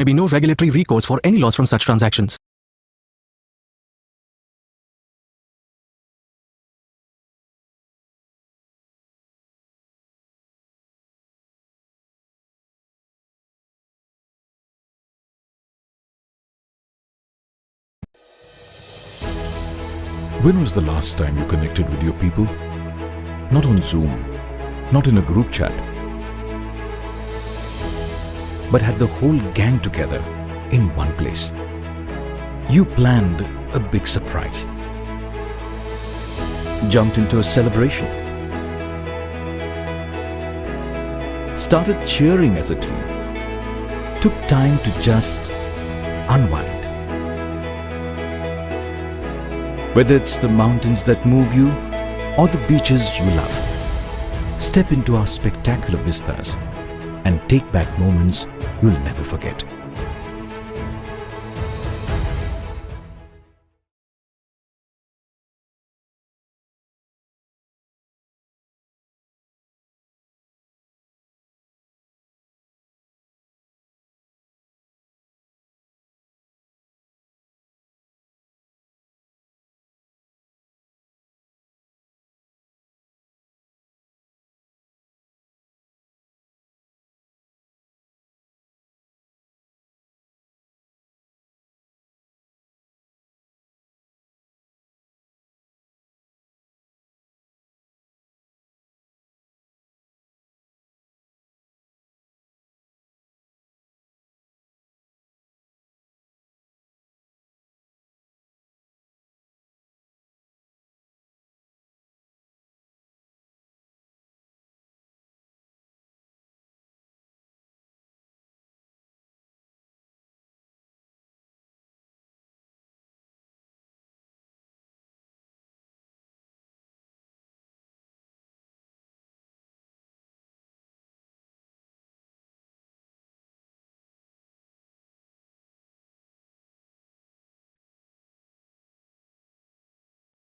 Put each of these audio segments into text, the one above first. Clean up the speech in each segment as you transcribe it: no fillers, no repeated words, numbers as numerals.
There may be no regulatory recourse for any loss from such transactions. When was the last time you connected with your people? Not on Zoom, not in a group chat, but had the whole gang together in one place. You planned a big surprise, jumped into a celebration, started cheering as a team, took time to just unwind. Whether it's the mountains that move you or the beaches you love, step into our spectacular vistas and take back moments you'll never forget.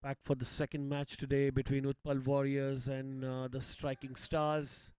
Back for the second match today between Utpal Warriors and the Striking Stars.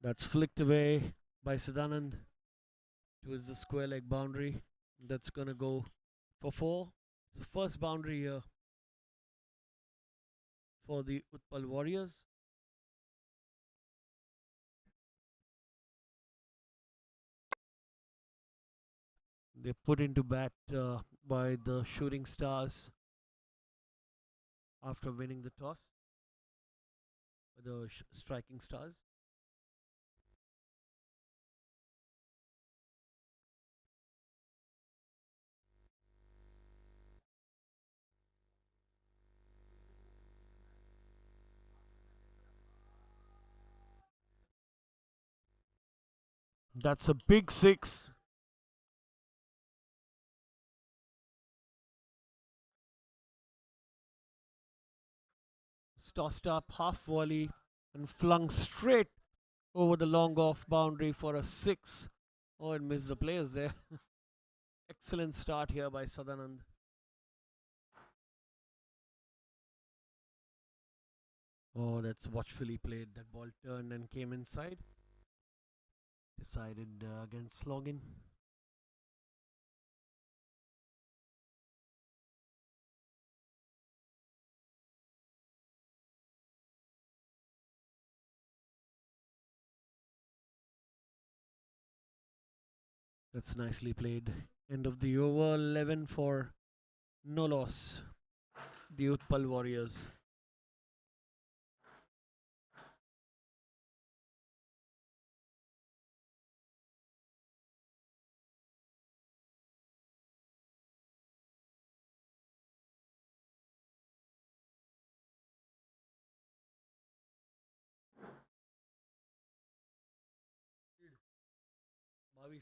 That's flicked away by Sadanand towards the square leg boundary. That's gonna go for four. The first boundary here for the Utpal Warriors. They put into bat by the Shooting Stars after winning the toss. The Striking Stars. That's a big six. Tossed up half volley and flung straight over the long off boundary for a six. Oh, and missed the players there. Excellent start here by Sadanand. Oh, that's watchfully played. That ball turned and came inside. Decided against Login. That's nicely played. End of the over, 11 for no loss. The Utpal Warriors. अभी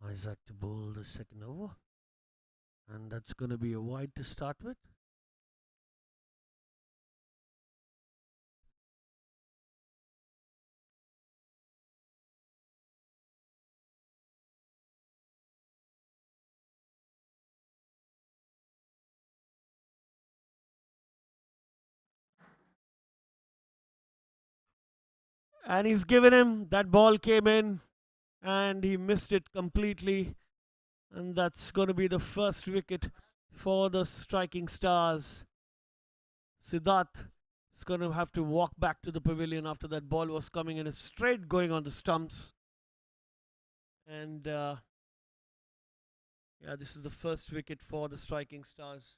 Isaac to bowl the second over, and that's going to be a wide to start with. And he's given him that ball came in, and he missed it completely, and that's going to be the first wicket for the striking stars. Siddharth is going to have to walk back to the pavilion after that ball was coming in straight going on the stumps. And yeah, this is the first wicket for the striking stars.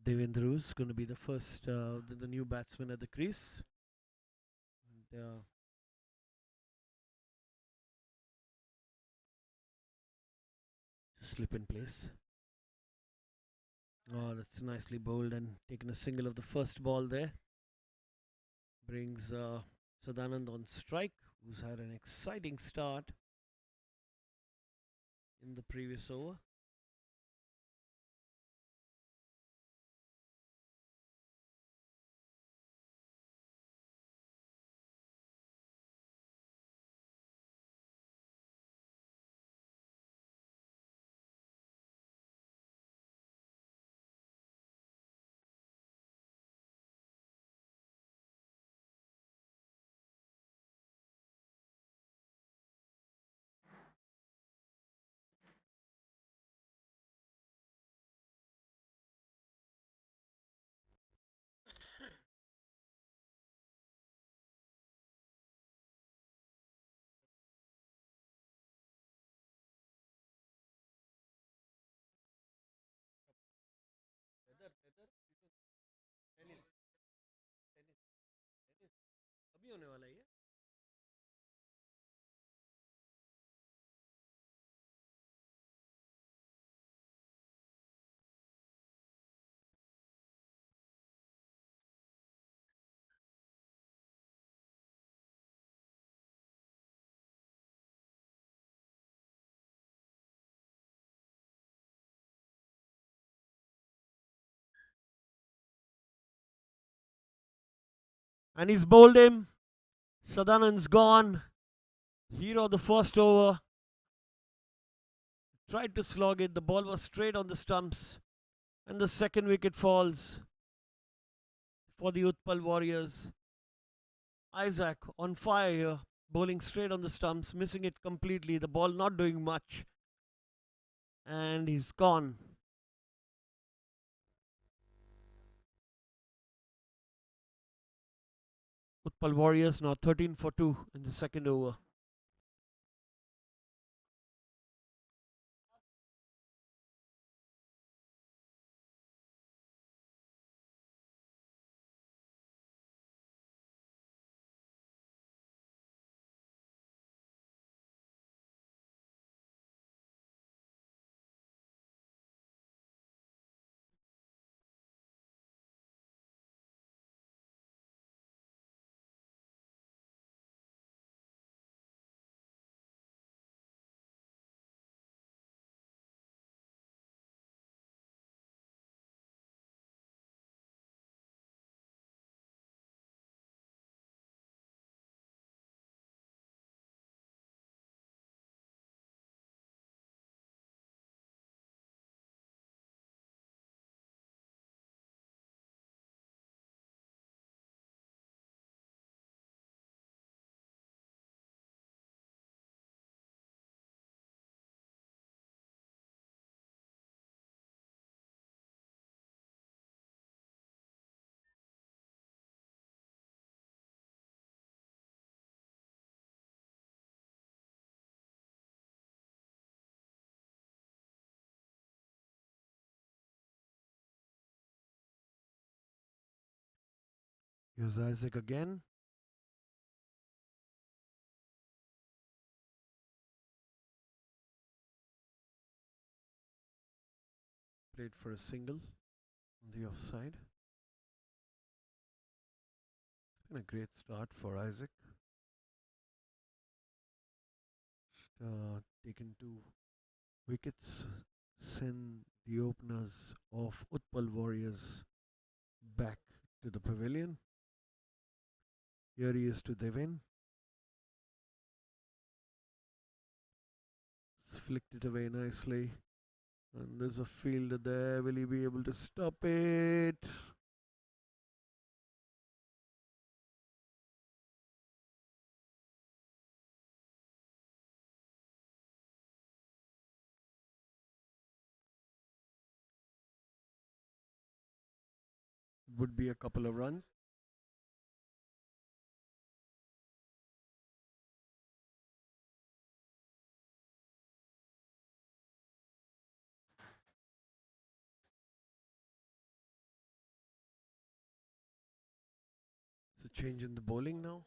Devendra is going to be the first, the new batsman at the crease. And, slip in place. Oh, that's nicely bowled and taken a single of the first ball there. Brings Sadanand on strike, who's had an exciting start in the previous over. अभी होने वाला है ये. And he's bowled him. Sadanand's gone. Hero of the first over. Tried to slog it. The ball was straight on the stumps. And the second wicket falls for the Utpal Warriors. Isaac on fire here. Bowling straight on the stumps. Missing it completely. The ball not doing much. And he's gone. Utpal Warriors now 13 for 2 in the second over. Here's Isaac again. Played for a single on the offside. It's been a great start for Isaac. Taken 2 wickets, send the openers of Utpal Warriors back to the pavilion. Here he is to Devin. Flicked it away nicely. And there's a fielder there. Will he be able to stop it? Would be a couple of runs. It's a change in the bowling now.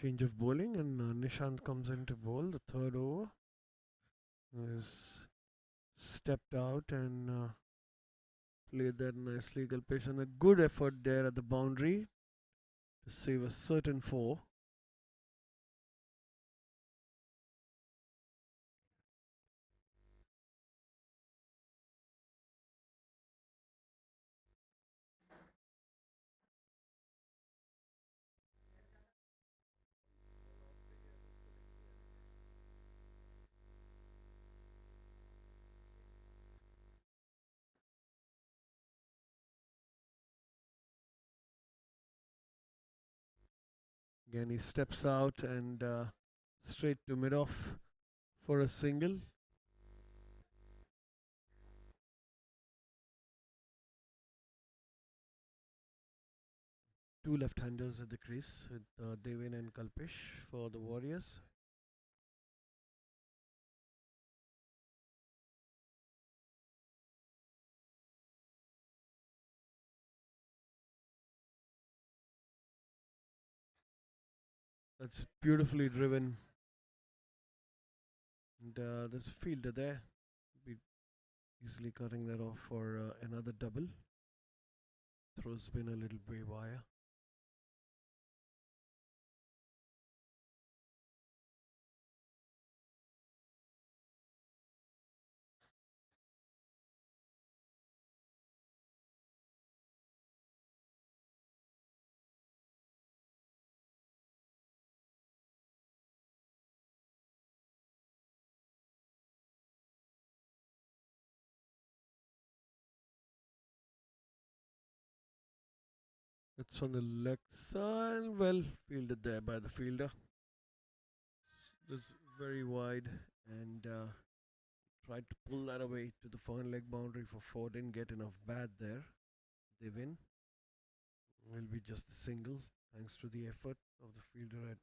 Change of bowling, and Nishant comes in to bowl the third over. Is stepped out and played that nicely. Kalpesh, and a good effort there at the boundary to save a certain 4. Again, he steps out and straight to mid off for a single. Two left-handers at the crease with Devin and Kalpesh for the Warriors. That's beautifully driven. And there's a fielder there. Be easily cutting that off for another double. Throw's been a little way wire. It's on the leg side. Well fielded there by the fielder. It was very wide and tried to pull that away to the far leg boundary for 4. Didn't get enough bat there. They win. Will be just a single thanks to the effort of the fielder at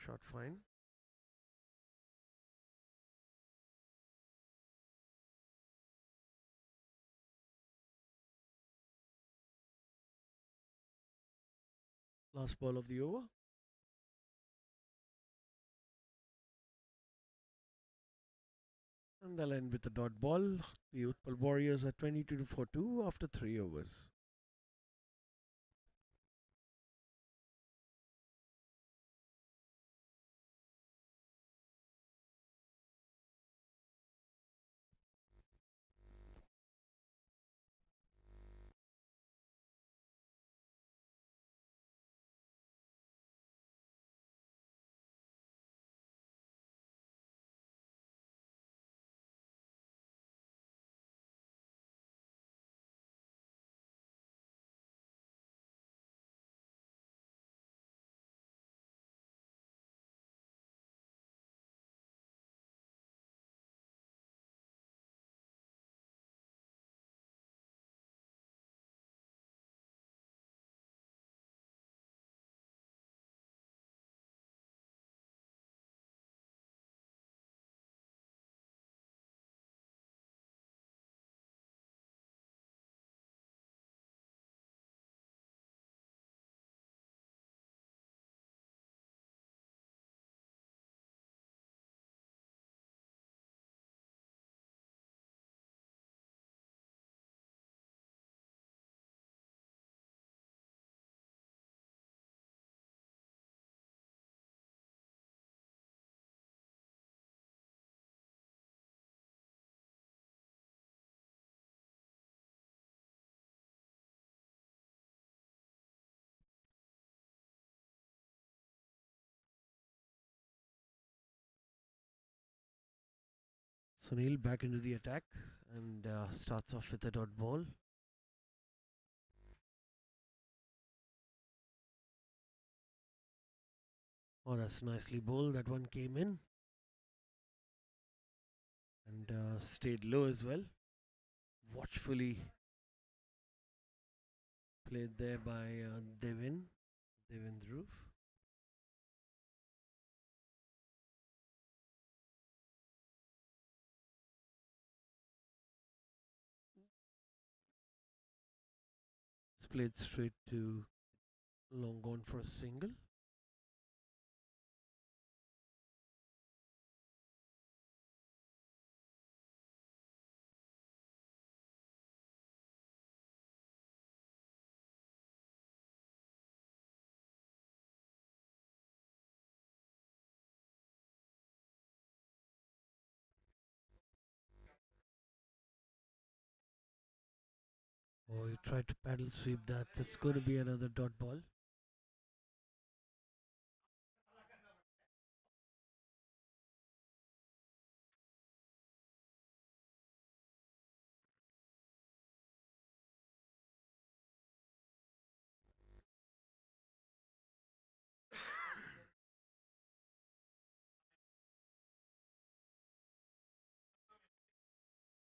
shot fine. Last ball of the over. And they'll end with a dot ball. The Utpal Warriors are 22 for 2 after 3 overs. Sunil back into the attack and starts off with a dot ball. Oh, that's nicely bowled. That one came in and stayed low as well. Watchfully played there by Devin Dhruv. It's played straight to long on for a single. Oh, he tried to paddle sweep that. That's going to be another dot ball.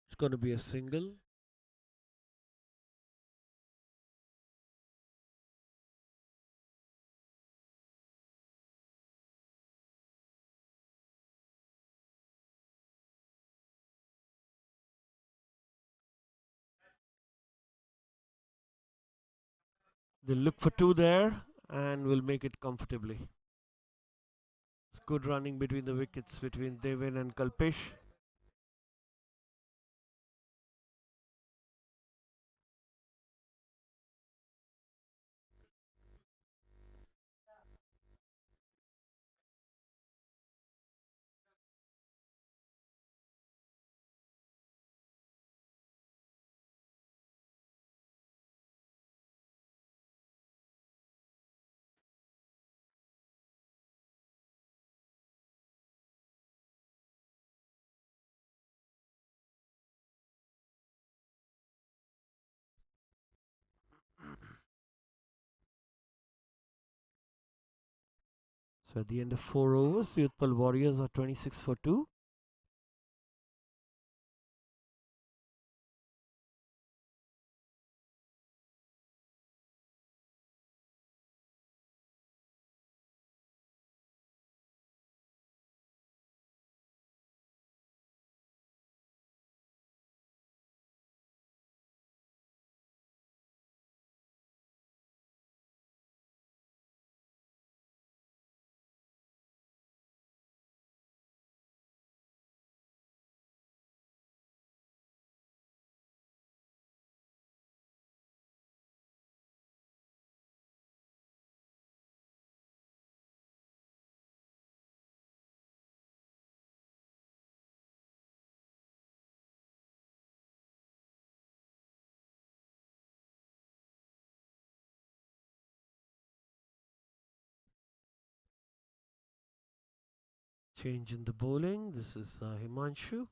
It's going to be a single. They'll look for two there and will make it comfortably. It's good running between the wickets between Devin and Kalpesh. So at the end of 4 overs, the Utpal Warriors are 26 for 2. Change in the bowling. This is Himanshu.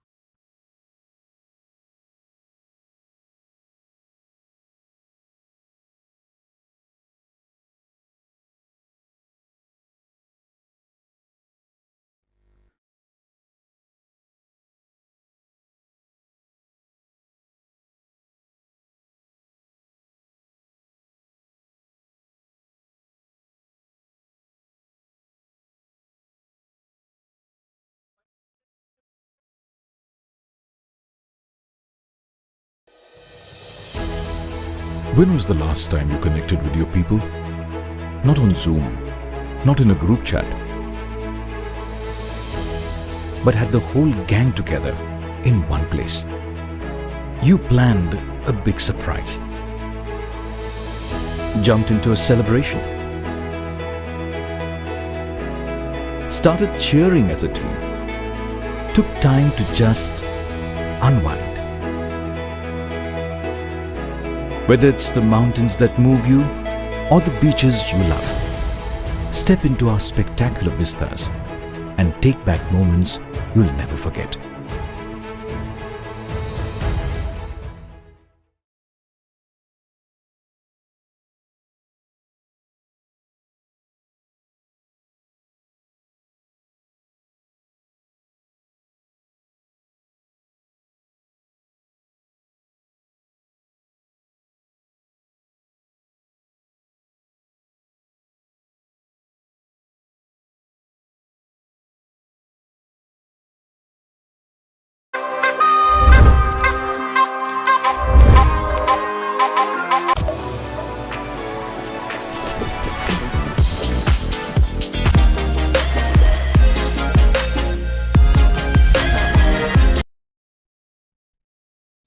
When was the last time you connected with your people? Not on Zoom, not in a group chat, but had the whole gang together in one place. You planned a big surprise, jumped into a celebration, started cheering as a team, took time to just unwind. Whether it's the mountains that move you or the beaches you love, step into our spectacular vistas and take back moments you'll never forget.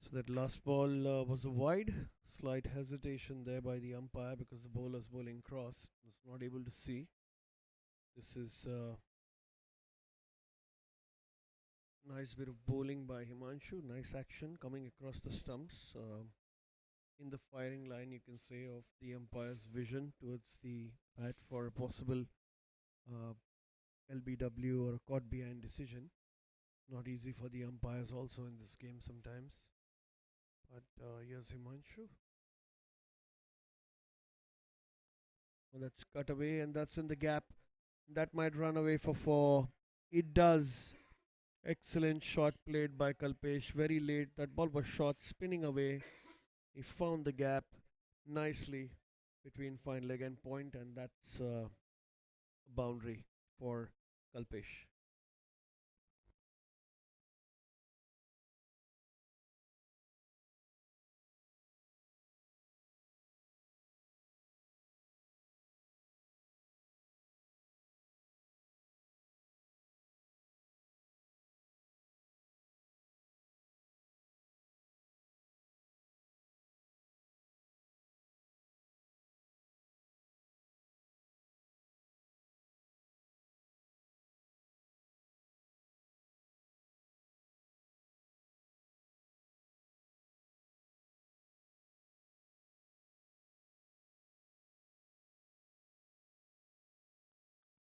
So that last ball was a wide. Slight hesitation there by the umpire because the bowler's bowling cross. Was not able to see. This is nice bit of bowling by Himanshu. Nice action coming across the stumps. In the firing line, you can say, of the umpire's vision towards the bat for a possible uh, LBW or a caught behind decision. Not easy for the umpires also in this game sometimes. But here's Himanshu. Well, that's cut away and that's in the gap. That might run away for four. It does. Excellent shot played by Kalpesh. Very late. That ball was shot, spinning away. He found the gap nicely between fine leg and point, and that's boundary for Kalpesh.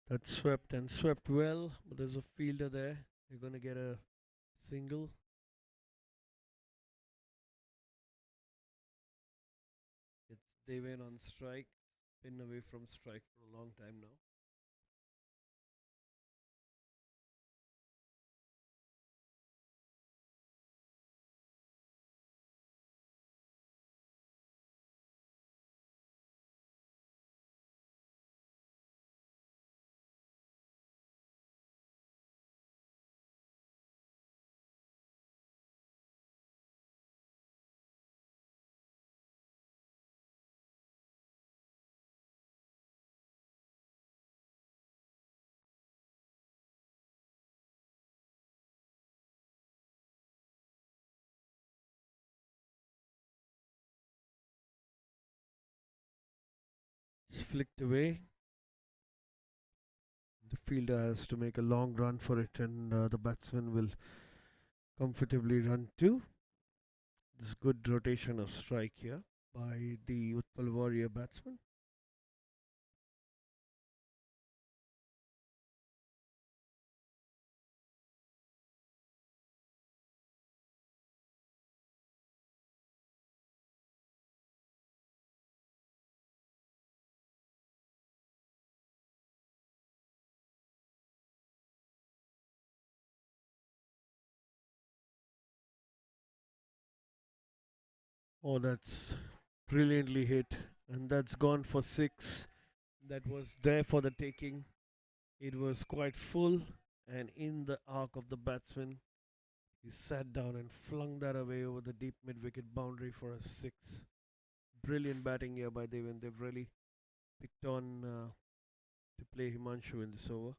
That swept and swept well, but there's a fielder there. You're going to get a single. It's Deven on strike. Been away from strike for a long time now. It's flicked away. The fielder has to make a long run for it, and the batsman will comfortably run too. This good rotation of strike here by the Utpal Warrior batsman. Oh, that's brilliantly hit, and that's gone for six. That was there for the taking. It was quite full and in the arc of the batsman. He sat down and flung that away over the deep mid wicket boundary for a six. Brilliant batting here by Devan. They've really picked on to play Himanshu in this over.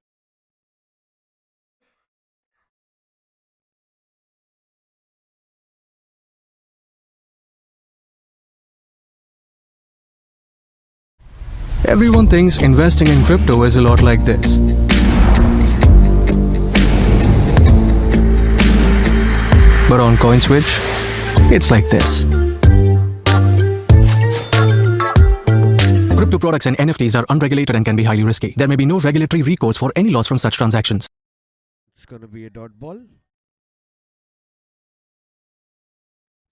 Everyone thinks investing in crypto is a lot like this. But on CoinSwitch, it's like this. Crypto products and NFTs are unregulated and can be highly risky. There may be no regulatory recourse for any loss from such transactions. It's going to be a dot ball.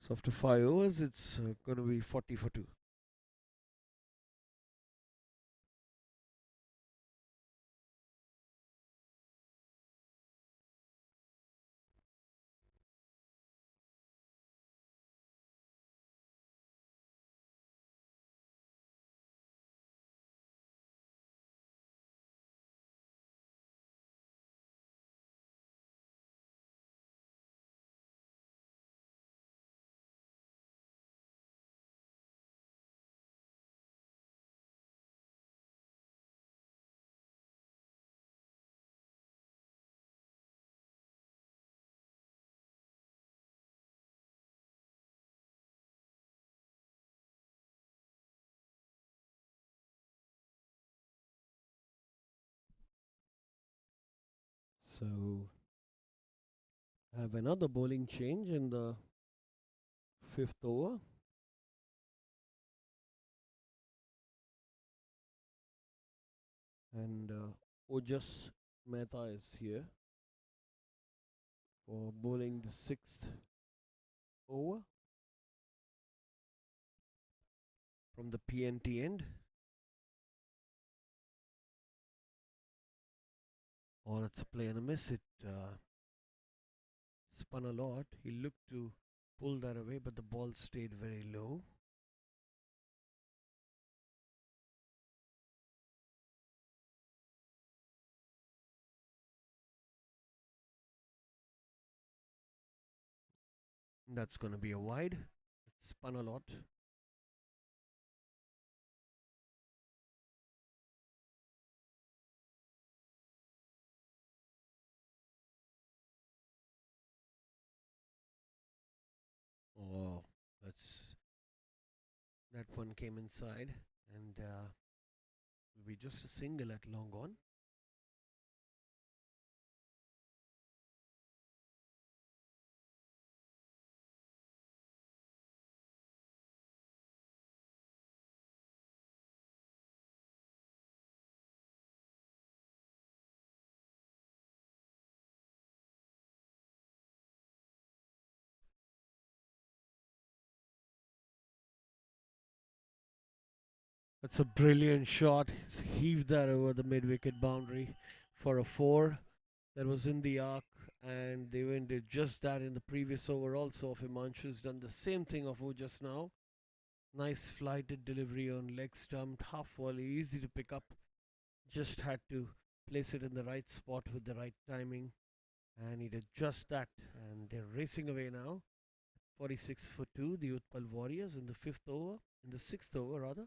So after 5 overs, it's going to be 40 for 2. So I have another bowling change in the fifth over. And Ojas Mehta is here for bowling the sixth over from the PNT end. Oh, that's a play and a miss. It spun a lot. He looked to pull that away, but the ball stayed very low. That's going to be a wide. It spun a lot. Oh, that one came inside, and will be just a single at long on. That's a brilliant shot. He's heaved that over the mid-wicket boundary for a four. That was in the arc, and they went did just that in the previous over also. Of Himanshu's done the same thing of who just now. Nice flighted delivery on leg stump, half volley, easy to pick up. Just had to place it in the right spot with the right timing, and he did just that. And they're racing away now. 46 for 2, the Utpal Warriors in the sixth over rather.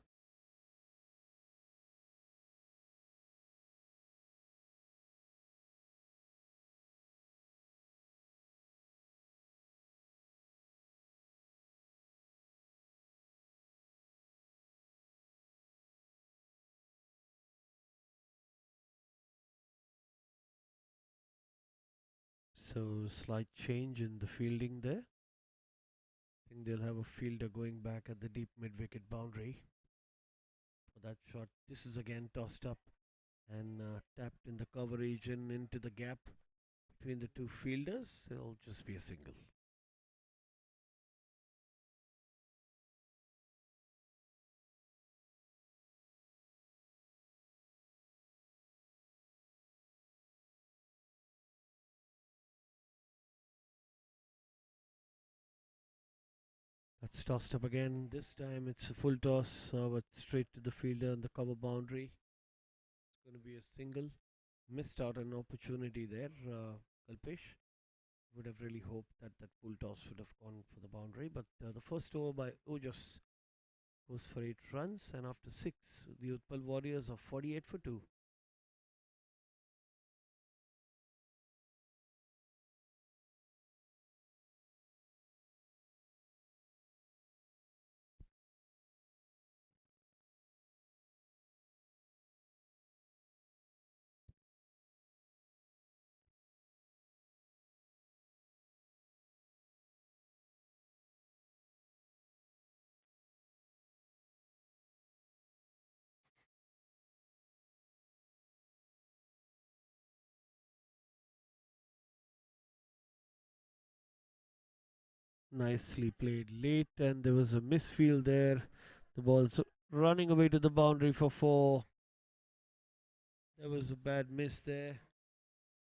So slight change in the fielding there. I think they'll have a fielder going back at the deep mid-wicket boundary for that shot. This is again tossed up and tapped in the cover region into the gap between the two fielders. It'll just be a single. That's It's tossed up again. This time it's a full toss, but straight to the fielder on the cover boundary. It's going to be a single. Missed out an opportunity there, Kalpesh. Would have really hoped that that full toss would have gone for the boundary, but the first over by Ojas goes for 8 runs, and after 6, the Utpal Warriors are 48 for 2. Nicely played late, and there was a misfield there. The ball's running away to the boundary for 4. There was a bad miss there.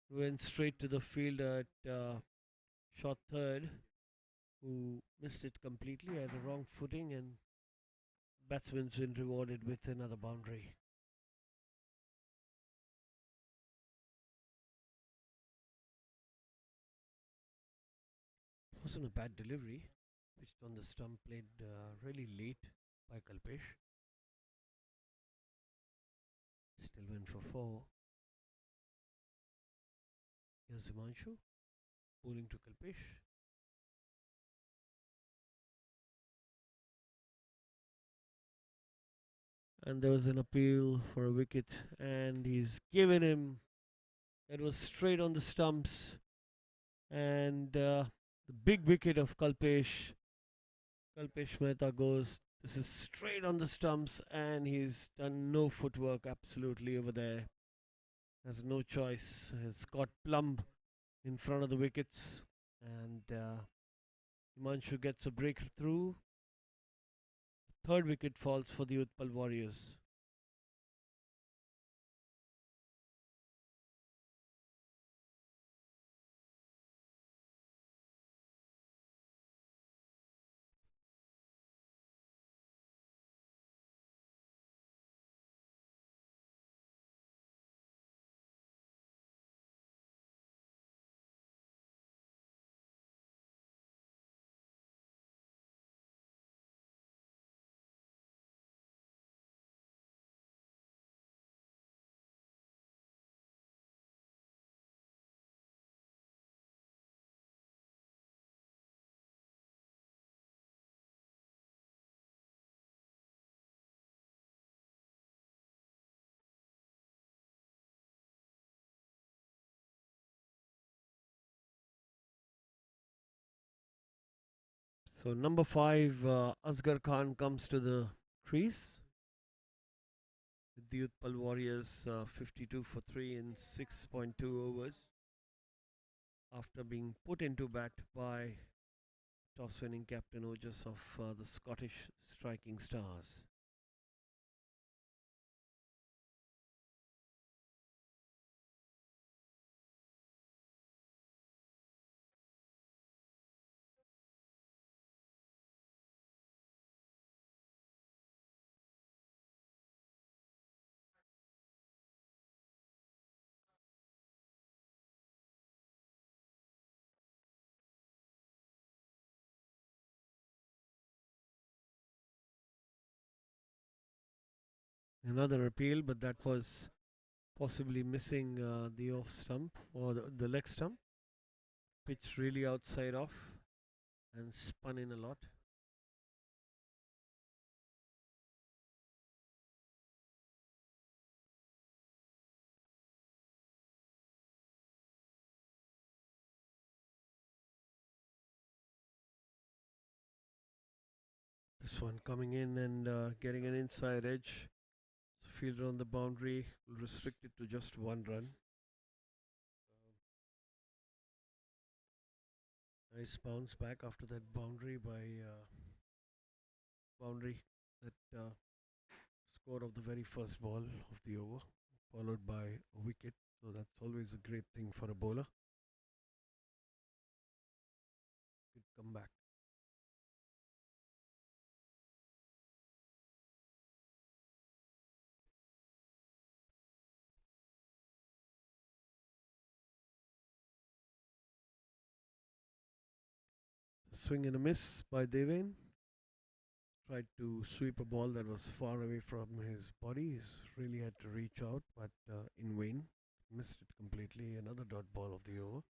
Went straight to the fielder at shot third, who missed it completely, had a wrong footing, and batsman's been rewarded with another boundary. Wasn't a bad delivery. Pitched on the stump, played really late by Kalpesh. Still went for 4. Here's Himanshu, bowling to Kalpesh. And there was an appeal for a wicket, and he's given him. It was straight on the stumps, and the big wicket of Kalpesh. Kalpesh Mehta goes. This is straight on the stumps, and he's done no footwork absolutely over there. Has no choice. Has got plumb in front of the wickets, and Himanshu gets a breakthrough. Third wicket falls for the Utpal Warriors. So number 5, Asghar Khan comes to the crease with the Utpal Warriors 52 for 3 in 6.2 overs after being put into bat by toss-winning captain Ojas of the Scottish Striking Stars. Another appeal, but that was possibly missing the off stump or the leg stump. Pitch really outside off and spun in a lot. This one coming in and getting an inside edge. Fielder on the boundary will restrict it to just 1 run. Nice bounce back after that boundary by boundary that scored of the very first ball of the over, followed by a wicket. So that's always a great thing for a bowler. Good comeback. swing and a miss by Devin. Tried to sweep a ball that was far away from his body. He's really had to reach out, but in vain. Missed it completely. Another dot ball of the over.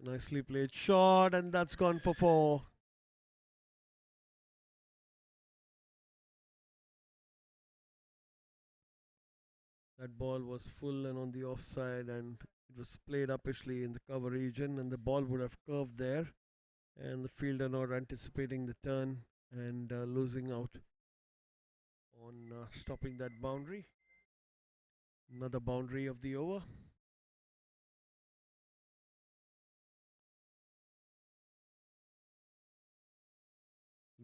Nicely played shot, and that's gone for 4. That ball was full and on the offside, and it was played uppishly in the cover region, and the ball would have curved there. And the fielder not anticipating the turn and losing out on stopping that boundary. Another boundary of the over.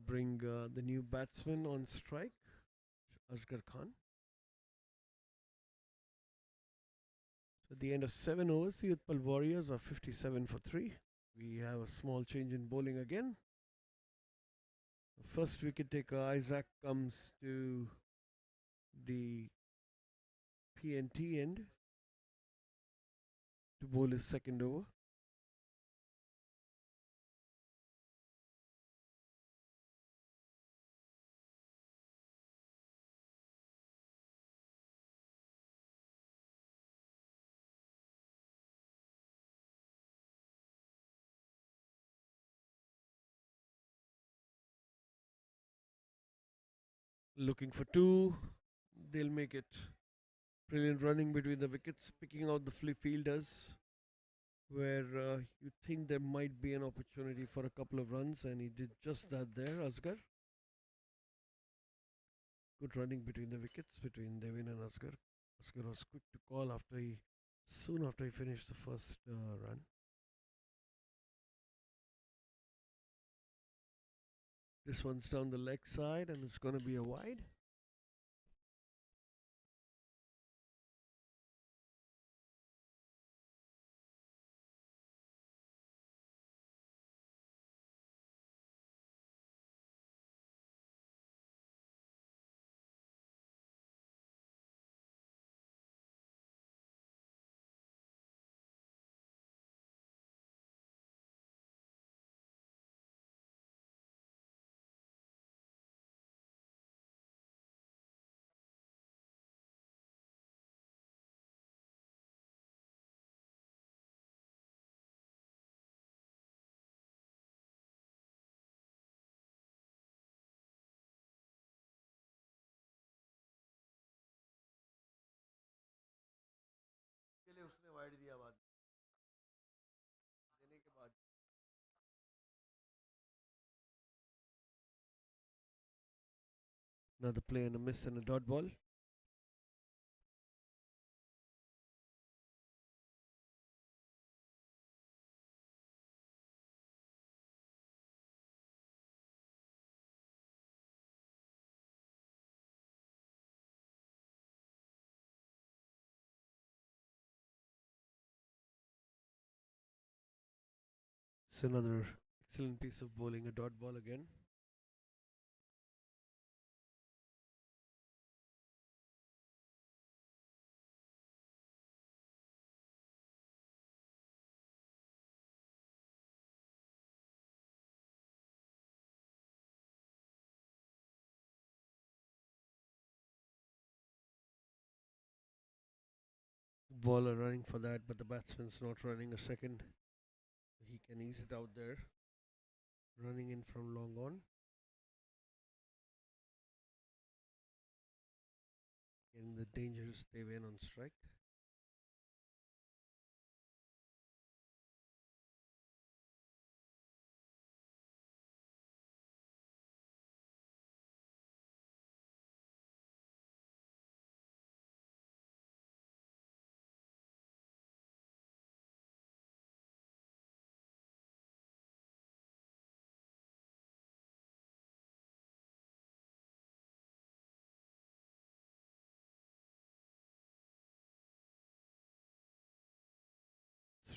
Bring the new batsman on strike, Asghar Khan. So at the end of 7 overs, the Utpal Warriors are 57 for 3. We have a small change in bowling again. The first wicket taker Isaac comes to the PNT end to bowl his second over. Looking for 2. They'll make it. Brilliant running between the wickets, picking out the fielders where you think there might be an opportunity for a couple of runs, and he did just that there, Asghar. Good running between the wickets between Devin and Asghar. Asghar was quick to call soon after he finished the first run. This one's down the leg side, and it's going to be a wide. Another play and a miss and a dot ball. It's another excellent piece of bowling, a dot ball again. Bowler running for that, but the batsman's not running a second. He can ease it out there. Running in from long on. Getting the dangerous Devin on strike.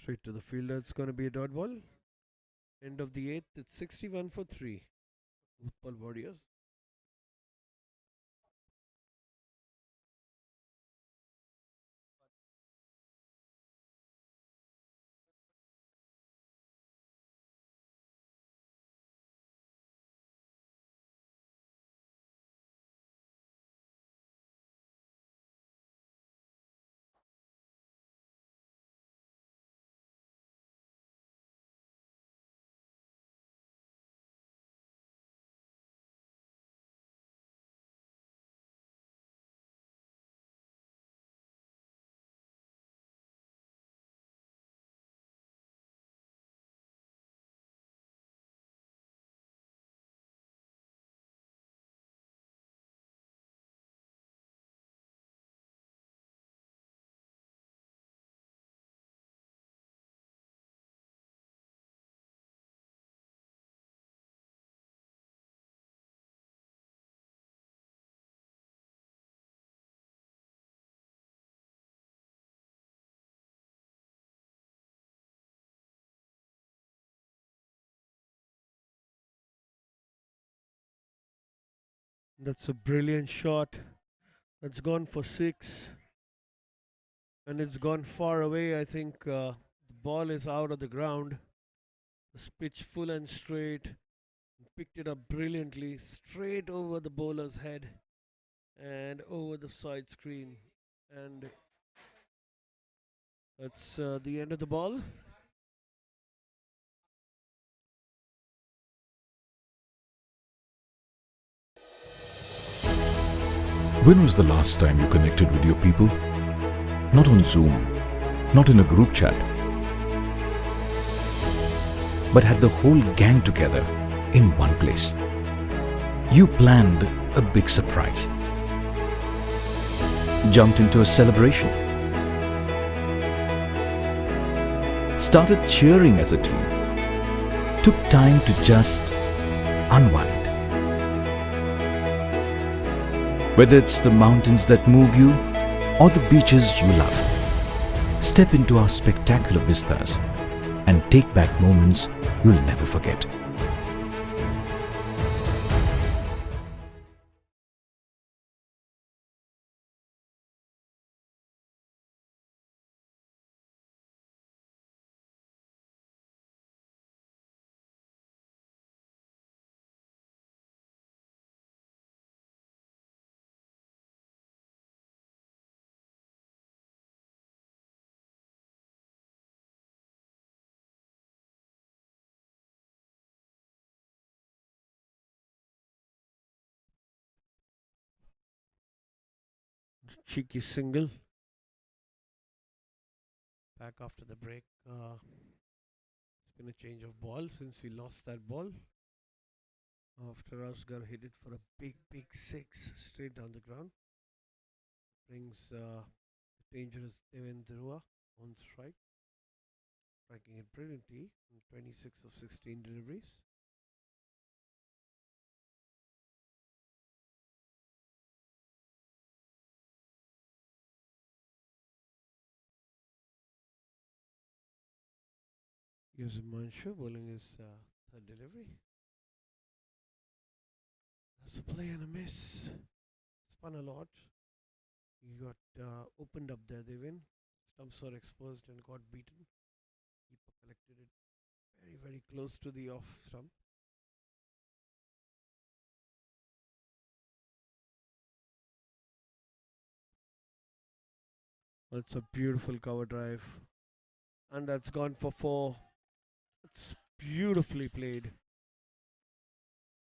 Straight to the fielder. It's going to be a dot ball. End of the 8th. It's 61 for 3. Utpal Warriors. That's a brilliant shot. That's gone for six. And it's gone far away. I think the ball is out of the ground. The pitch full and straight. Picked it up brilliantly, straight over the bowler's head and over the side screen. And that's the end of the ball. When was the last time you connected with your people? Not on Zoom, not in a group chat, but had the whole gang together in one place. You planned a big surprise, jumped into a celebration, started cheering as a team, took time to just unwind. Whether it's the mountains that move you or the beaches you love, step into our spectacular vistas and take back moments you'll never forget. Cheeky single. Back after the break. It's been a change of ball since we lost that ball. After Asgar hit it for a big six straight down the ground. Brings the dangerous Devendra on strike. Striking it brilliantly in 26 of 16 deliveries. Himanshu bowling his third delivery. There's a play and a miss. Spun a lot. He got opened up there, Devin. Stumps were exposed and got beaten. Keeper collected it very close to the off stump. That's a beautiful cover drive. And that's gone for four. It's beautifully played.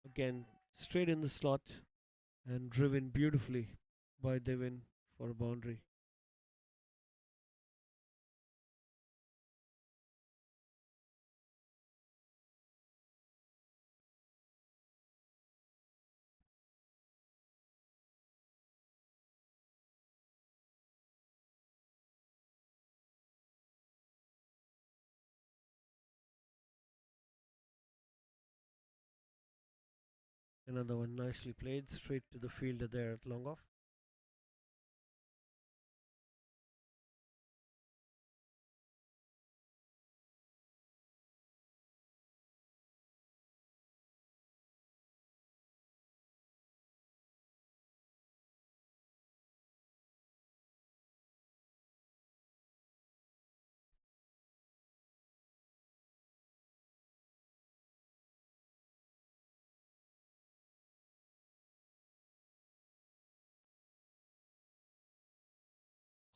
Again, straight in the slot and driven beautifully by Devin for a boundary. Another one nicely played straight to the fielder there at long off.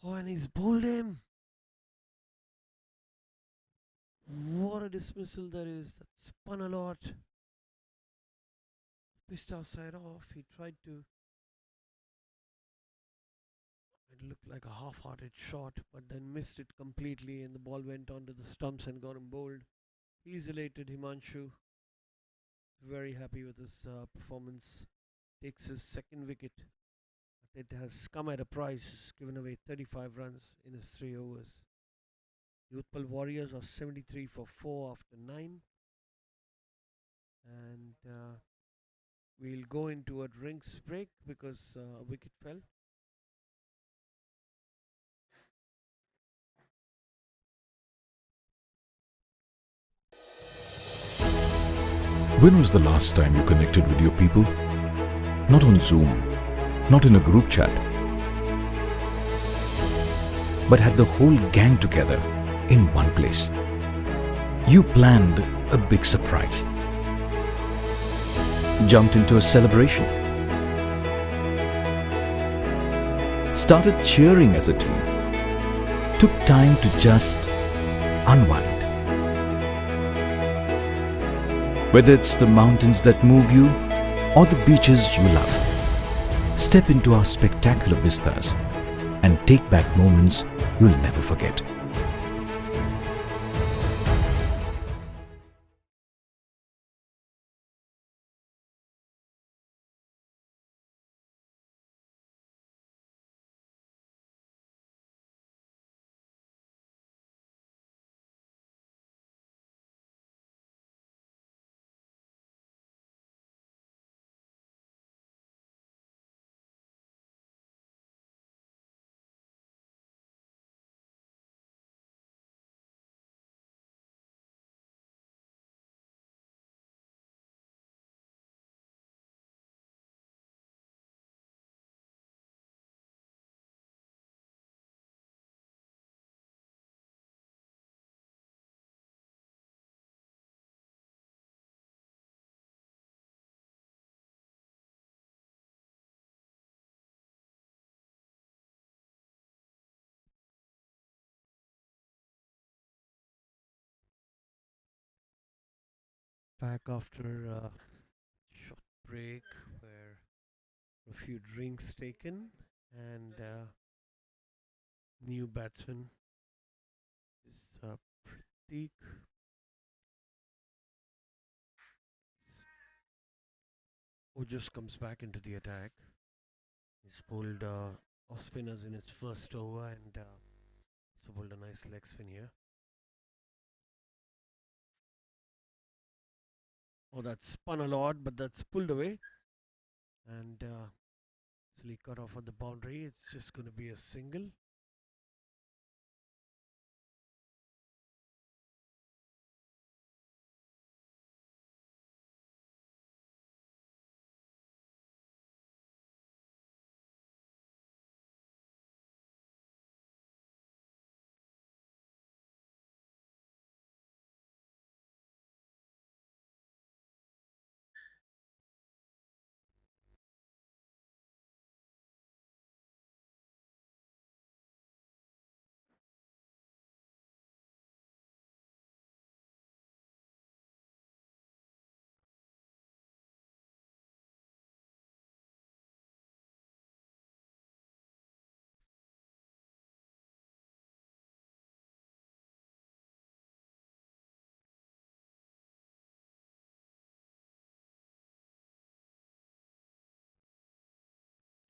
Oh, and he's bowled him. What a dismissal that is. That spun a lot. Pitched outside off. He tried to. It looked like a half-hearted shot, but then missed it completely, and the ball went onto the stumps and got him bowled. He's elated, Himanshu. Very happy with his performance. Takes his second wicket. It has come at a price, given away 35 runs in his 3 overs. Utpal Warriors are 73 for 4 after 9. And we'll go into a drinks break because a wicket fell. When was the last time you connected with your people? Not on Zoom, not in a group chat, but had the whole gang together in one place. You planned a big surprise, jumped into a celebration, started cheering as a team, took time to just unwind. Whether it's the mountains that move you or the beaches you love, step into our spectacular vistas and take back moments you'll never forget. Back after a short break where a few drinks taken and new batsman is Pratik, who just comes back into the attack. He's pulled off spinners in his first over and also pulled a nice leg spin here. Oh, that's spun a lot, but that's pulled away. And actually cut off on the boundary. It's just going to be a single.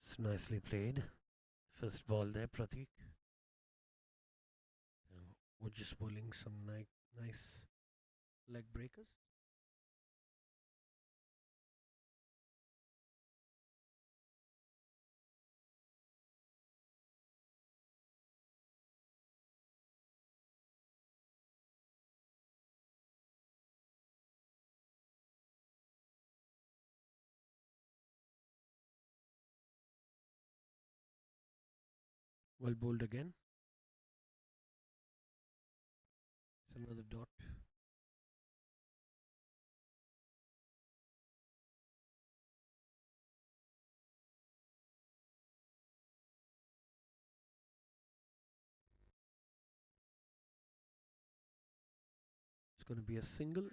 It's nicely played. First ball there, Pratik. We're just pulling some nice leg breakers. Well bowled again. It's another dot. It's going to be a single.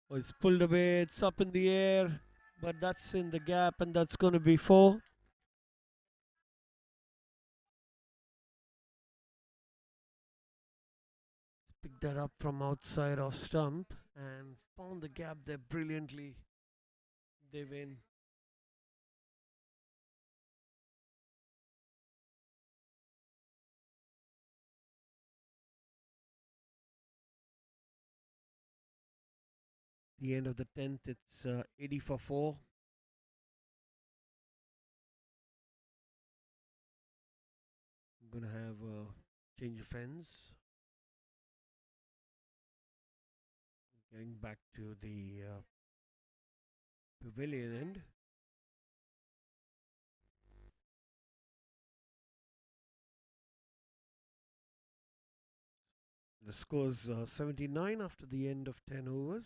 Oh, it's pulled away. It's up in the air, but that's in the gap, and that's going to be four. Picked that up from outside off stump and found the gap there brilliantly. They win. the end of the 10th. It's 80 for 4. I'm going to have a change of ends. Getting back to the pavilion end. The score's 79 after the end of 10 overs.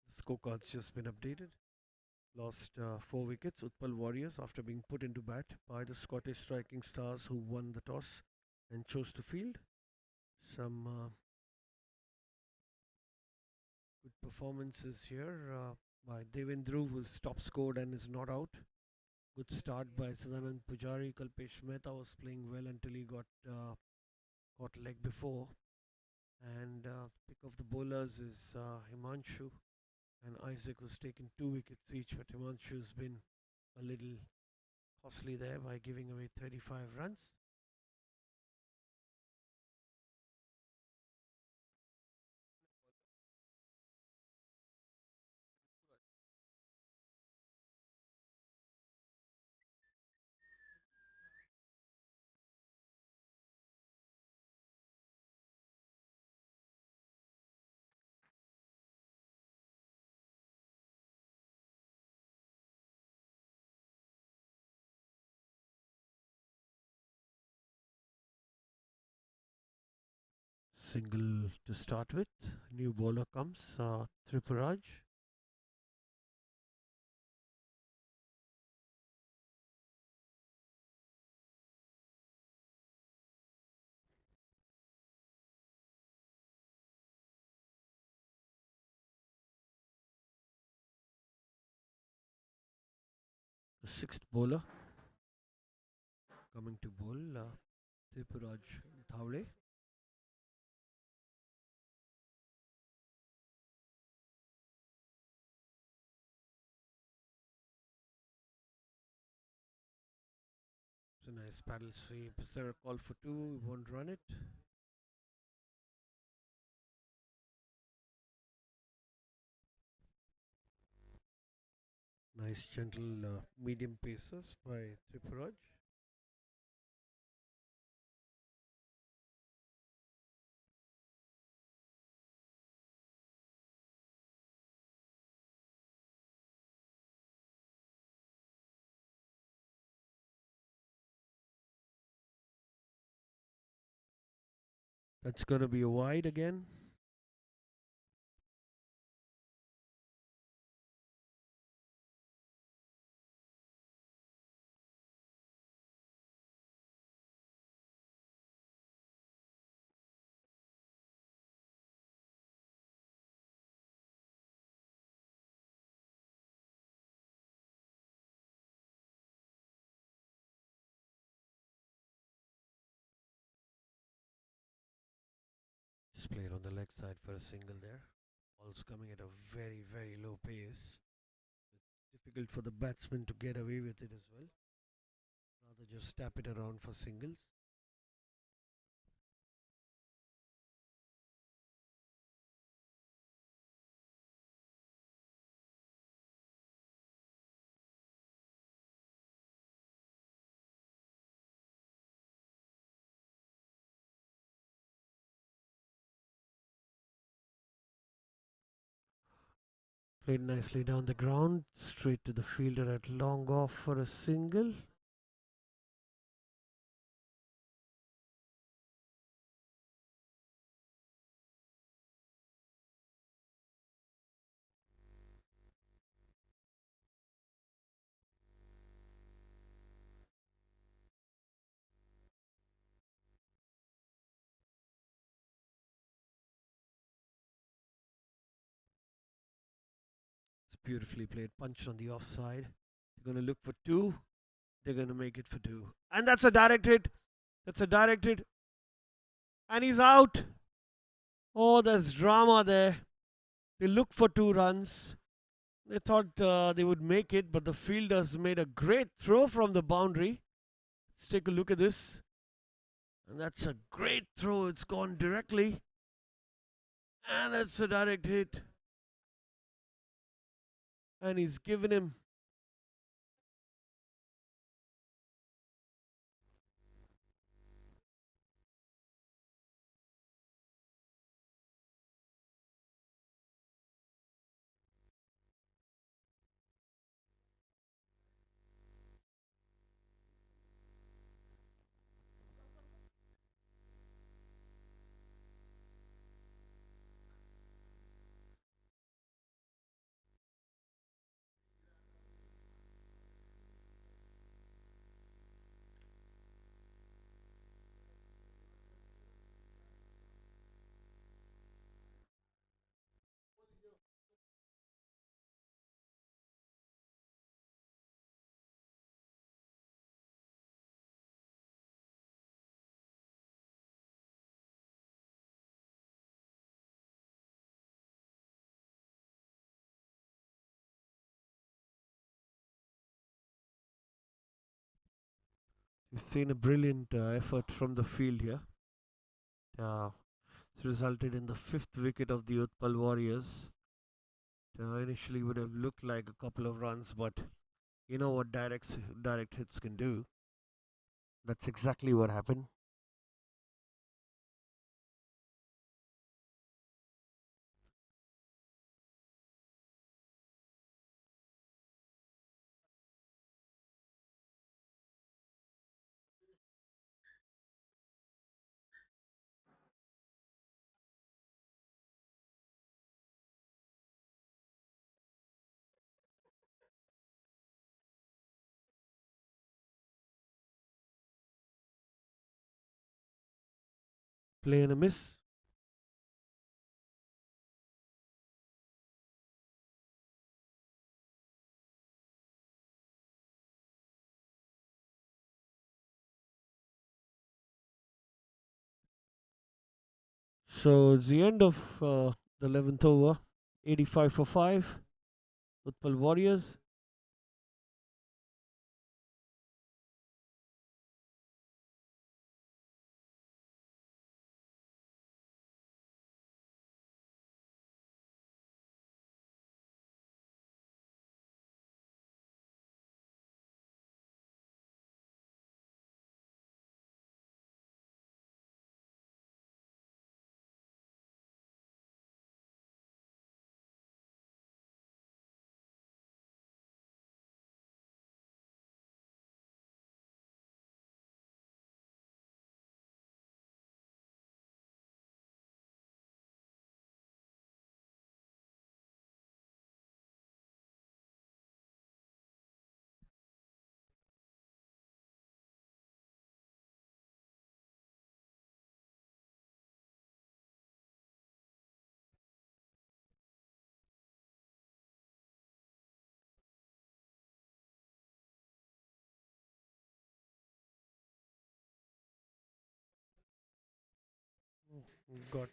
The scorecard's just been updated. Lost 4 wickets. Utpal Warriors after being put into bat by the Scottish Striking Stars, who won the toss and chose to field. Some good performances here by Devendru, who's top scored and is not out. Good start by Sadanand Pujari. Kalpesh Mehta was playing well until he got caught leg before. And pick of the bowlers is Himanshu and Isaac, was taken 2 wickets each, but Himanshu's been a little costly there by giving away 35 runs. Single to start with. New bowler comes, Tripuraj. The 6th bowler coming to bowl, Tripuraj Thawle. It's a nice paddle sweep. Is there a call for 2? He won't run it. Nice gentle medium paces by Tripuraj. That's going to be a wide again. Just played on the leg side for a single there. Ball's coming at a very, very low pace. It's difficult for the batsman to get away with it as well. Rather just tap it around for singles. Played nicely down the ground, straight to the fielder at long off for a single. It's beautifully played, punched on the offside. They're going to look for 2. They're going to make it for 2. And that's a direct hit. That's a direct hit. And he's out. Oh, there's drama there. They look for 2 runs. They thought they would make it, but the fielders made a great throw from the boundary. Let's take a look at this. And that's a great throw. It's gone directly. And it's a direct hit. And he's given him. We've seen a brilliant effort from the field here. It's resulted in the fifth wicket of the Utpal Warriors. Initially would have looked like a couple of runs, but you know what direct hits can do. That's exactly what happened. Play and a miss. So it's the end of the 11th over. 85 for 5. Utpal Warriors. We've got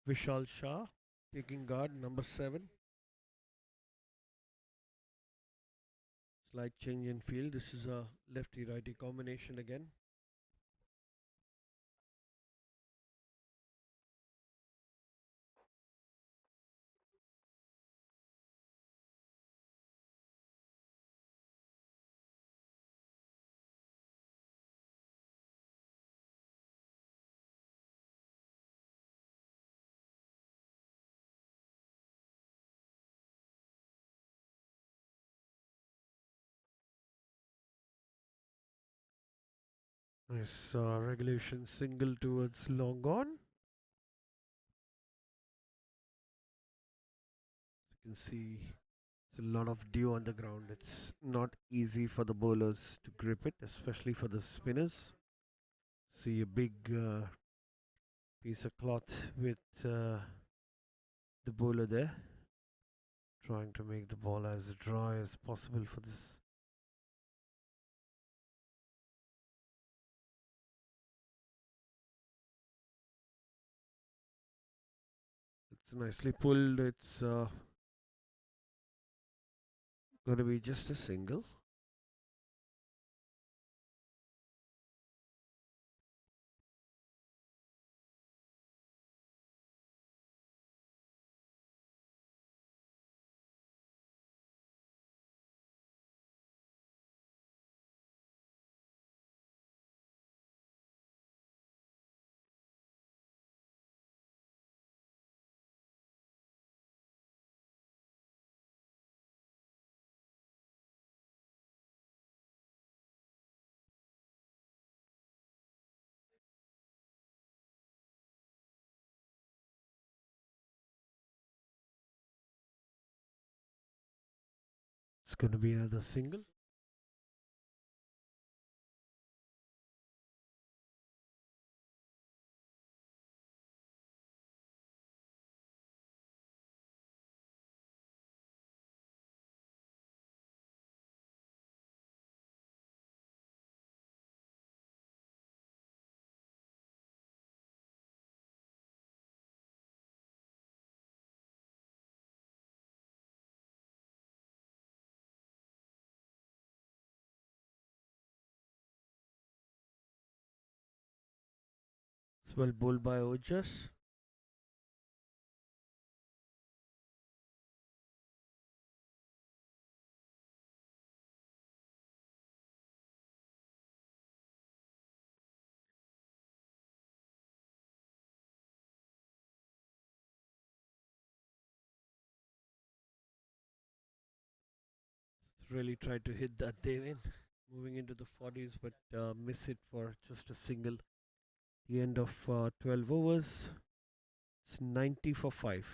Vishal Shah taking guard, number 7. Slight change in field. This is a lefty righty combination again. Nice regulation single towards long on. You can see it's a lot of dew on the ground. It's not easy for the bowlers to grip it, especially for the spinners. See a big piece of cloth with the bowler there, trying to make the ball as dry as possible for this. It's nicely pulled. It's going to be just a single. It's going to be another single. It's well bowled by Ojas. Really tried to hit that Devin, moving into the 40s, but miss it for just a single. The end of 12 overs. It's 90 for 5.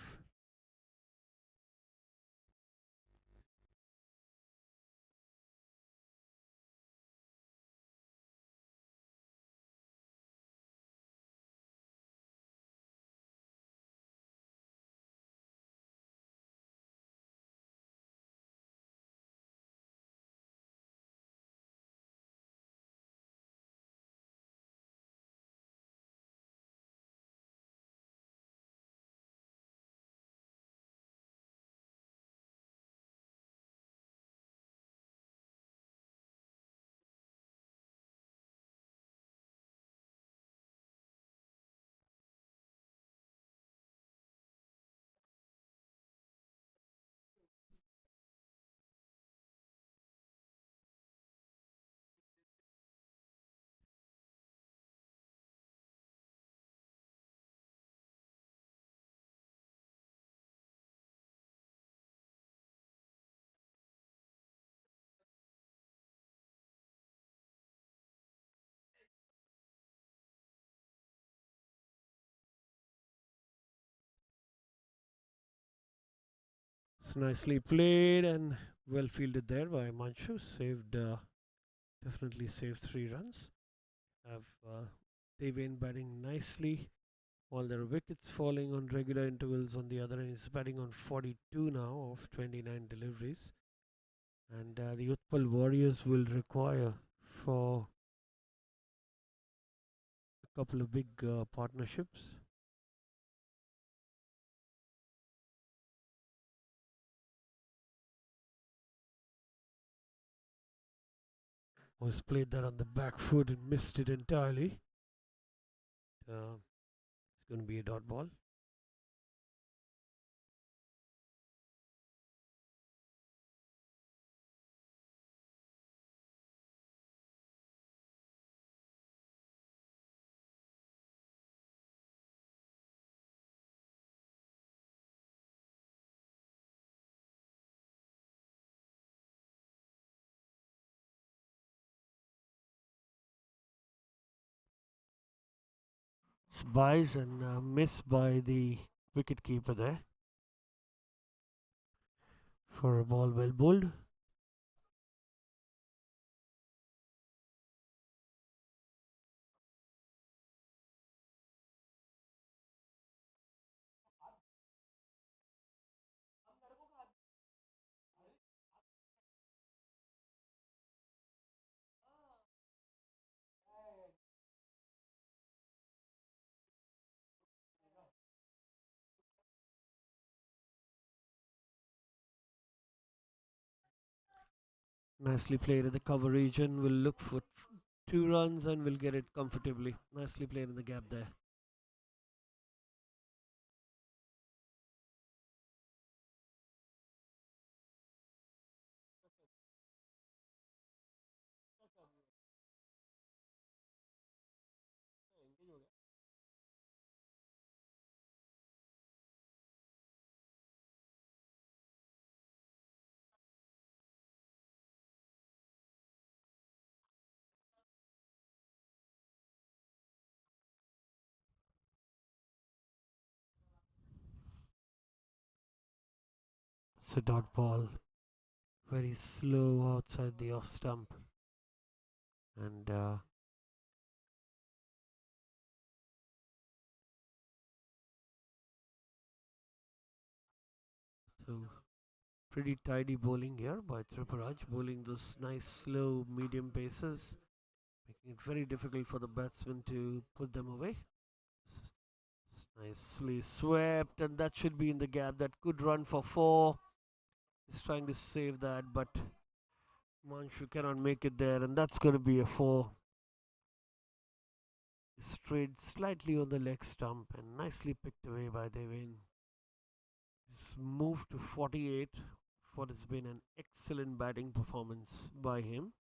It's nicely played and well fielded there by Manchu. Saved, definitely saved 3 runs. Have Devin batting nicely. While there are wickets falling on regular intervals on the other end, he's batting on 42 now of 29 deliveries. And the Utpal Warriors will require for a couple of big partnerships. Was played that on the back foot and missed it entirely. It's going to be a dot ball. It's buys and miss by the wicket keeper there for a ball well bowled. Nicely played in the cover region. Will look for 2 runs and will get it comfortably. Nicely played in the gap there. It's a dot ball very slow outside the off stump. And so pretty tidy bowling here by Triparaj, bowling those nice slow medium paces, making it very difficult for the batsman to put them away. Nicely swept, and that should be in the gap. That could run for four. He's trying to save that, but Manshu cannot make it there, and that's going to be a four. Strayed slightly on the leg stump and nicely picked away by Devin. He's moved to 48 for what has been an excellent batting performance by him.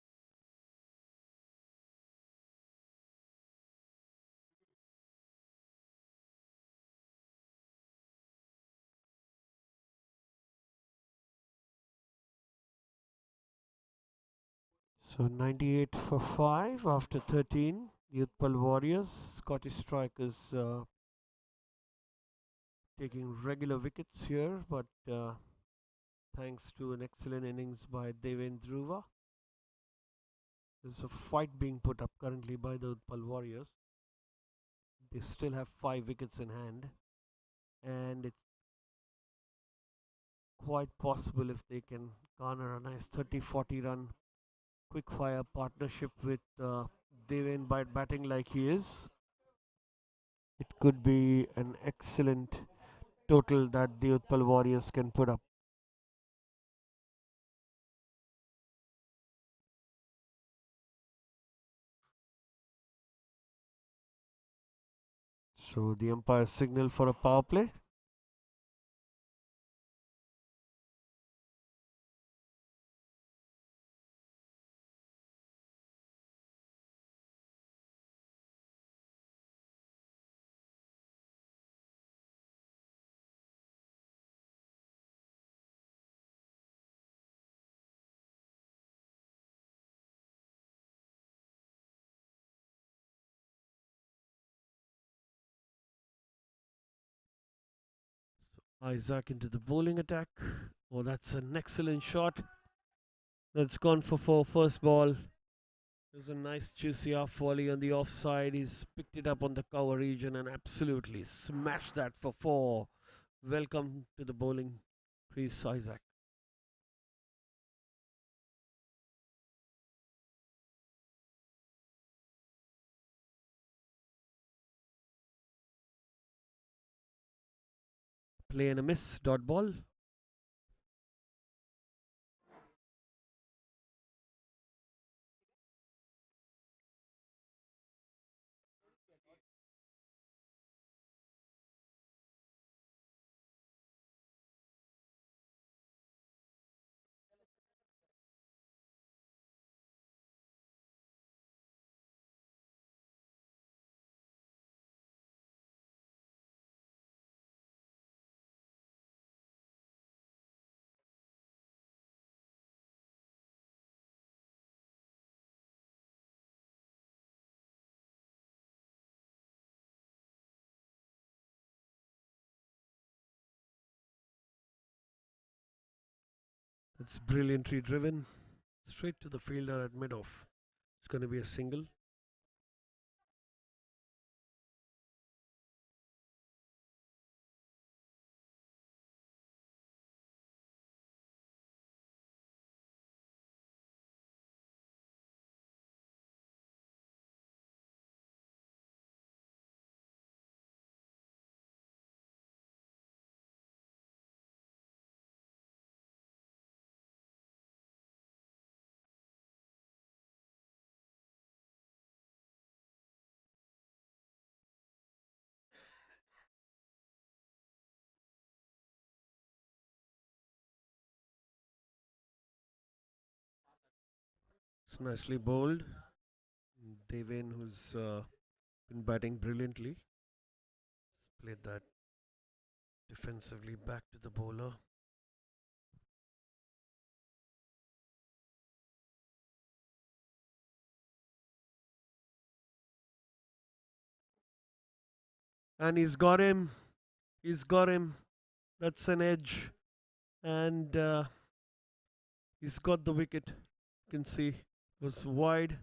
So 98 for 5 after 13. Utpal Warriors, Scottish strikers taking regular wickets here, but thanks to an excellent innings by Deven Dhruva. There's a fight being put up currently by the Utpal Warriors. They still have 5 wickets in hand, and it's quite possible if they can garner a nice 30-40 run quick fire partnership with Deven by batting like he is. It could be an excellent total that the Utpal Warriors can put up. So the umpire signal for a power play. Isaac into the bowling attack. Oh, that's an excellent shot. That's gone for four. First ball. There's a nice juicy off volley on the offside. He's picked it up on the cover region and absolutely smashed that for four. Welcome to the bowling crease, Isaac. Play and a miss. Dot ball. That's brilliantly driven. Straight to the fielder at mid off. It's going to be a single. It's nicely bowled. Devin, who's been batting brilliantly, played that defensively back to the bowler. And he's got him. He's got him. That's an edge. And He's got the wicket. You can see it was wide,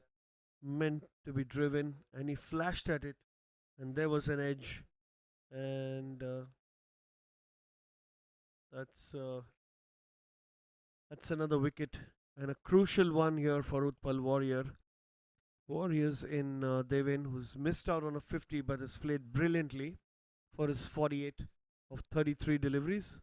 meant to be driven, and he flashed at it, and there was an edge, and that's uh, that's another wicket and a crucial one here for Utpal Warriors in Devin, who's missed out on a 50 but has played brilliantly for his 48 of 33 deliveries.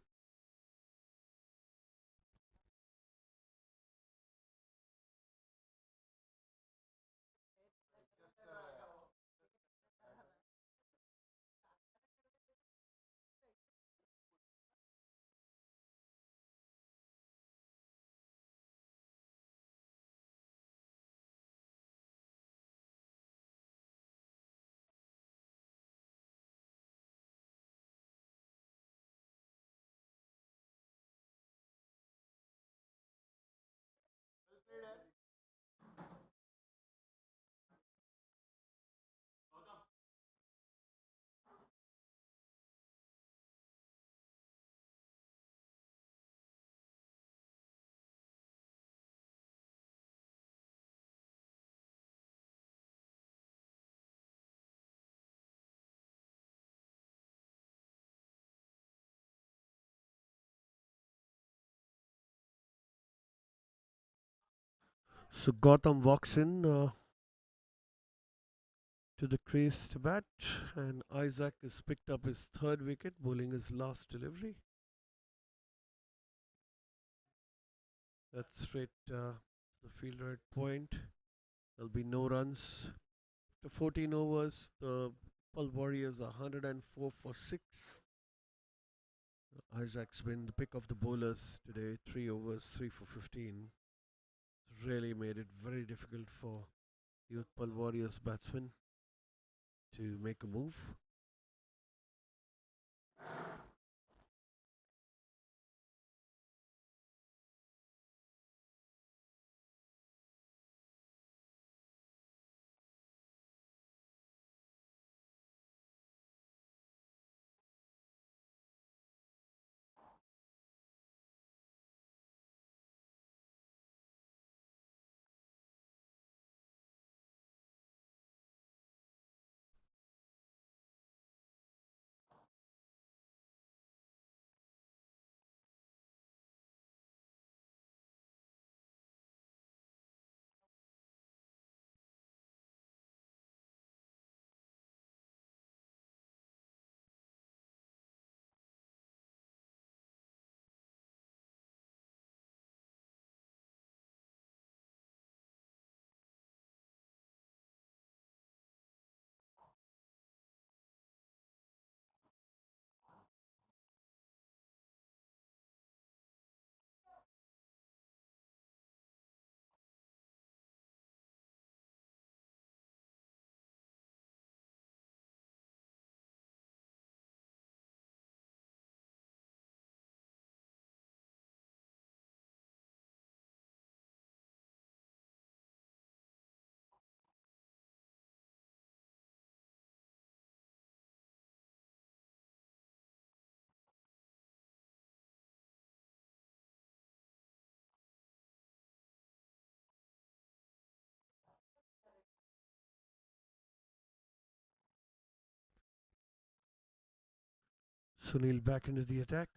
So Gautam walks in to the crease to bat, and Isaac has picked up his third wicket, bowling his last delivery. That's straight the fielder at point. There'll be no runs. After 14 overs, the Utpal Warriors are 104 for 6. Isaac's been the pick of the bowlers today, 3 overs, 3 for 15. Really made it very difficult for the Utpal Warriors batsmen to make a move. Sunil back into the attack.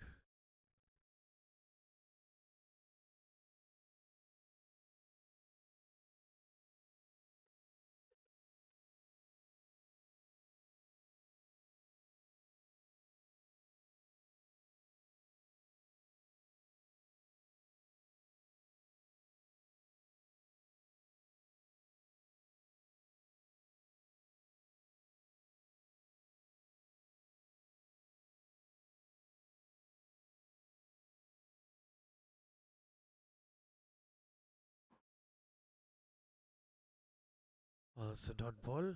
It's a dot ball.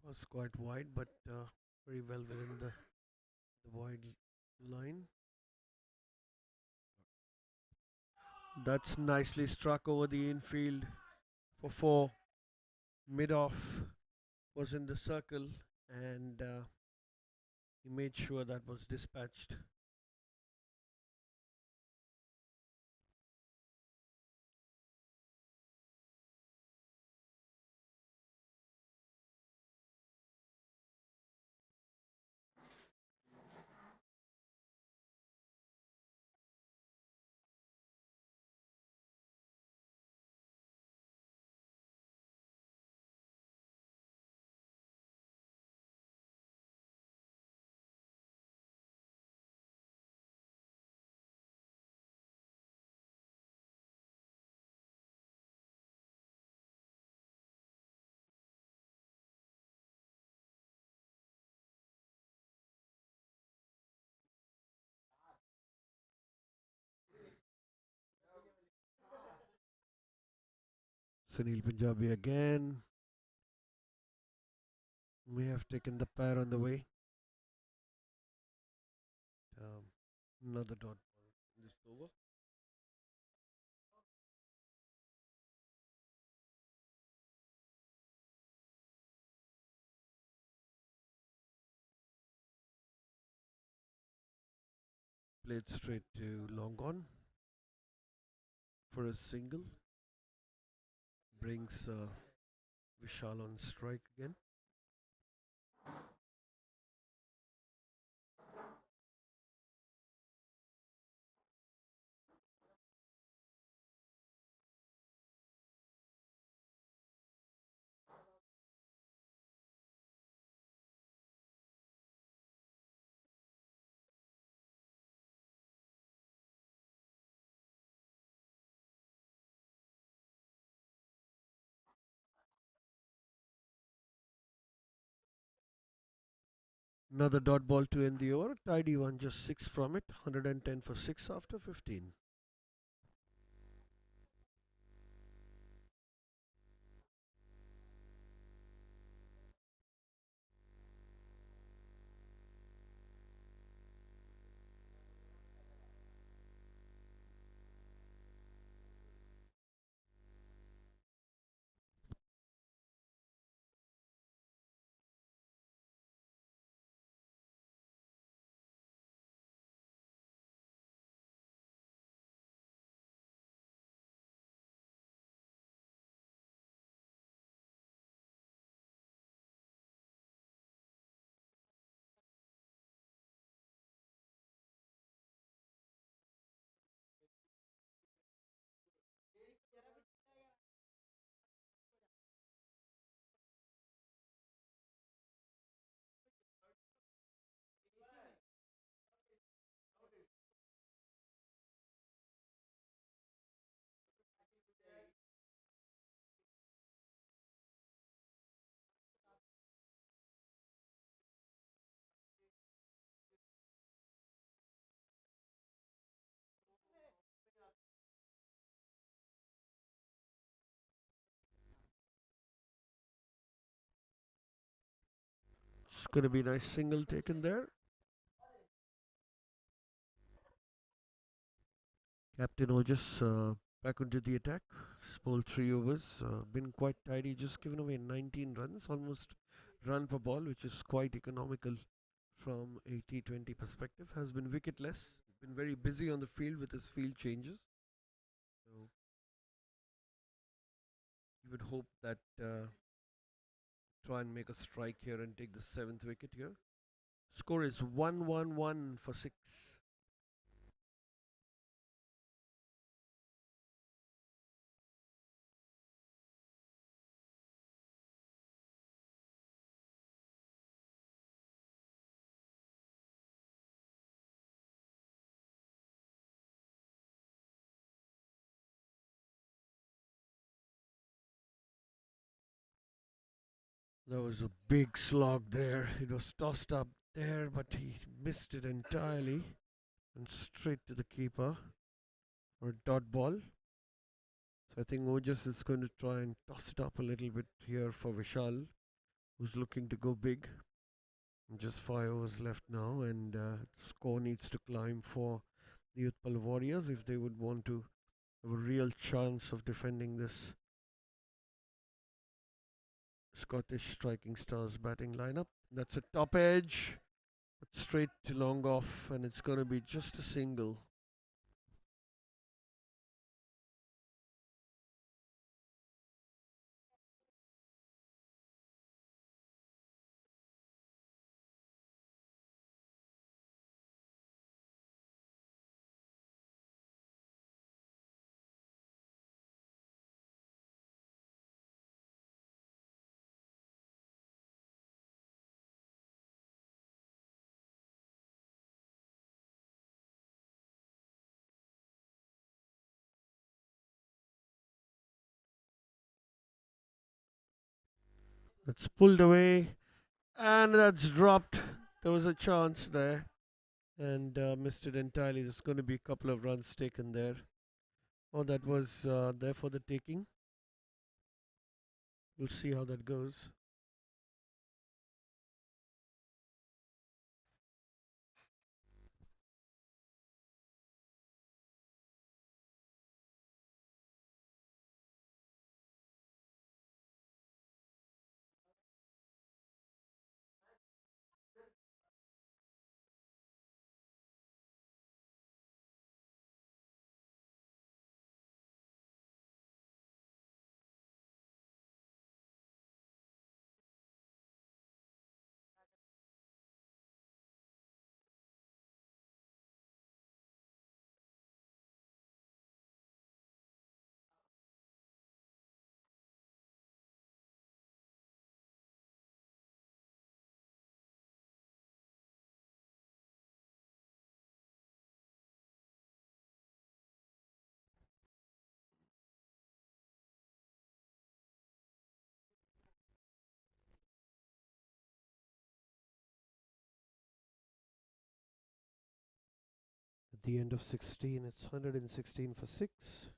Was quite wide, but very well within the wide line. That's nicely struck over the infield for 4. Mid off was in the circle, and he made sure that was dispatched. Sunil Punjabi again. May have taken the pair on the way. Um, Another dot ball in this over. Played straight to long on for a single. Brings Vishal on strike again. Another dot ball to end the over. Tidy one, just 6 from it. 110 for 6 after 15. It's going to be a nice single taken there. Captain Ojas back into the attack. Bowled 3 overs. Been quite tidy. Just given away 19 runs. Almost run per ball, which is quite economical from a T20 perspective. Has been wicketless. Been very busy on the field with his field changes. So you would hope that try and make a strike here and take the 7th wicket here. Score is 1-1-1 for 6. There was a big slog there. It was tossed up there, but he missed it entirely and straight to the keeper for a dot ball. So I think Ojas is going to try and toss it up a little bit here for Vishal, who's looking to go big. Just 5 overs left now, and score needs to climb for the Utpal Warriors if they would want to have a real chance of defending this Scottish Striking Stars batting lineup. That's a top edge, but straight to long off, and it's going to be just a single. It's pulled away, and that's dropped. There was a chance there, and missed it entirely. There's going to be a couple of runs taken there. Oh, that was there for the taking. We'll see how that goes. At the end of 16, it's 116 for 6.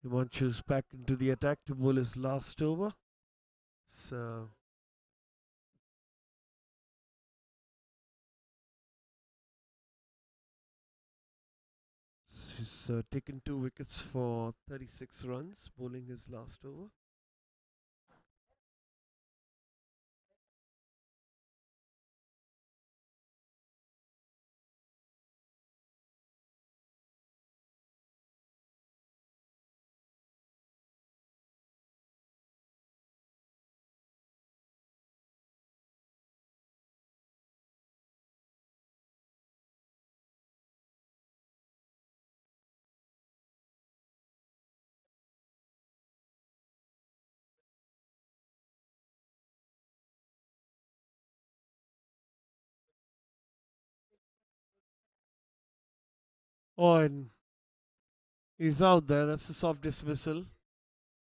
Himanshu's back into the attack to bowl his last over. So he's taken 2 wickets for 36 runs, bowling his last over. Oh, and he's out there. That's a soft dismissal. I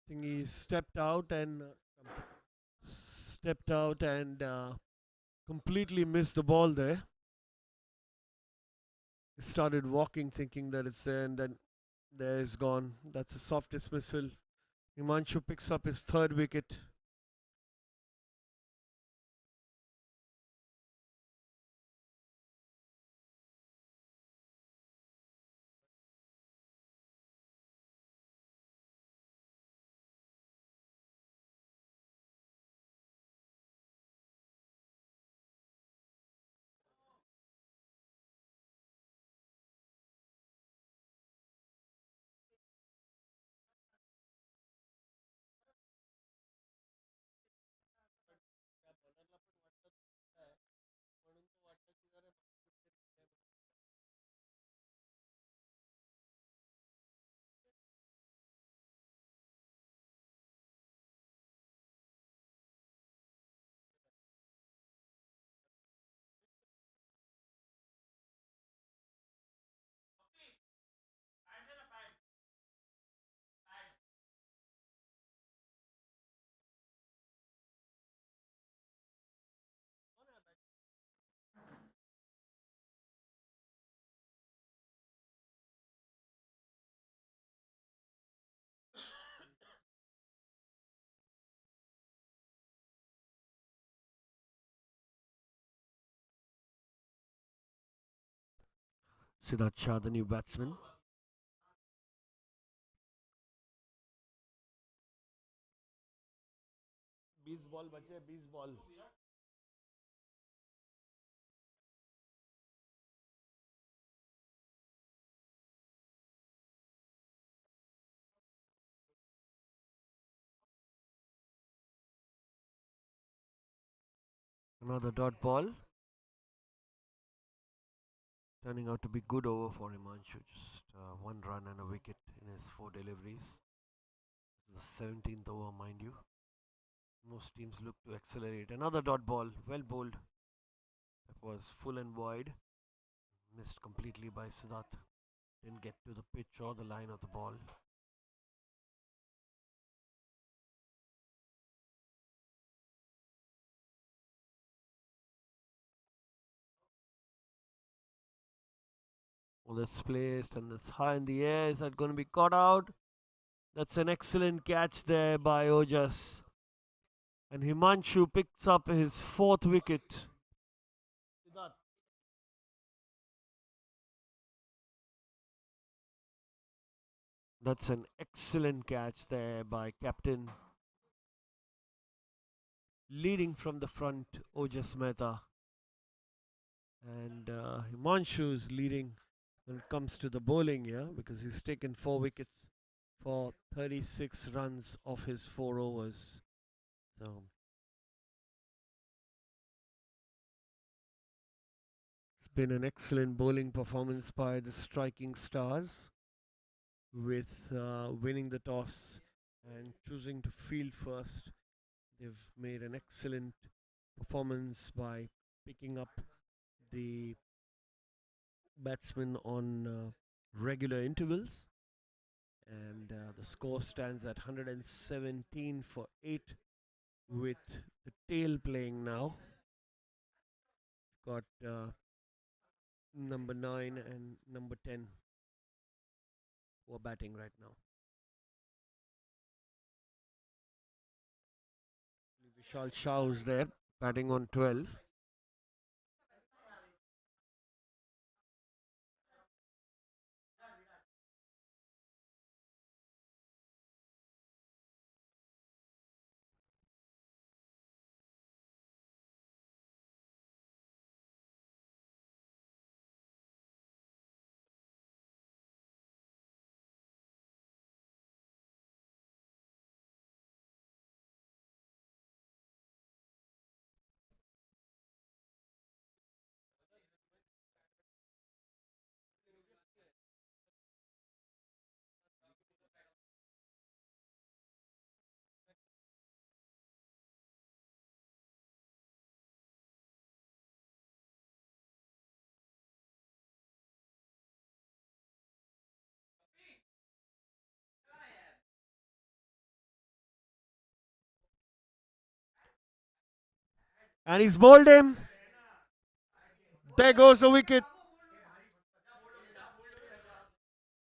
think he stepped out and completely missed the ball there. He started walking, thinking that it's there, and then there it's gone. That's a soft dismissal. Himanshu picks up his 3rd wicket. Siddharth Shah, the new batsman. Bees ball, bache, bees ball. Another dot ball. Turning out to be good over for Himanshu. Just one run and a wicket in his 4 deliveries. The 17th over, mind you. Most teams look to accelerate. Another dot ball, well bowled. That was full and wide. Missed completely by Siddharth. Didn't get to the pitch or the line of the ball. Well, it's placed and it's high in the air. Is that going to be caught out? That's an excellent catch there by Ojas. And Himanshu picks up his 4th wicket. That's an excellent catch there by captain. Leading from the front, Ojas Mehta. And Himanshu's leading when it comes to the bowling here because he's taken 4 wickets for 36 runs off his 4 overs. So it's been an excellent bowling performance by the striking stars with winning the toss and choosing to field first. They've made an excellent performance by picking up the batsmen on regular intervals. And the score stands at 117 for 8 with the tail playing now. Got number 9 and number 10 who are batting right now. Vishal Shah is there batting on 12. And he's bowled him. There goes the wicket.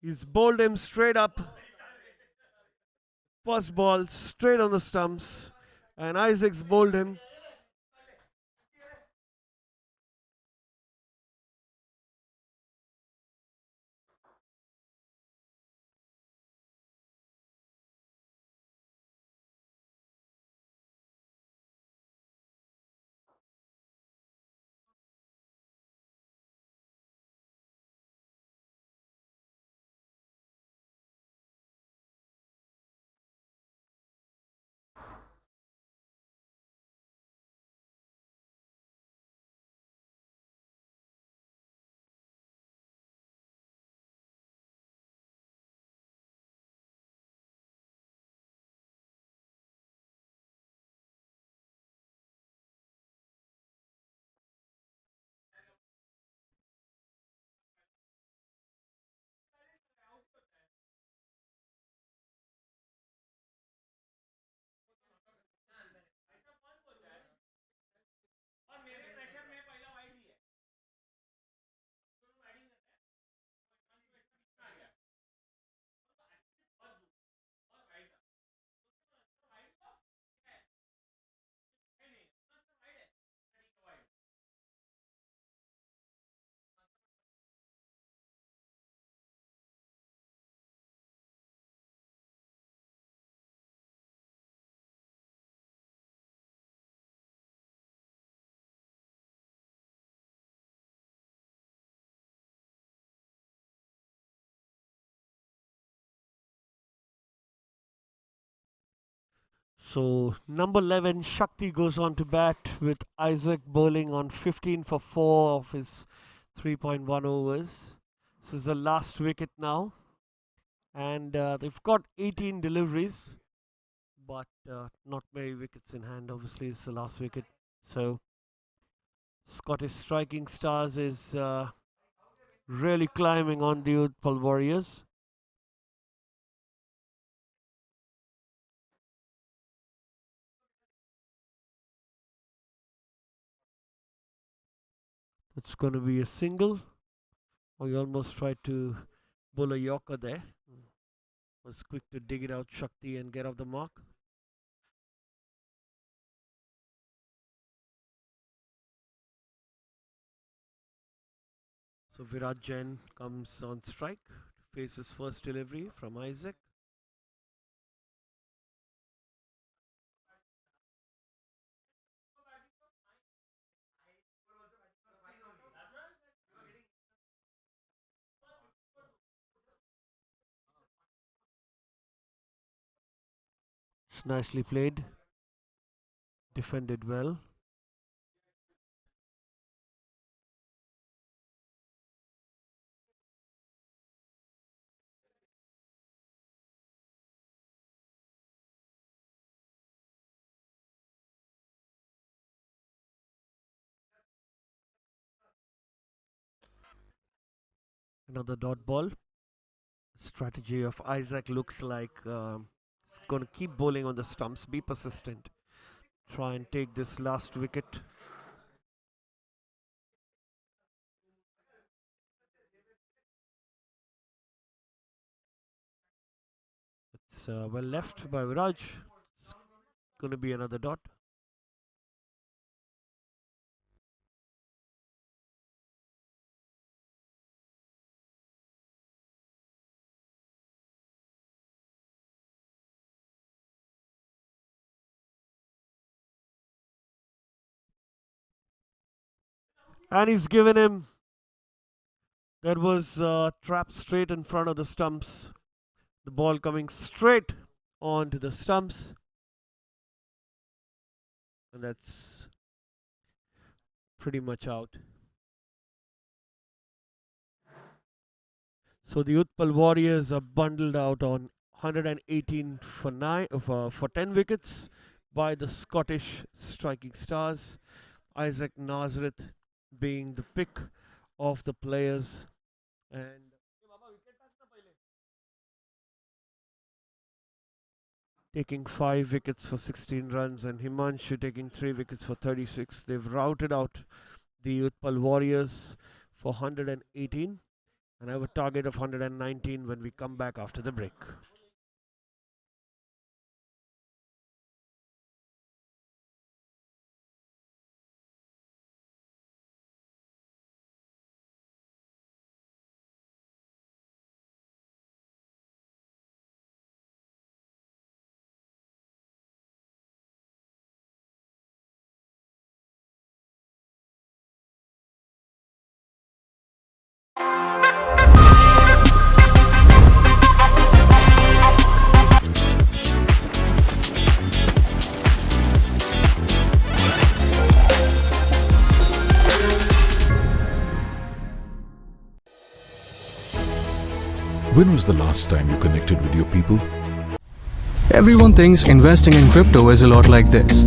He's bowled him straight up. First ball straight on the stumps. And Isaacs bowled him. So number 11, Shakti goes on to bat with Isaac bowling on 15 for 4 of his 3.1 overs. This is the last wicket now, and they've got 18 deliveries, but not many wickets in hand. Obviously, it's the last wicket. So Scottish Striking Stars is really climbing on the Utpal Warriors. It's going to be a single. Oh, he almost tried to bowl a Yorker there. Was quick to dig it out, Shakti, and get off the mark. So Virat Jain comes on strike to face his first delivery from Isaac. It's nicely played, defended well. Another dot ball. Strategy of Isaac looks like he's going to keep bowling on the stumps, be persistent, try and take this last wicket. It's well left by Viraj. It's going to be another dot. And he's given him. That was trapped straight in front of the stumps. The ball coming straight onto the stumps. And that's pretty much out. So the Utpal Warriors are bundled out on 118 for 10 wickets by the Scottish Striking Stars. Isaac Nazareth being the pick of the players, and taking 5 wickets for 16 runs, and Himanshu taking 3 wickets for 36. They've routed out the Utpal Warriors for 118, and I have a target of 119 when we come back after the break. When was the last time you connected with your people? Everyone thinks investing in crypto is a lot like this.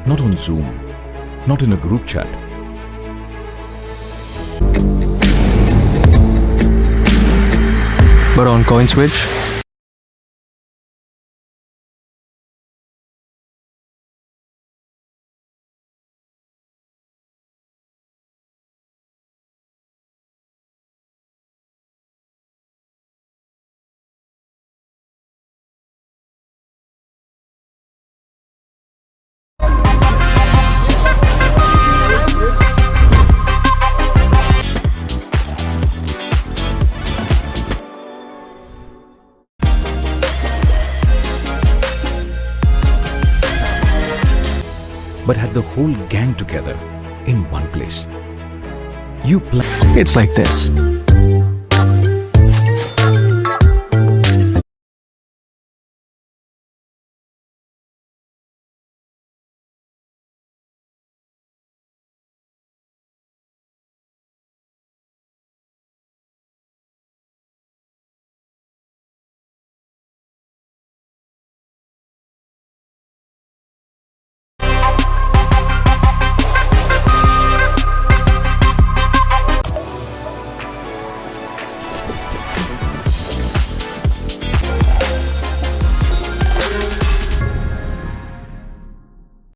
Not on Zoom, not in a group chat. But on CoinSwitch, but had the whole gang together in one place. You It's like this.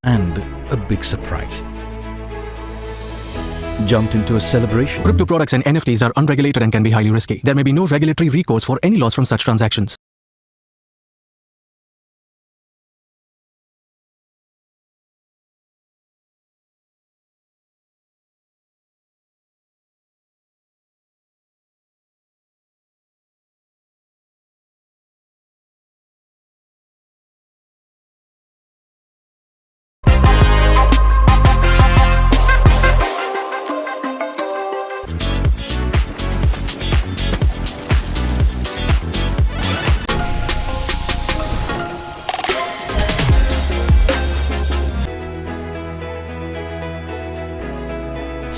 and a big surprise. Jumped into a celebration. Crypto products and NFTs are unregulated and can be highly risky. There may be no regulatory recourse for any loss from such transactions.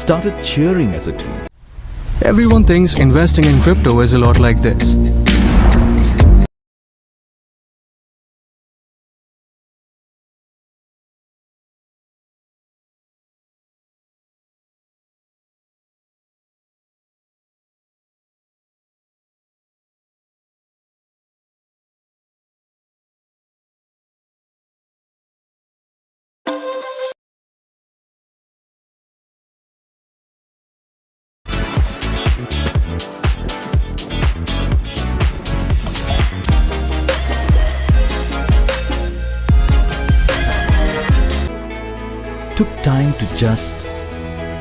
Started cheering as a team. Everyone thinks investing in crypto is a lot like this. Took time to just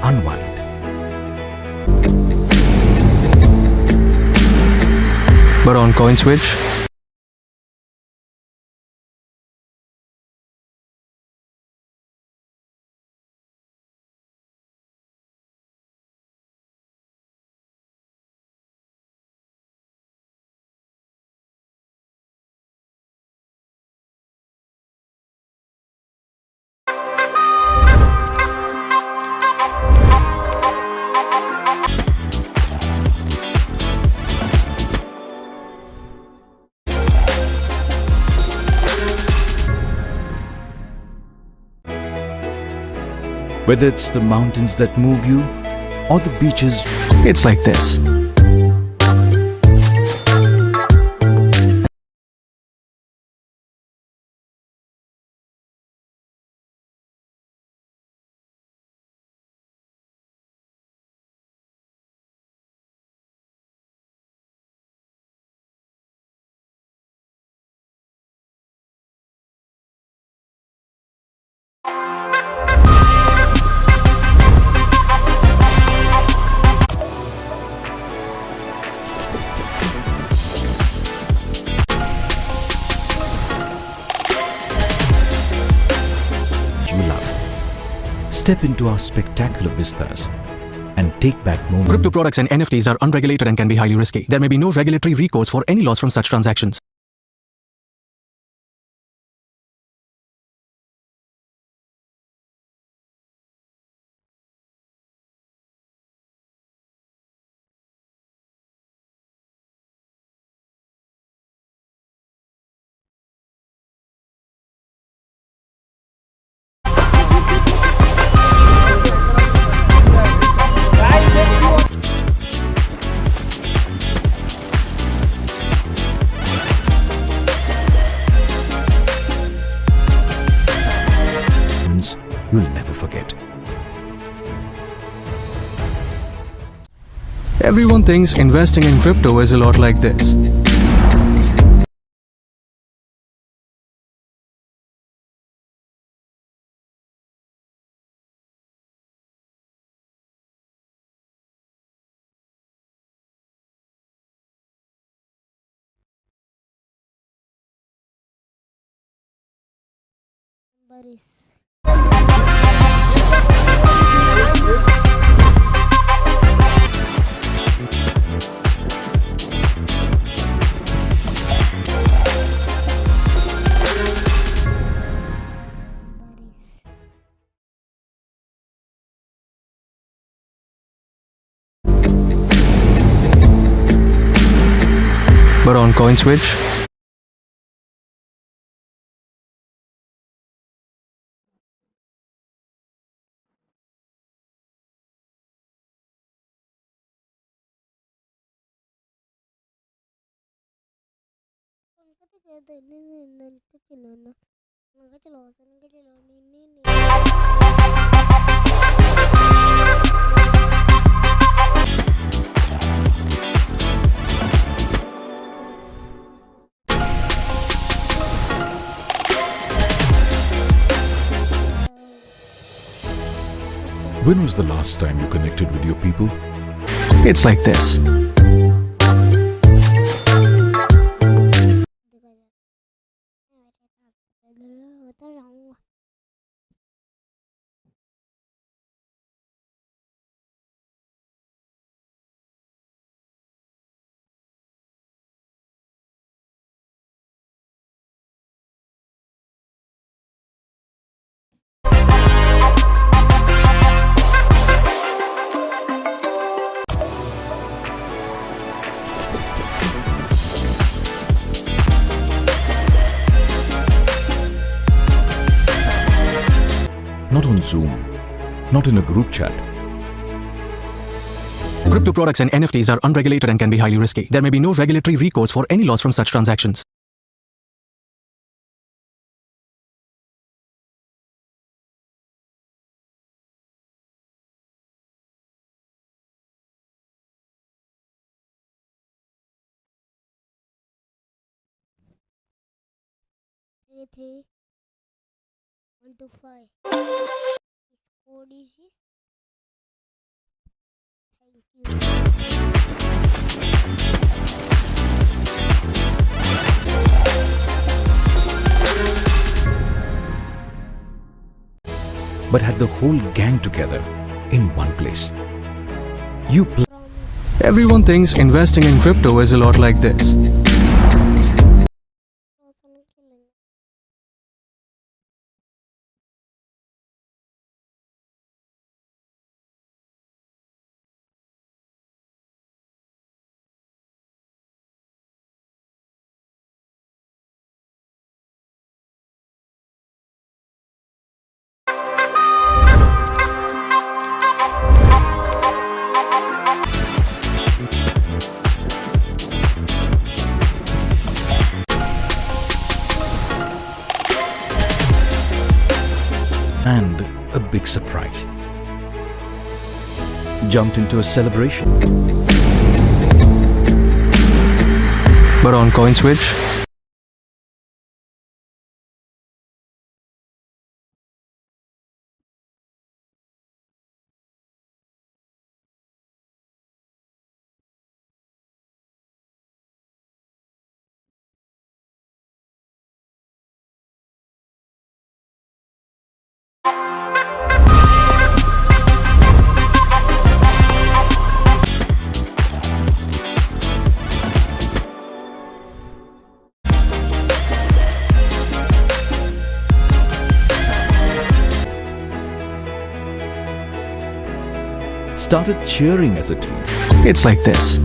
unwind. But on CoinSwitch, Whether it's the mountains that move you or the beaches, it's like this. you love. Step into our spectacular vistas and take back moments. Crypto products and NFTs are unregulated and can be highly risky. There may be no regulatory recourse for any loss from such transactions. You'll never forget. Everyone thinks investing in crypto is a lot like this. Baris. But on coin switch, When was the last time you connected with your people? it's like this. Not on Zoom, not in a group chat. Crypto products and NFTs are unregulated and can be highly risky. There may be no regulatory recourse for any loss from such transactions. Three, 1 to 5. Code is this. Thank you. But had the whole gang together in one place. You Everyone thinks investing in crypto is a lot like this. and a big surprise. Jumped into a celebration. But on coin switch, Started cheering as a team. it's like this.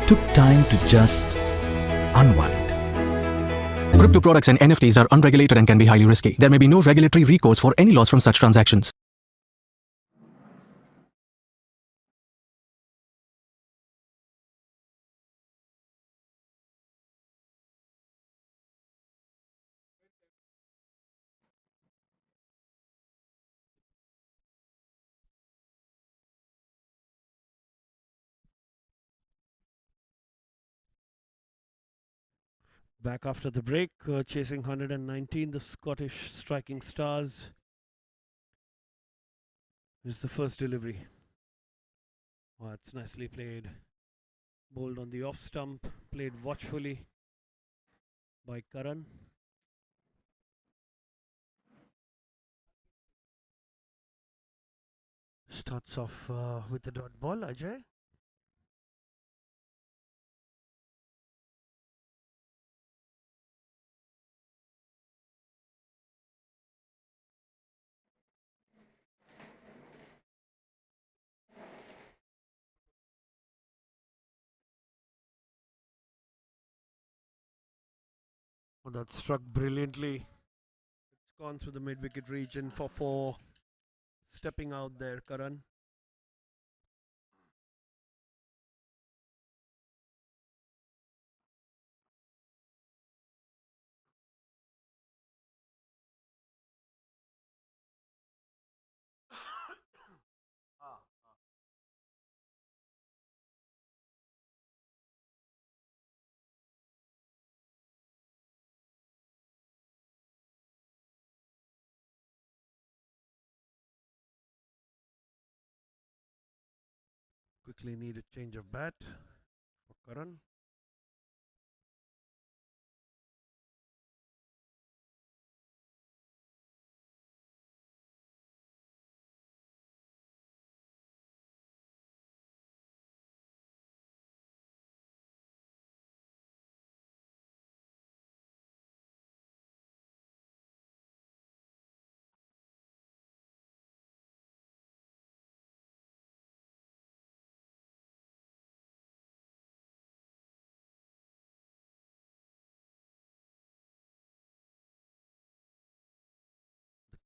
Took time to just unwind. Crypto products and NFTs are unregulated and can be highly risky. There may be no regulatory recourse for any loss from such transactions. Back after the break, chasing 119, the Scottish striking stars It's the first delivery. Oh, that's nicely played. Bowled on the off stump, played watchfully by Karan. Starts off with the dot ball, Ajay. Oh, that struck brilliantly. It's gone through the mid wicket region for four. Stepping out there, Karan. Quickly need a change of bat for Karan.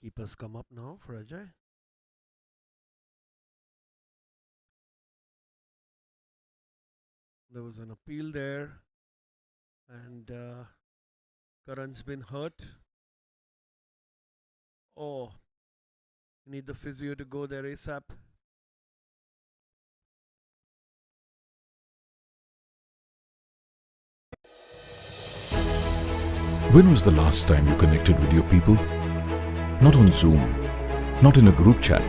The keepers come up now for Ajay. There was an appeal there, and Karan's been hurt. Oh, need the physio to go there ASAP. When was the last time you connected with your people? Not on Zoom, not in a group chat,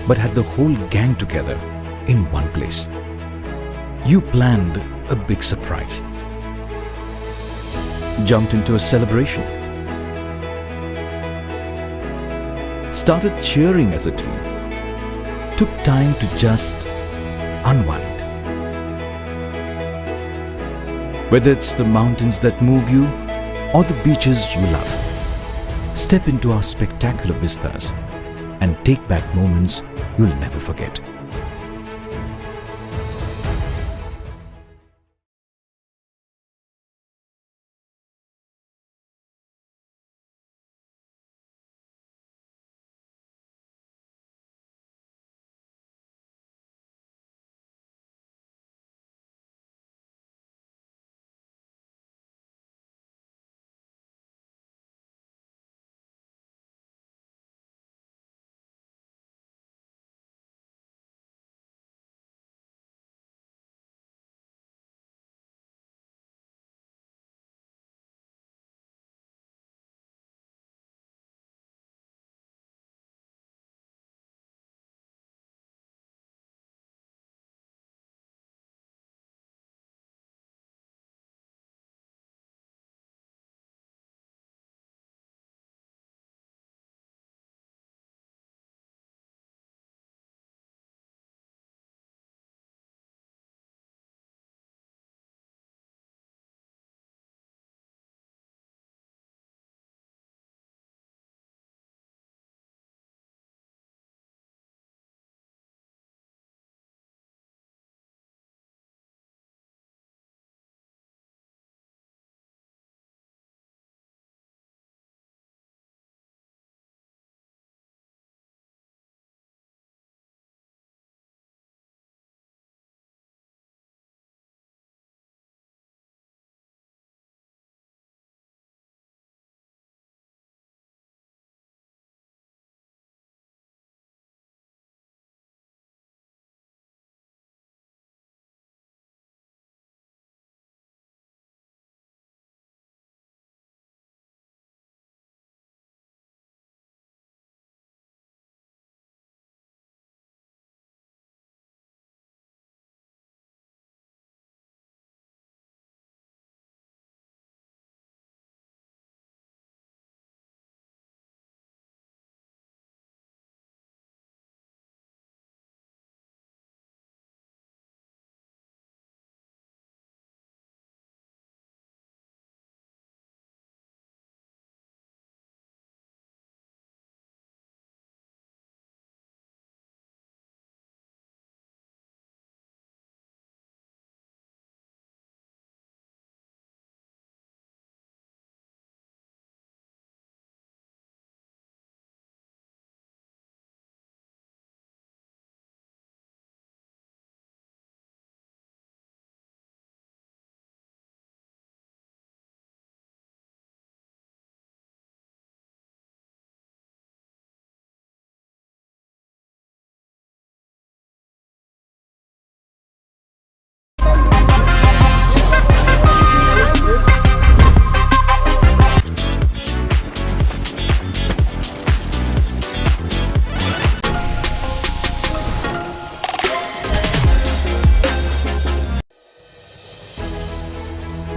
but had the whole gang together in one place. You planned a big surprise, jumped into a celebration, started cheering as a team, took time to just unwind. Whether it's the mountains that move you or the beaches you love, step into our spectacular vistas and take back moments you'll never forget.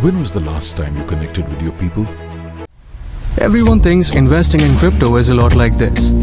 When was the last time you connected with your people? Everyone thinks investing in crypto is a lot like this.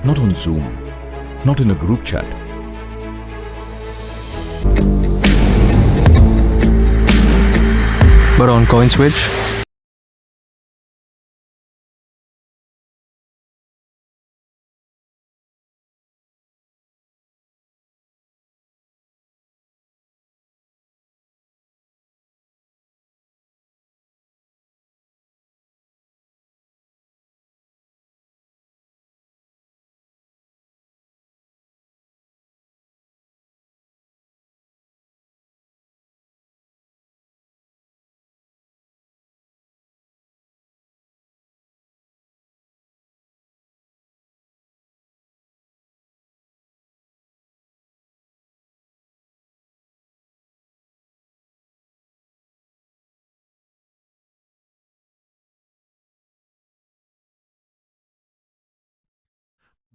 Not on Zoom, not in a group chat. But on CoinSwitch,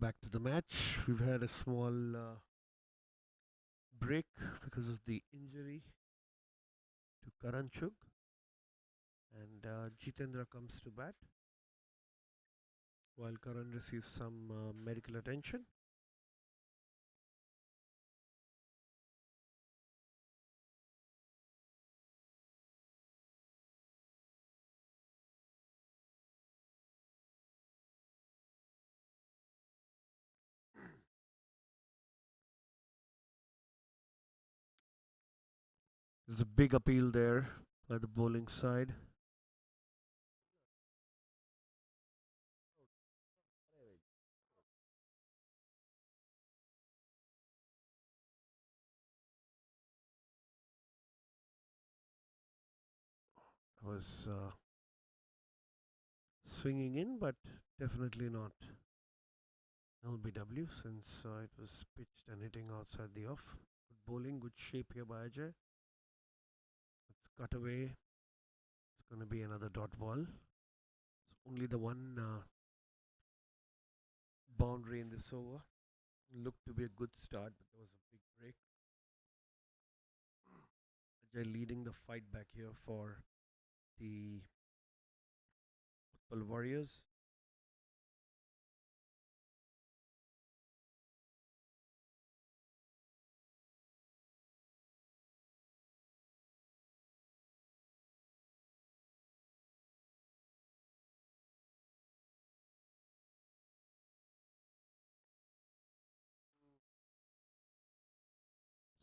Back to the match. We've had a small break because of the injury to Karanchuk, and Jitendra comes to bat while Karan receives some medical attention. There's a big appeal there by the bowling side. Was swinging in, but definitely not LBW since it was pitched and hitting outside the off. Good bowling, good shape here by Ajay. It's cut away. It's going to be another dot ball. It's only the one boundary in this over. Looked to be a good start, but there was a big break. Ajay leading the fight back here for the Utpal Warriors.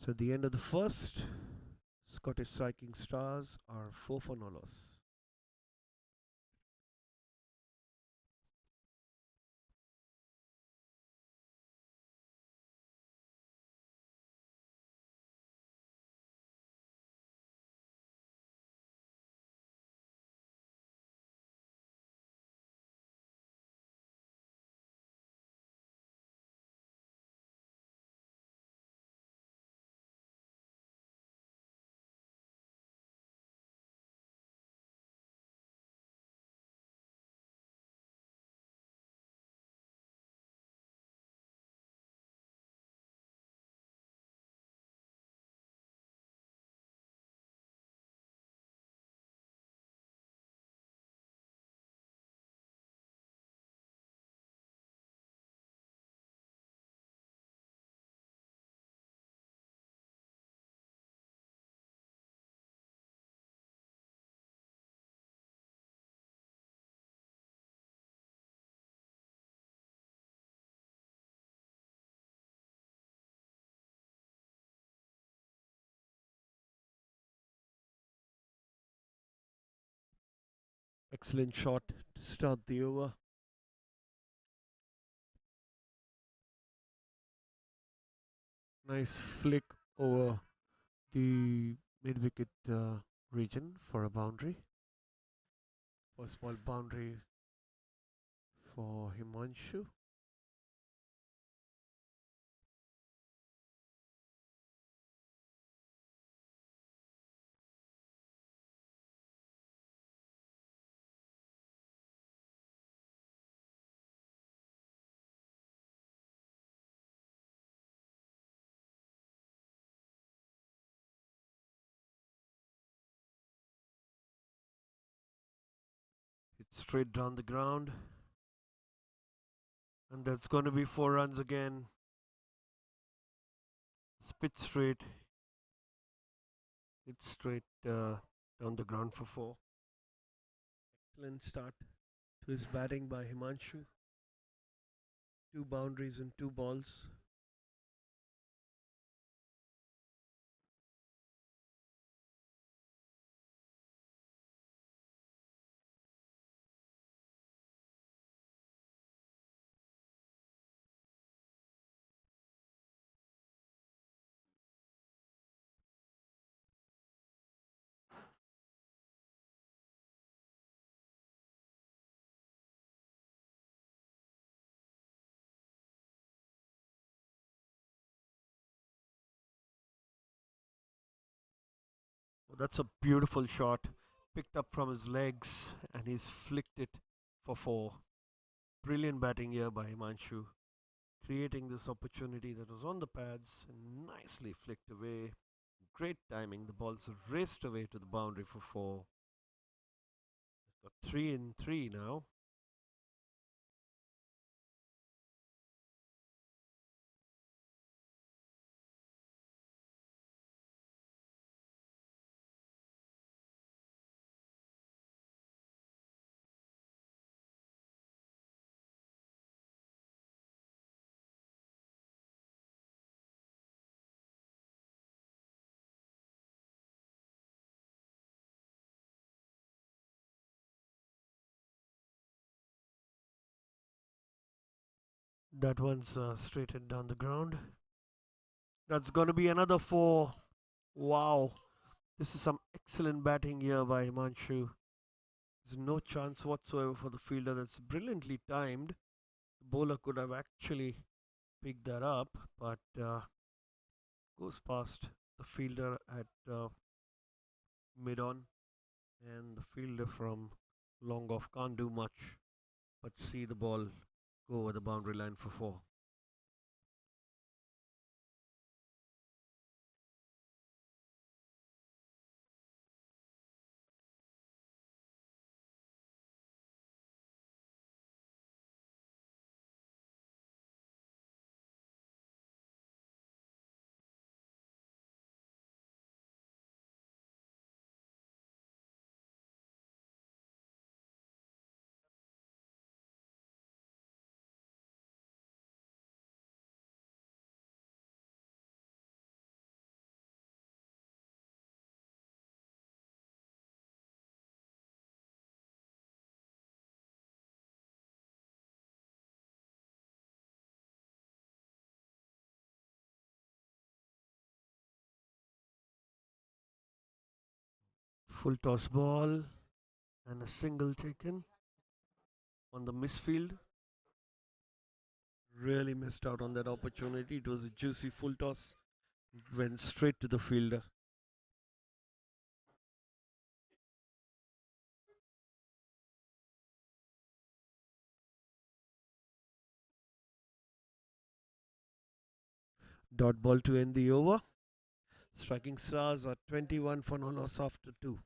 So at the end of the first, Scottish Striking Stars are 4 for no loss. Excellent shot to start the over. Nice flick over the mid-wicket region for a boundary. First ball boundary for Himanshu. It's straight down the ground. And that's going to be 4 runs again. Spit straight. It's straight down the ground for 4. Excellent start to his batting by Himanshu. 2 boundaries and 2 balls. Oh, that's a beautiful shot. Picked up from his legs and he's flicked it for 4. Brilliant batting here by Himanshu. Creating this opportunity that was on the pads and nicely flicked away. Great timing. The ball's raced away to the boundary for 4. He's got 3 in 3 now. That one's straightened down the ground. That's going to be another 4. Wow. This is some excellent batting here by Himanshu. There's no chance whatsoever for the fielder. That's brilliantly timed. The bowler could have actually picked that up, but goes past the fielder at mid on, and the fielder from long off can't do much but see the ball go over the boundary line for 4. Full toss ball and a single taken on the misfield. Really missed out on that opportunity. It was a juicy full toss. It went straight to the fielder. Dot ball to end the over. Striking stars are 21 for no loss after 2.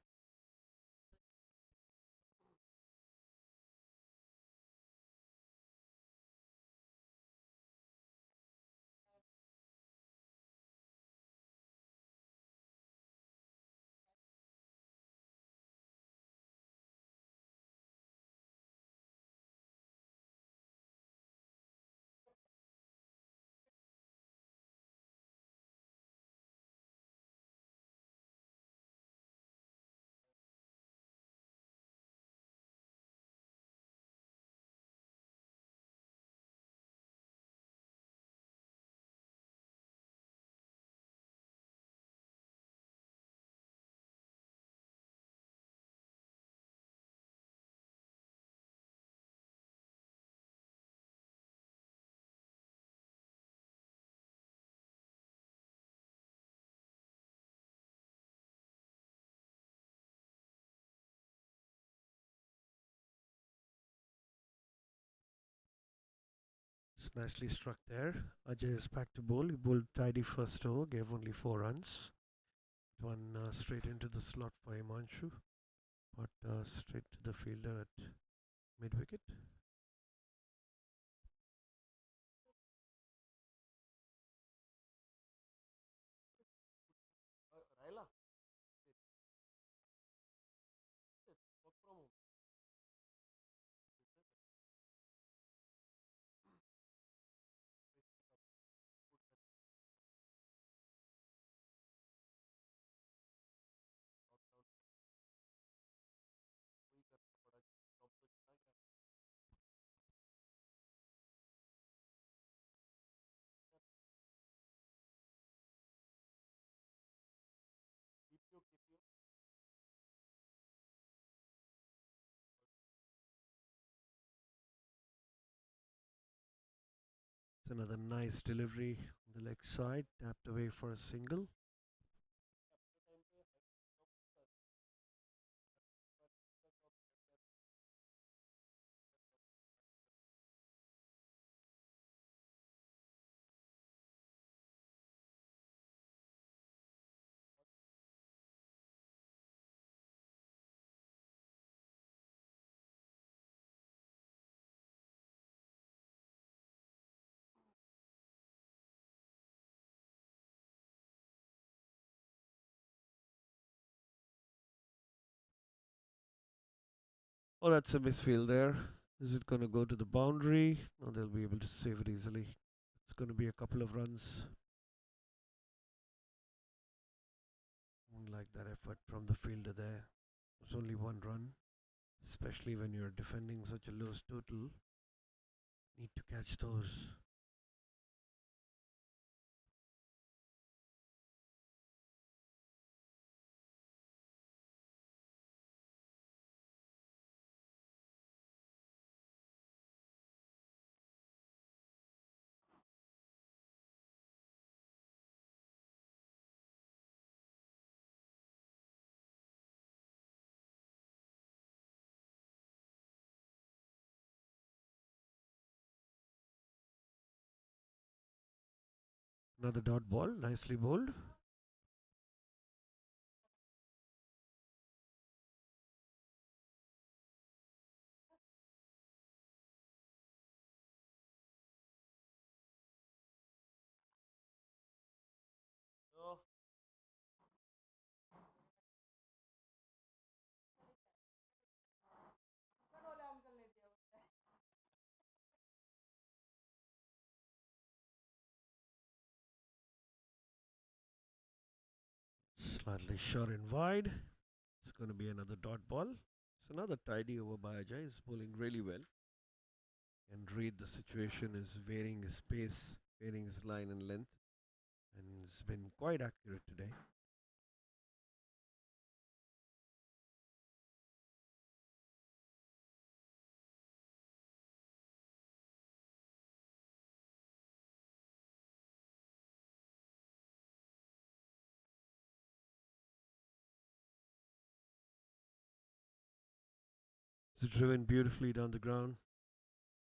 nicely struck there. Ajay is back to bowl. He bowled tidy first over, gave only 4 runs. One straight into the slot for Himanshu, but straight to the fielder at mid wicket. It's another nice delivery on the leg side, tapped away for a single. Oh, that's a misfield there. Is it going to go to the boundary? No, they'll be able to save it easily. It's going to be a couple of runs. Won't like that effort from the fielder there. It's only 1 run, especially when you're defending such a low total. Need to catch those. Another dot ball, nicely bowled. Slightly short and wide. It's going to be another dot ball. It's another tidy over by Ajay. He's bowling really well. And read the situation, is varying his pace, varying his line and length. And it's been quite accurate today. It's driven beautifully down the ground.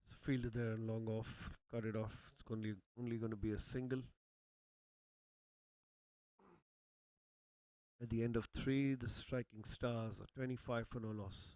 It's fielded there and long off, cut it off. It's only going to be a single. At the end of 3, the striking stars are 25 for no loss.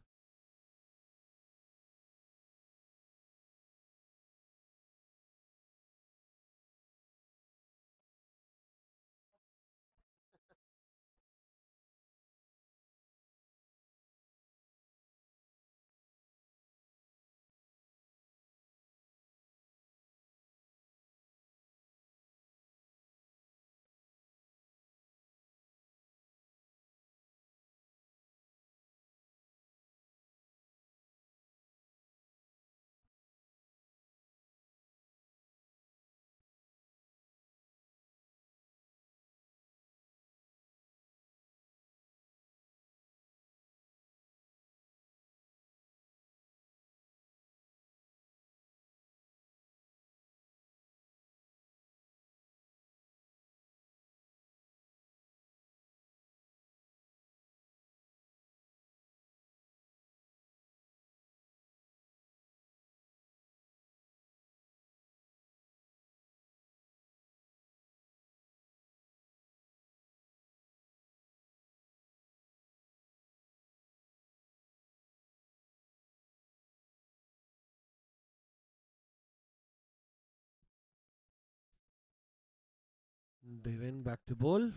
They went back to bowl.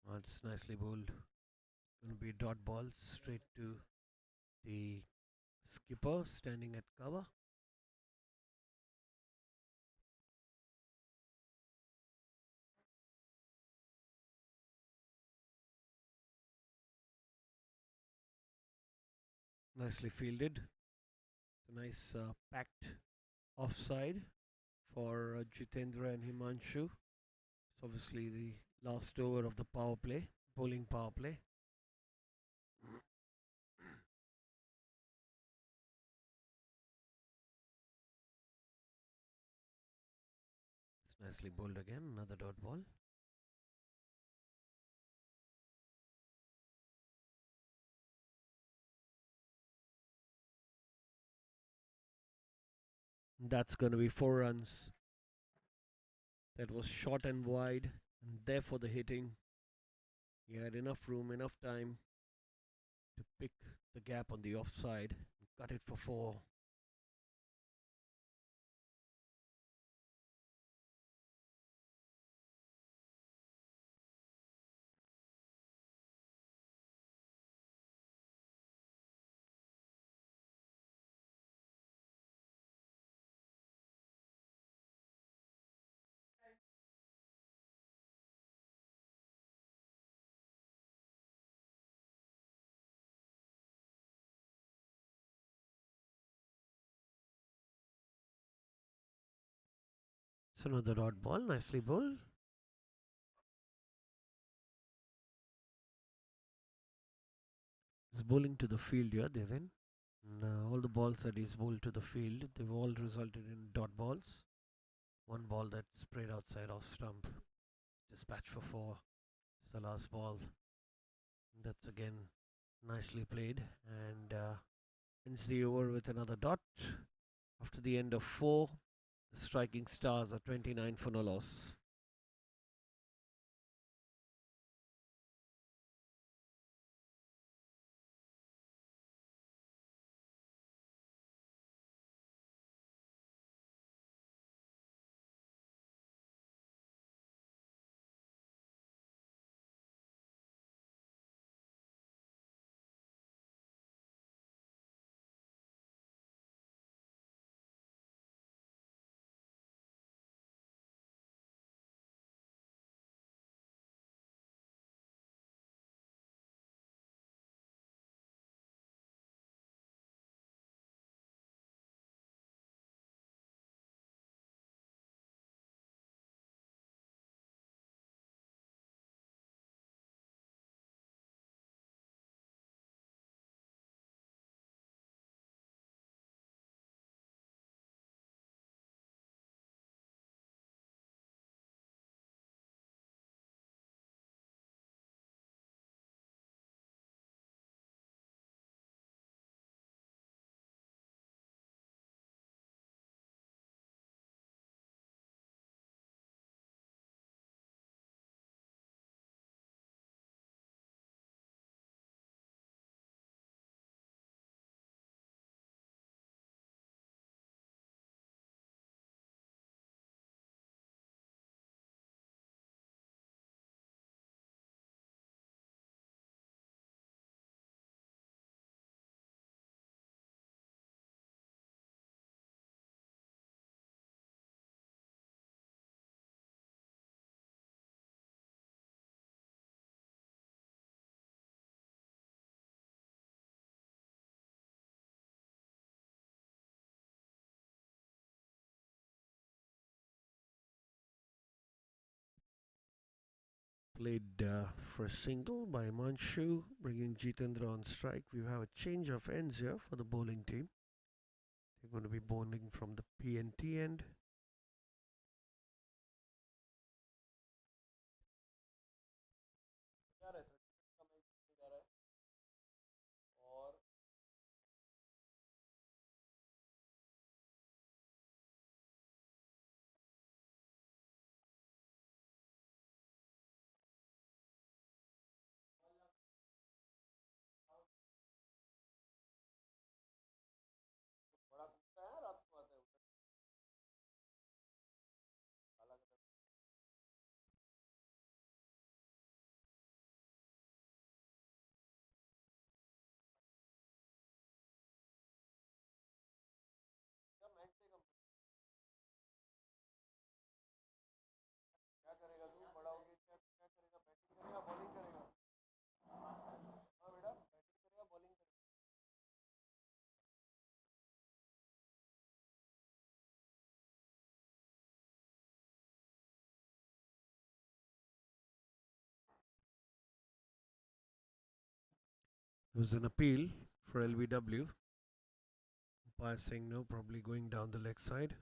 That's nicely bowled. Going to be dot ball straight to the skipper standing at cover. Nicely fielded. It's a nice packed offside for Jitendra and Himanshu. It's obviously the last over of the power play, bowling power play. It's nicely bowled again, another dot ball. That's going to be 4 runs. That was short and wide, and therefore the hitting. He had enough room, enough time to pick the gap on the offside and cut it for 4. So another dot ball, nicely bowled. He's bowling to the field here, Devin. And, all the balls that he's bowled to the field, they've all resulted in dot balls. One ball that sprayed outside off stump. Dispatch for 4. It's the last ball. That's again nicely played and ends the over with another dot. After the end of 4, the striking stars are 29 for no loss. Played for a single by Manshu, bringing Jitendra on strike. We have a change of ends here for the bowling team. They're going to be bowling from the PNT end. There was an appeal for LBW. Umpire saying no, probably going down the leg side.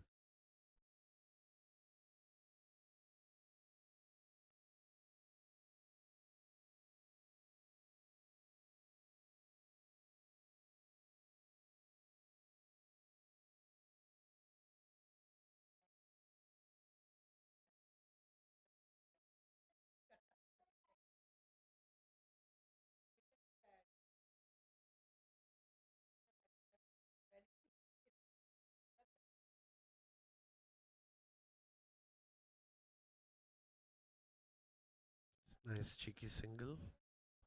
Nice cheeky single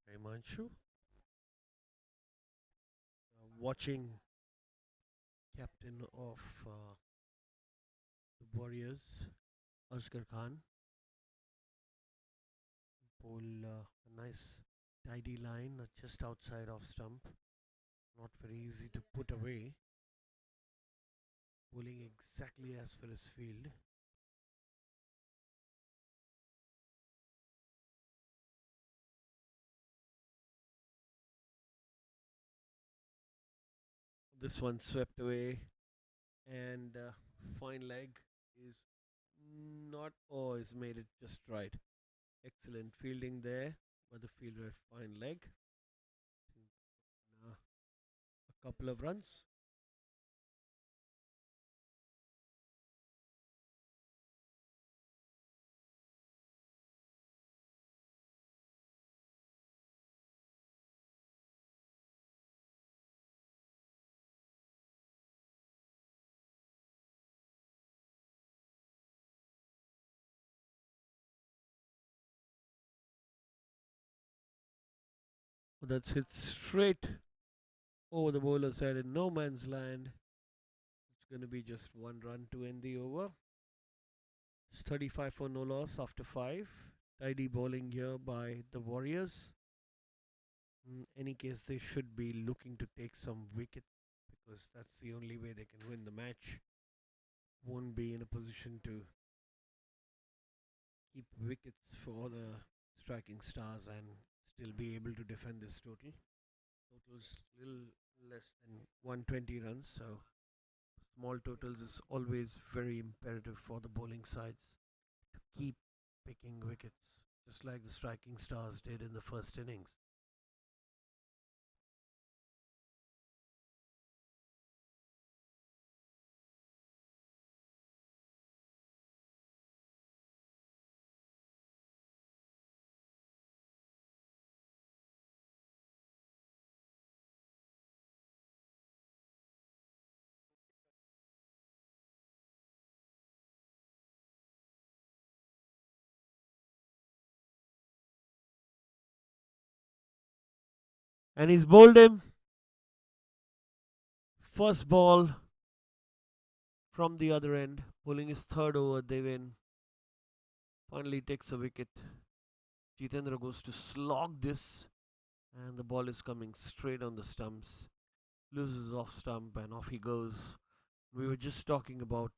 by Himanshu. Watching captain of the Warriors, Asghar Khan, bowl a nice tidy line just outside off stump. Not very easy to put away. Bowling exactly as per his field. This one swept away, and fine leg is not. Oh, he's made it just right. Excellent fielding there, but the fielder had fine leg. A couple of runs. Oh, that's hit straight over the bowler's head in no man's land. It's going to be just one run to end the over. It's 35 for no loss after 5. Tidy bowling here by the Warriors. In any case, they should be looking to take some wickets because that's the only way they can win the match. Won't be in a position to keep wickets for the striking stars and still be able to defend this total. Total's little less than 120 runs, so small totals is always very imperative for the bowling sides to keep picking wickets, just like the striking stars did in the first innings. And he's bowled him. First ball from the other end, bowling his third over, they win. Finally takes a wicket. Jitendra goes to slog this, and the ball is coming straight on the stumps. Loses off stump, and off he goes. We were just talking about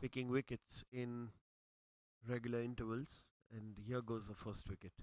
picking wickets in regular intervals, and here goes the first wicket.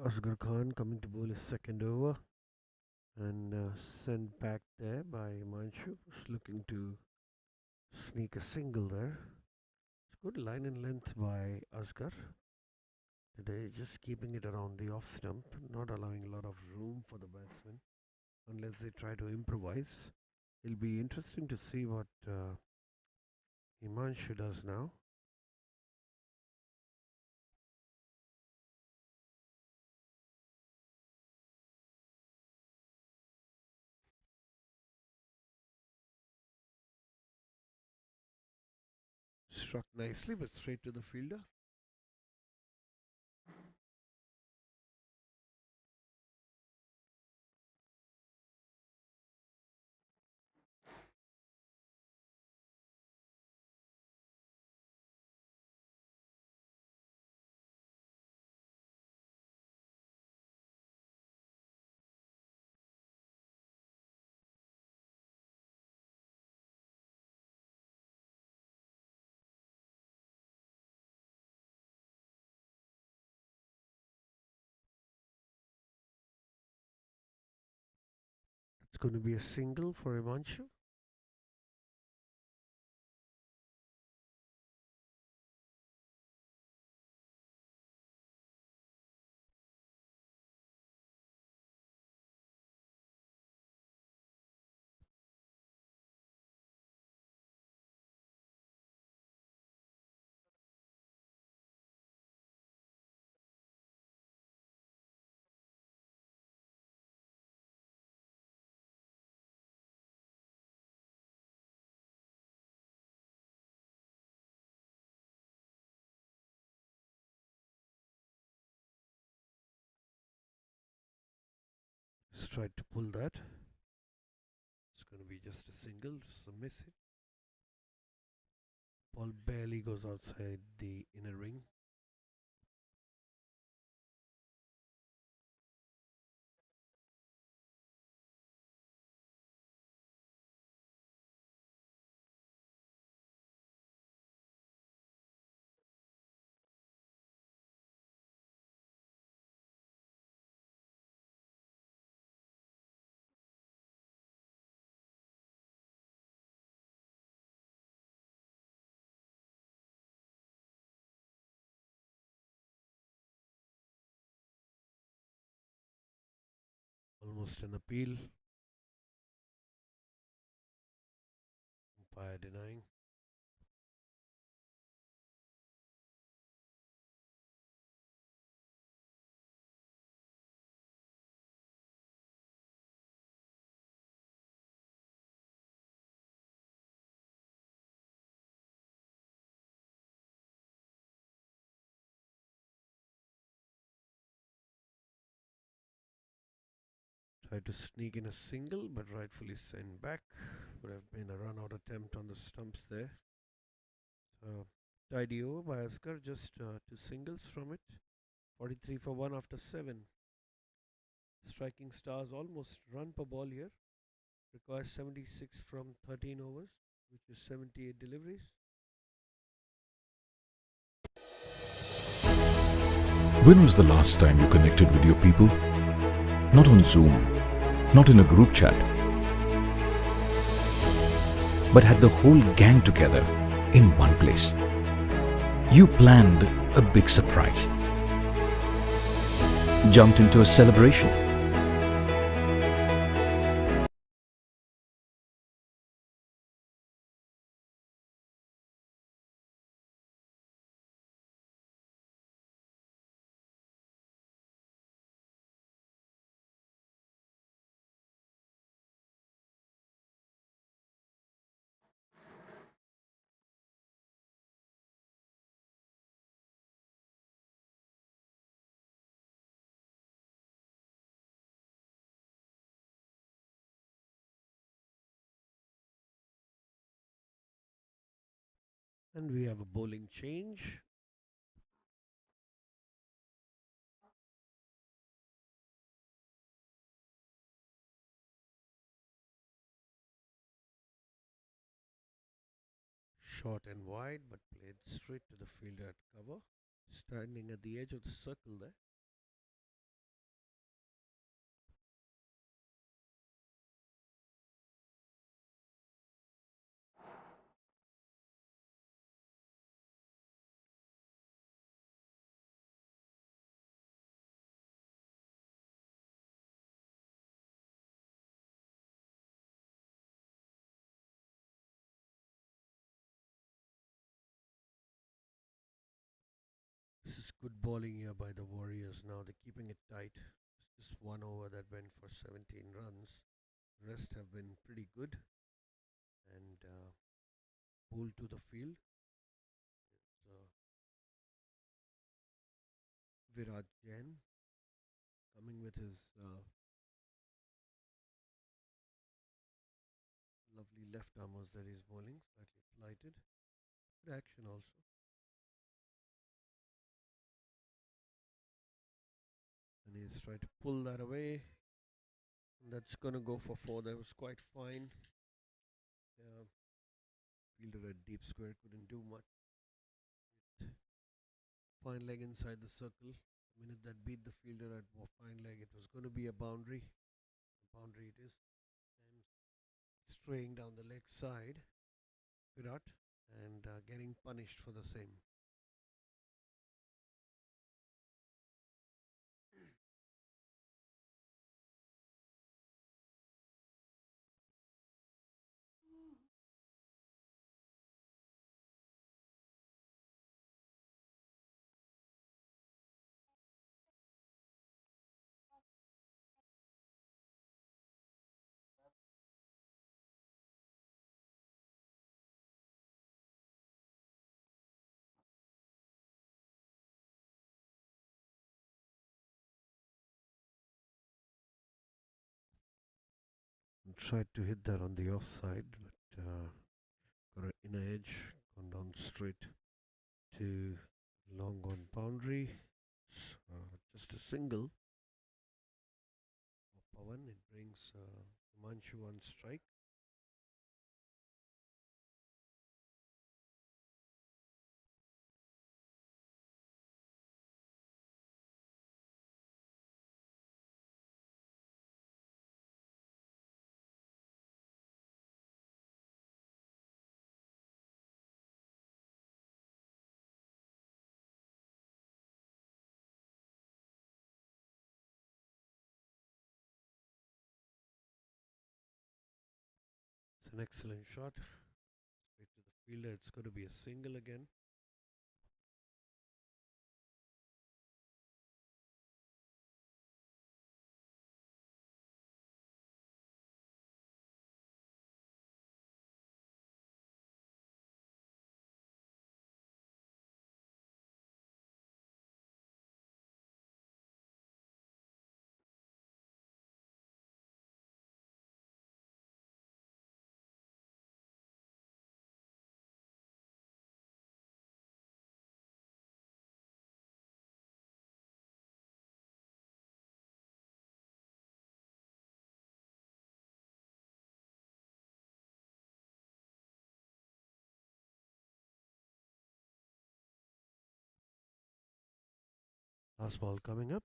Asghar Khan coming to bowl his second over and sent back there by Himanshu, who's looking to sneak a single there. It's good line and length by Asghar today, just keeping it around the off stump, not allowing a lot of room for the batsmen unless they try to improvise. It'll be interesting to see what Himanshu does now. Struck nicely, but straight to the fielder. It's going to be a single for Himanshu. Just tried to pull that. It's going to be just a single, just a miss hit. Ball barely goes outside the inner ring. Almost an appeal. Umpire denying. Tried to sneak in a single, but rightfully sent back. Would have been a run out attempt on the stumps there. So, tidy over by Asghar, just two singles from it. 43 for 1 after 7. Striking stars almost run per ball here. Requires 76 from 13 overs, which is 78 deliveries. When was the last time you connected with your people? Not on Zoom, not in a group chat, but had the whole gang together in one place. You planned a big surprise, jumped into a celebration, And we have a bowling change. Short and wide, but played straight to the fielder at cover. Standing at the edge of the circle there. Good bowling here by the Warriors. Now they're keeping it tight. It's just one over that went for 17 runs. The rest have been pretty good and pulled to the field. So Virat Jain coming with his lovely left armers that he's bowling, slightly flighted. Good action also. And he's trying to pull that away. And that's going to go for four. That was quite fine. Fielder at deep square couldn't do much. Fine leg inside the circle. The minute that beat the fielder at fine leg, it was going to be a boundary. A boundary it is. And straying down the leg side, Virat, and getting punished for the same. And tried to hit that on the offside, but got an inner edge, gone down straight to long on boundary. Just a single for Pawan. It brings Manchu on strike. It's an excellent shot. Straight to the fielder. It's going to be a single again. Last ball coming up.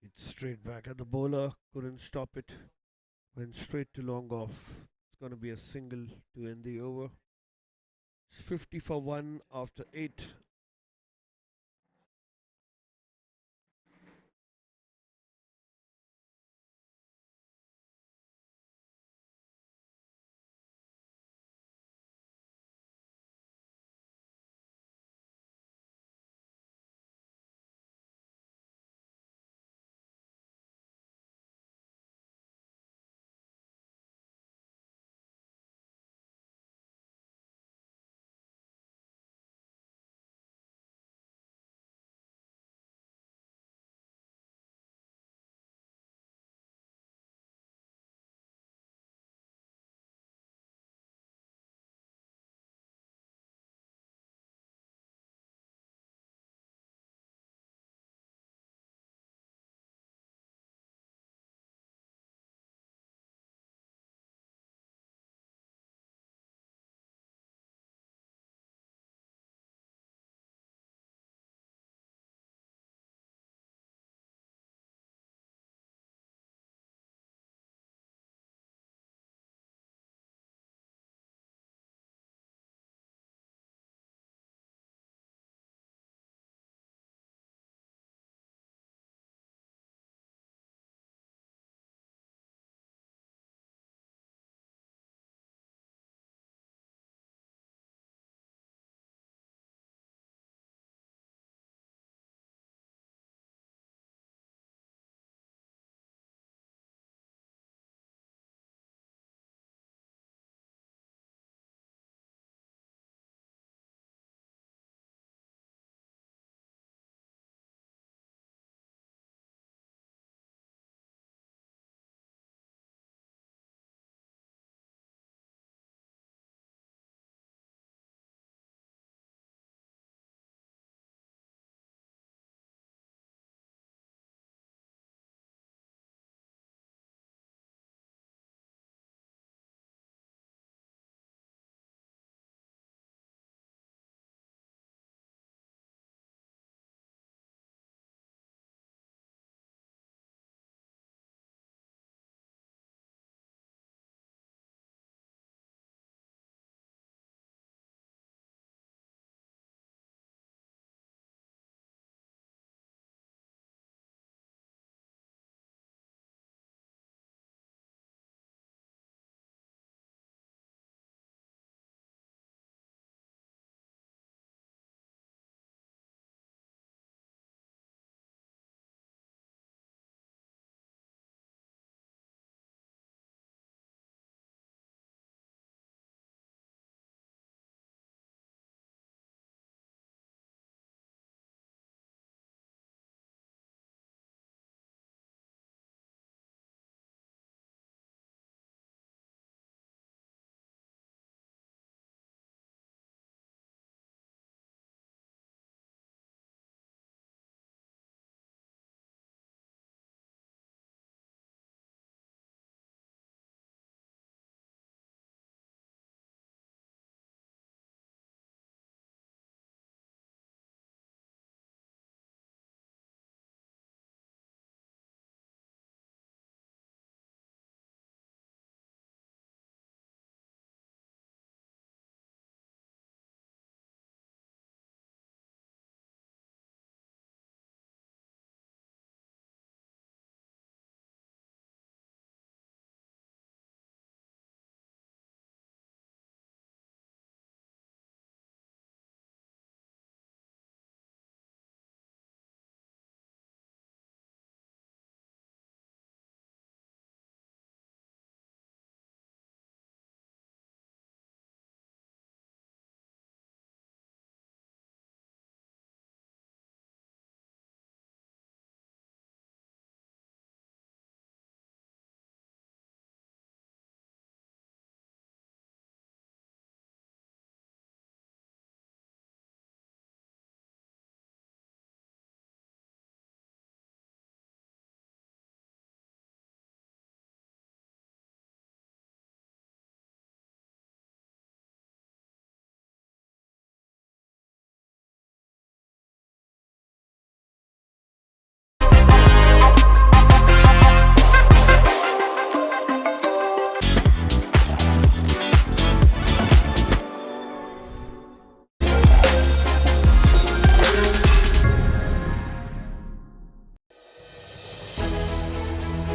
It's straight back at the bowler. Couldn't stop it. Went straight to long off. It's going to be a single to end the over. It's 50 for 1 after 8.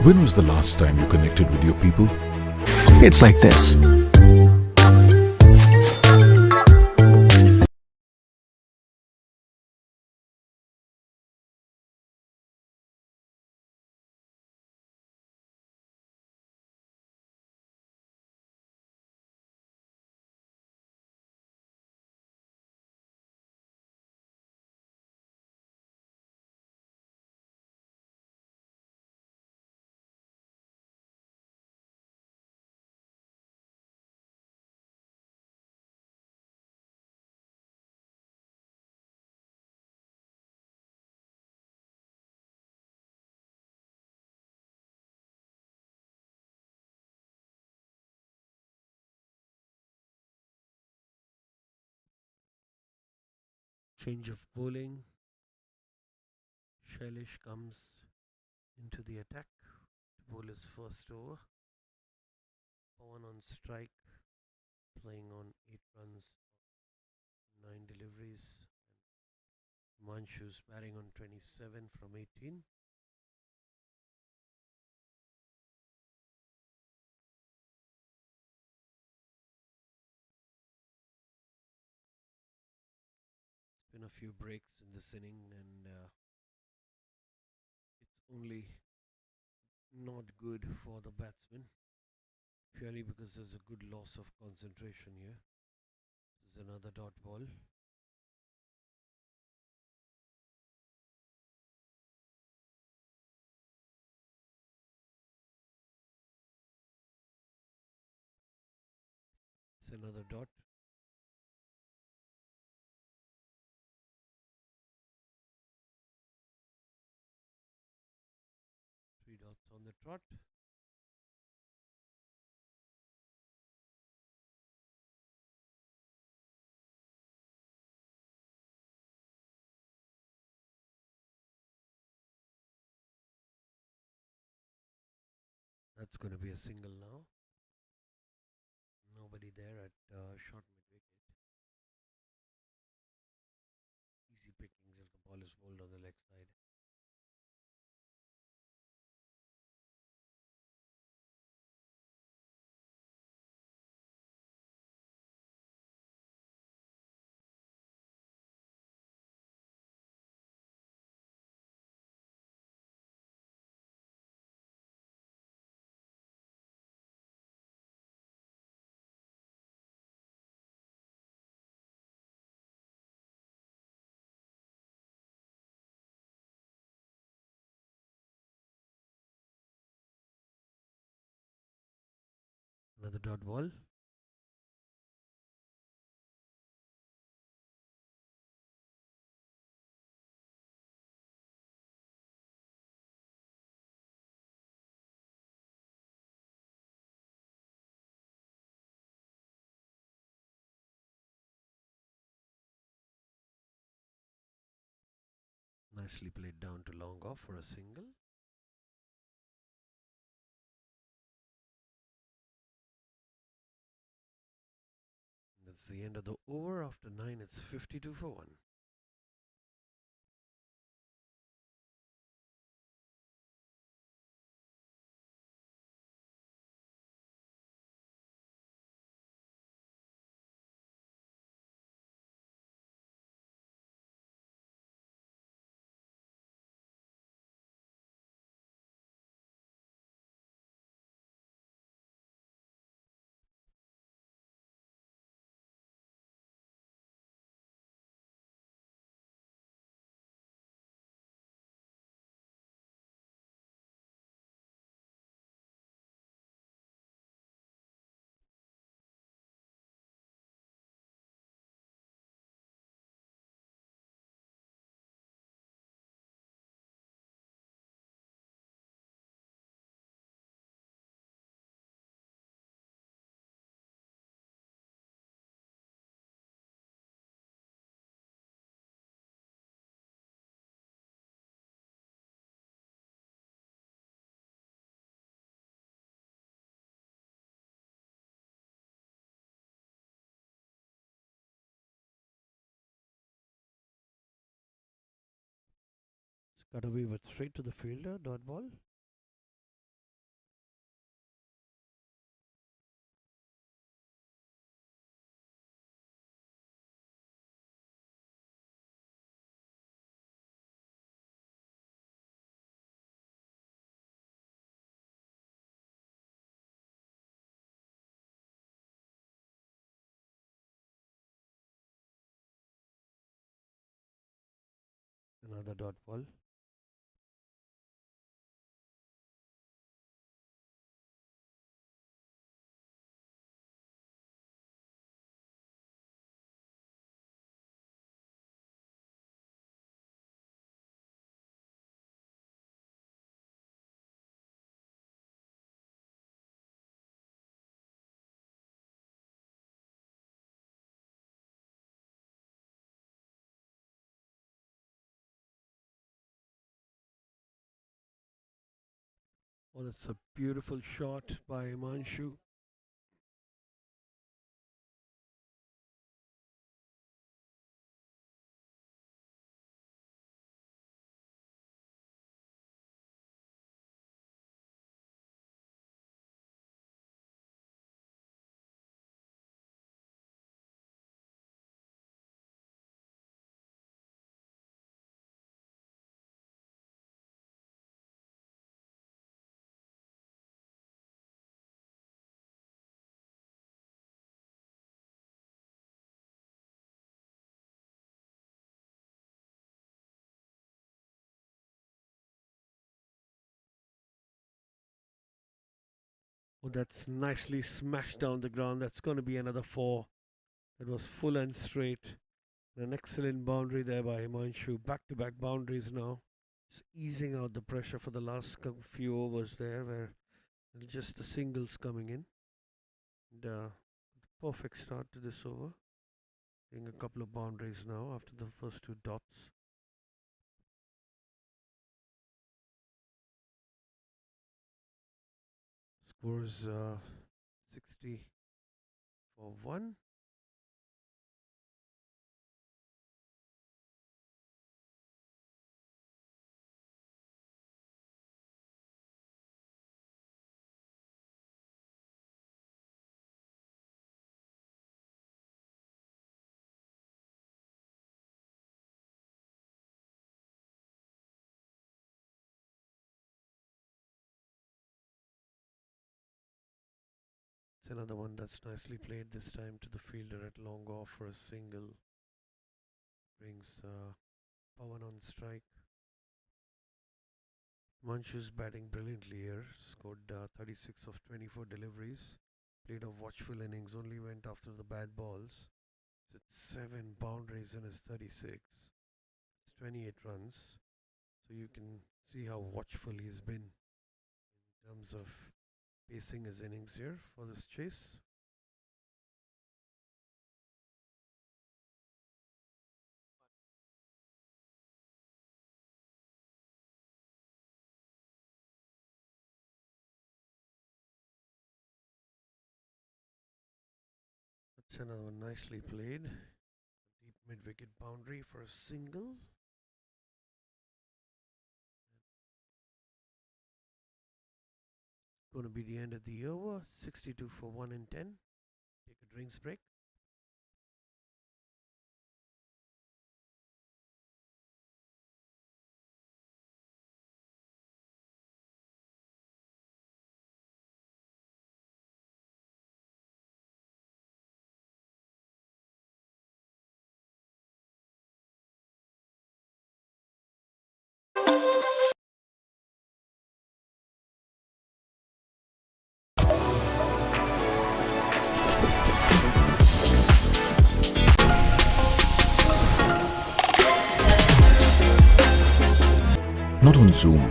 When was the last time you connected with your people? It's like this. Change of bowling. Shailesh comes into the attack to bowl his first over. Pawan on strike, playing on 8 runs, 9 deliveries. Manshu's batting on 27 from 18. It's been a few breaks in this inning, and it's only not good for the batsman, purely because there's a good loss of concentration here. This is another dot ball. It's another dot. Three dots on the trot. That's going to be a single now. Nobody there at short mid wicket. Easy pickings if the ball is bowled on the leg side. Another dot ball. Nicely played down to long off for a single. That's the end of the over. After 9, it's 52 for 1. It's got away with straight to the fielder. Dot ball. Another dot ball. Oh, that's a beautiful shot by Himanshu. Oh, that's nicely smashed down the ground. That's going to be another four. That was full and straight. An excellent boundary there by Himanshu. Back-to-back boundaries now. Just easing out the pressure for the last few overs there, where just the singles coming in. And perfect start to this over. Getting a couple of boundaries now after the first two dots. Scores 60 for 1. It's another one that's nicely played this time to the fielder at long off for a single. Brings Pawan on strike. Himanshu's batting brilliantly here. Scored 36 of 24 deliveries. Played a watchful innings, only went after the bad balls. It's 7 boundaries in his 36. It's 28 runs. So you can see how watchful he's been in terms of pacing his innings here for this chase. That's another one nicely played. Deep mid-wicket boundary for a single. Going to be the end of the over. 62 for 1 and 10. Take a drinks break. Not on Zoom,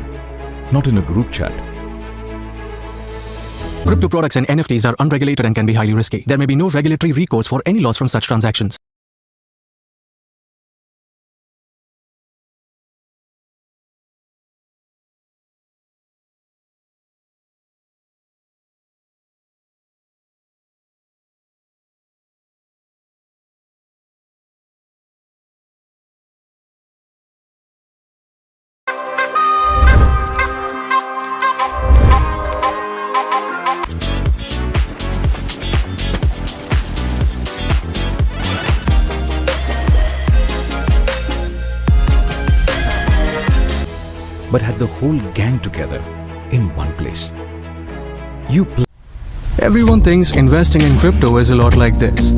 not in a group chat. Crypto products and NFTs are unregulated and can be highly risky. There may be no regulatory recourse for any loss from such transactions. But had the whole gang together in one place. Everyone thinks investing in crypto is a lot like this.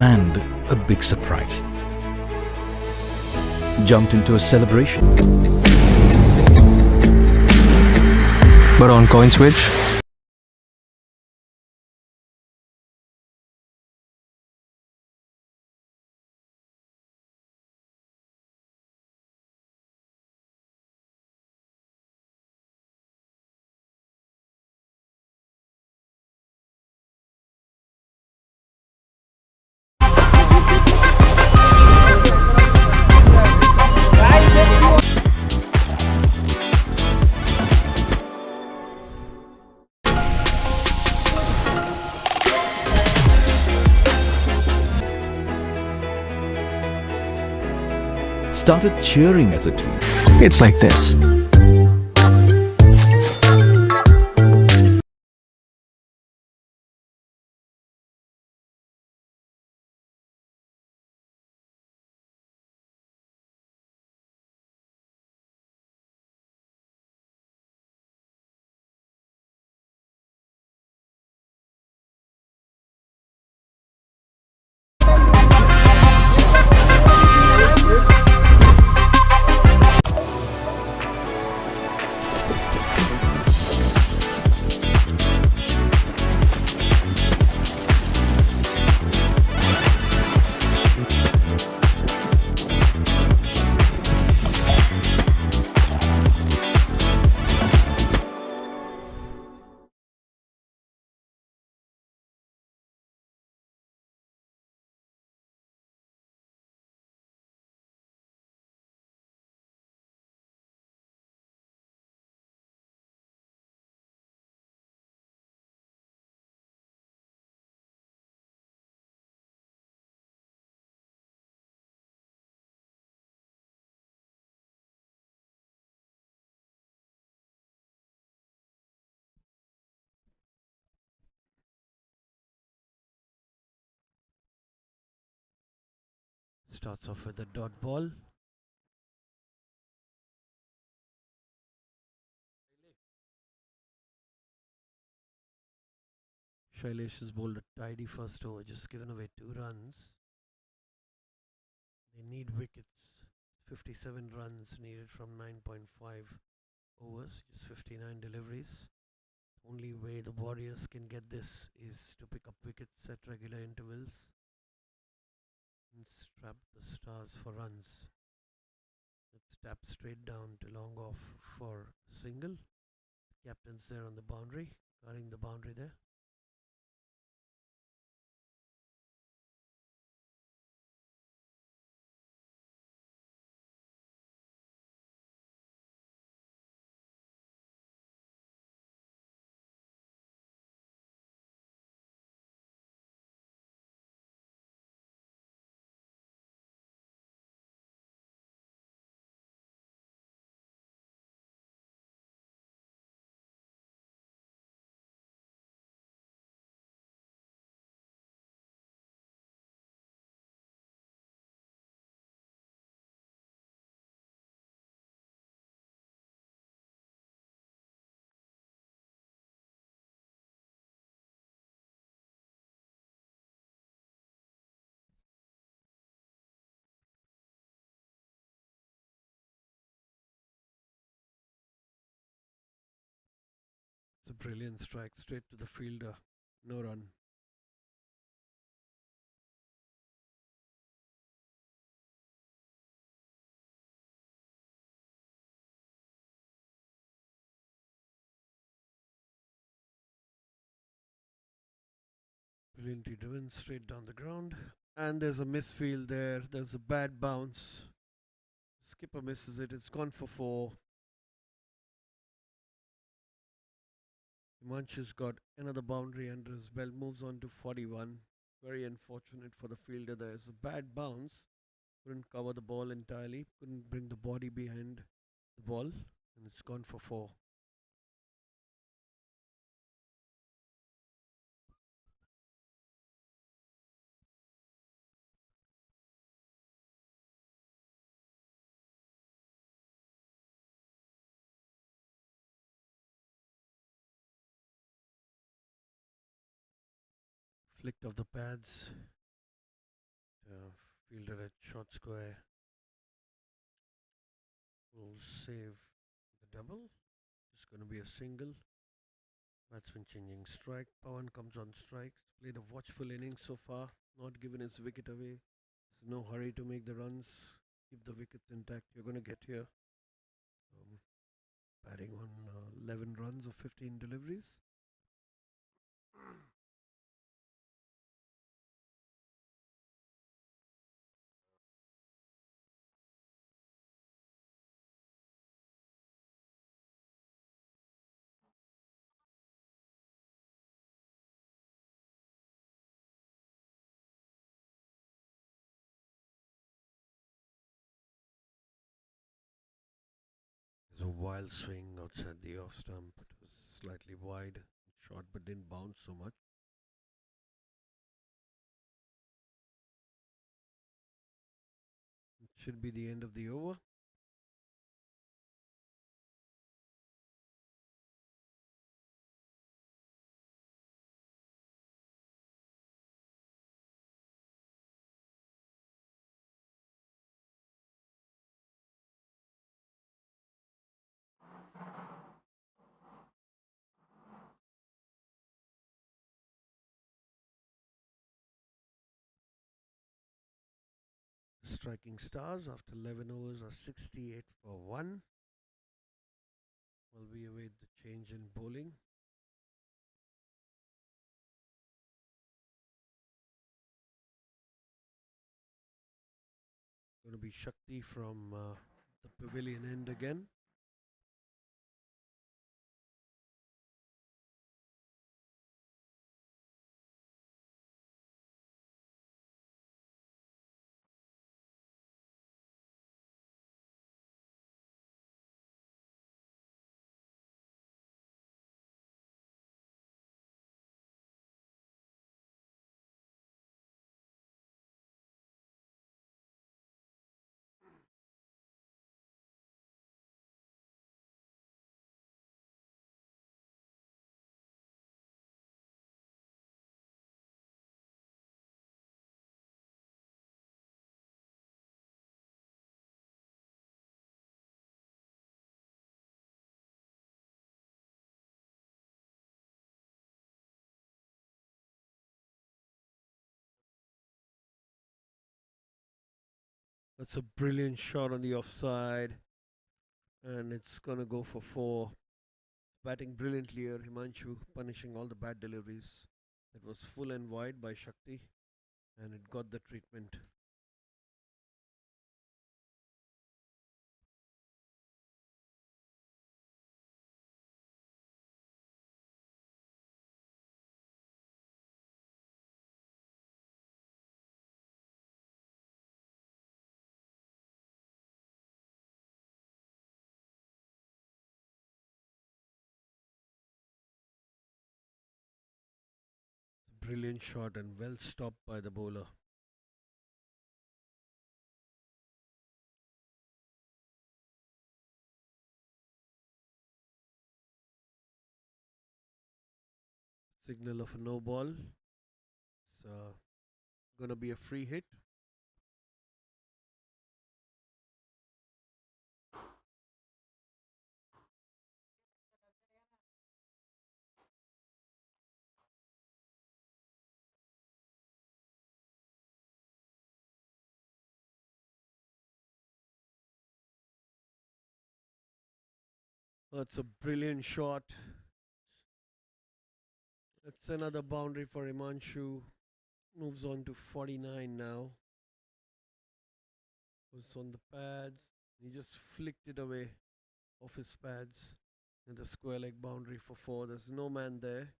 and a big surprise. Jumped into a celebration. But on coin switch, Started cheering as a team. it's like this. Starts off with a dot ball. Shailesh has bowled a tidy first over, just given away 2 runs. They need wickets. 57 runs needed from 9.5 overs, just 59 deliveries. Only way the Warriors can get this is to pick up wickets at regular intervals and strap the Stars for runs. Let's tap straight down to long off for single. Captain's there on the boundary, guarding the boundary there. It's a brilliant strike straight to the fielder. No run. Brilliantly driven straight down the ground. And there's a misfield there. There's a bad bounce. Skipper misses it. It's gone for 4. Himanshu's got another boundary under his belt. Moves on to 41. Very unfortunate for the fielder. There's a bad bounce. Couldn't cover the ball entirely. Couldn't bring the body behind the ball. And it's gone for 4. Flicked off the pads. Fielder at short square will save the double. It's going to be a single. Batsman changing strike. Pawan comes on strike. Played a watchful innings so far. Not given his wicket away. There's no hurry to make the runs. Keep the wickets intact. You're going to get here. Batting on 11 runs of 15 deliveries. There's a wild swing outside the off stump. It was slightly wide, short, but didn't bounce so much. It should be the end of the over. Striking stars after 11 overs are 68 for 1. While we await the change in bowling. Going to be Shakti from the pavilion end again. That's a brilliant shot on the offside. And it's going to go for 4. Batting brilliantly here, Himanshu, punishing all the bad deliveries. It was full and wide by Shakti. And it got the treatment. Brilliant shot and well stopped by the bowler. Signal of a no ball. It's going to be a free hit. That's a brilliant shot. That's another boundary for Himanshu. Moves on to 49 now. Was on the pads. He just flicked it away off his pads. And the square leg boundary for 4. There's no man there.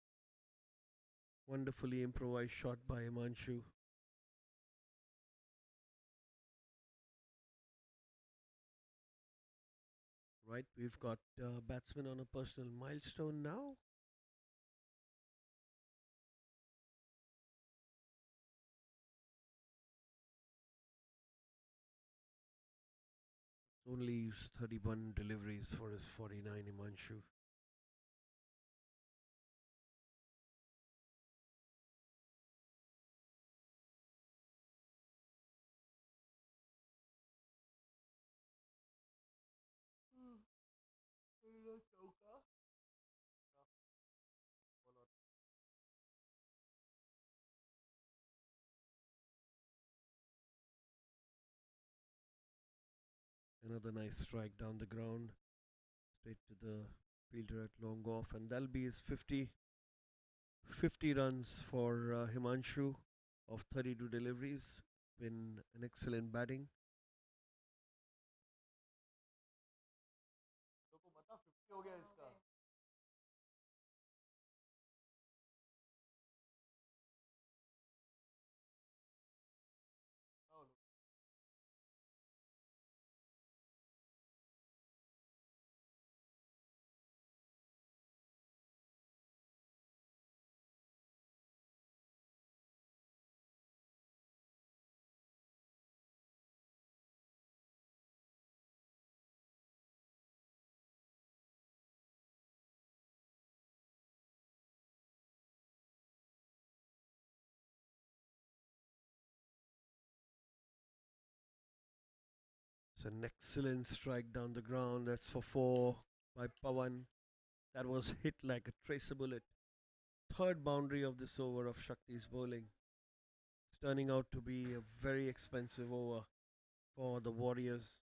Wonderfully improvised shot by Himanshu. Right, we've got batsmen on a personal milestone now. Only used 31 deliveries for his 49 Himanshu. Another nice strike down the ground, straight to the fielder at long off, and that'll be his 50 runs for Himanshu of 32 deliveries. Been an excellent batting. It's an excellent strike down the ground. That's for four by Pawan. That was hit like a tracer bullet. Third boundary of this over of Shakti's bowling. It's turning out to be a very expensive over for the Warriors.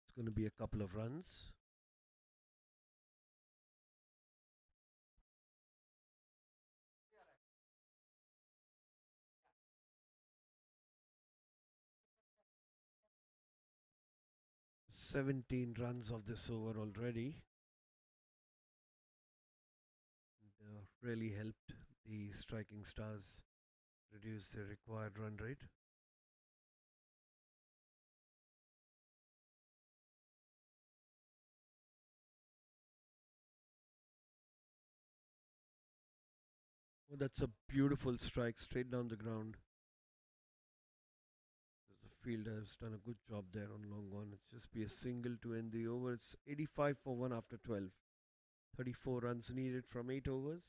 It's going to be a couple of runs. "17 runs of this over already. Really helped the striking stars reduce their required run rate. Oh, that's a beautiful strike straight down the ground. The fielder has done a good job there on long on. It's just be a single to end the over. It's 85 for 1 after 12. 34 runs needed from 8 overs.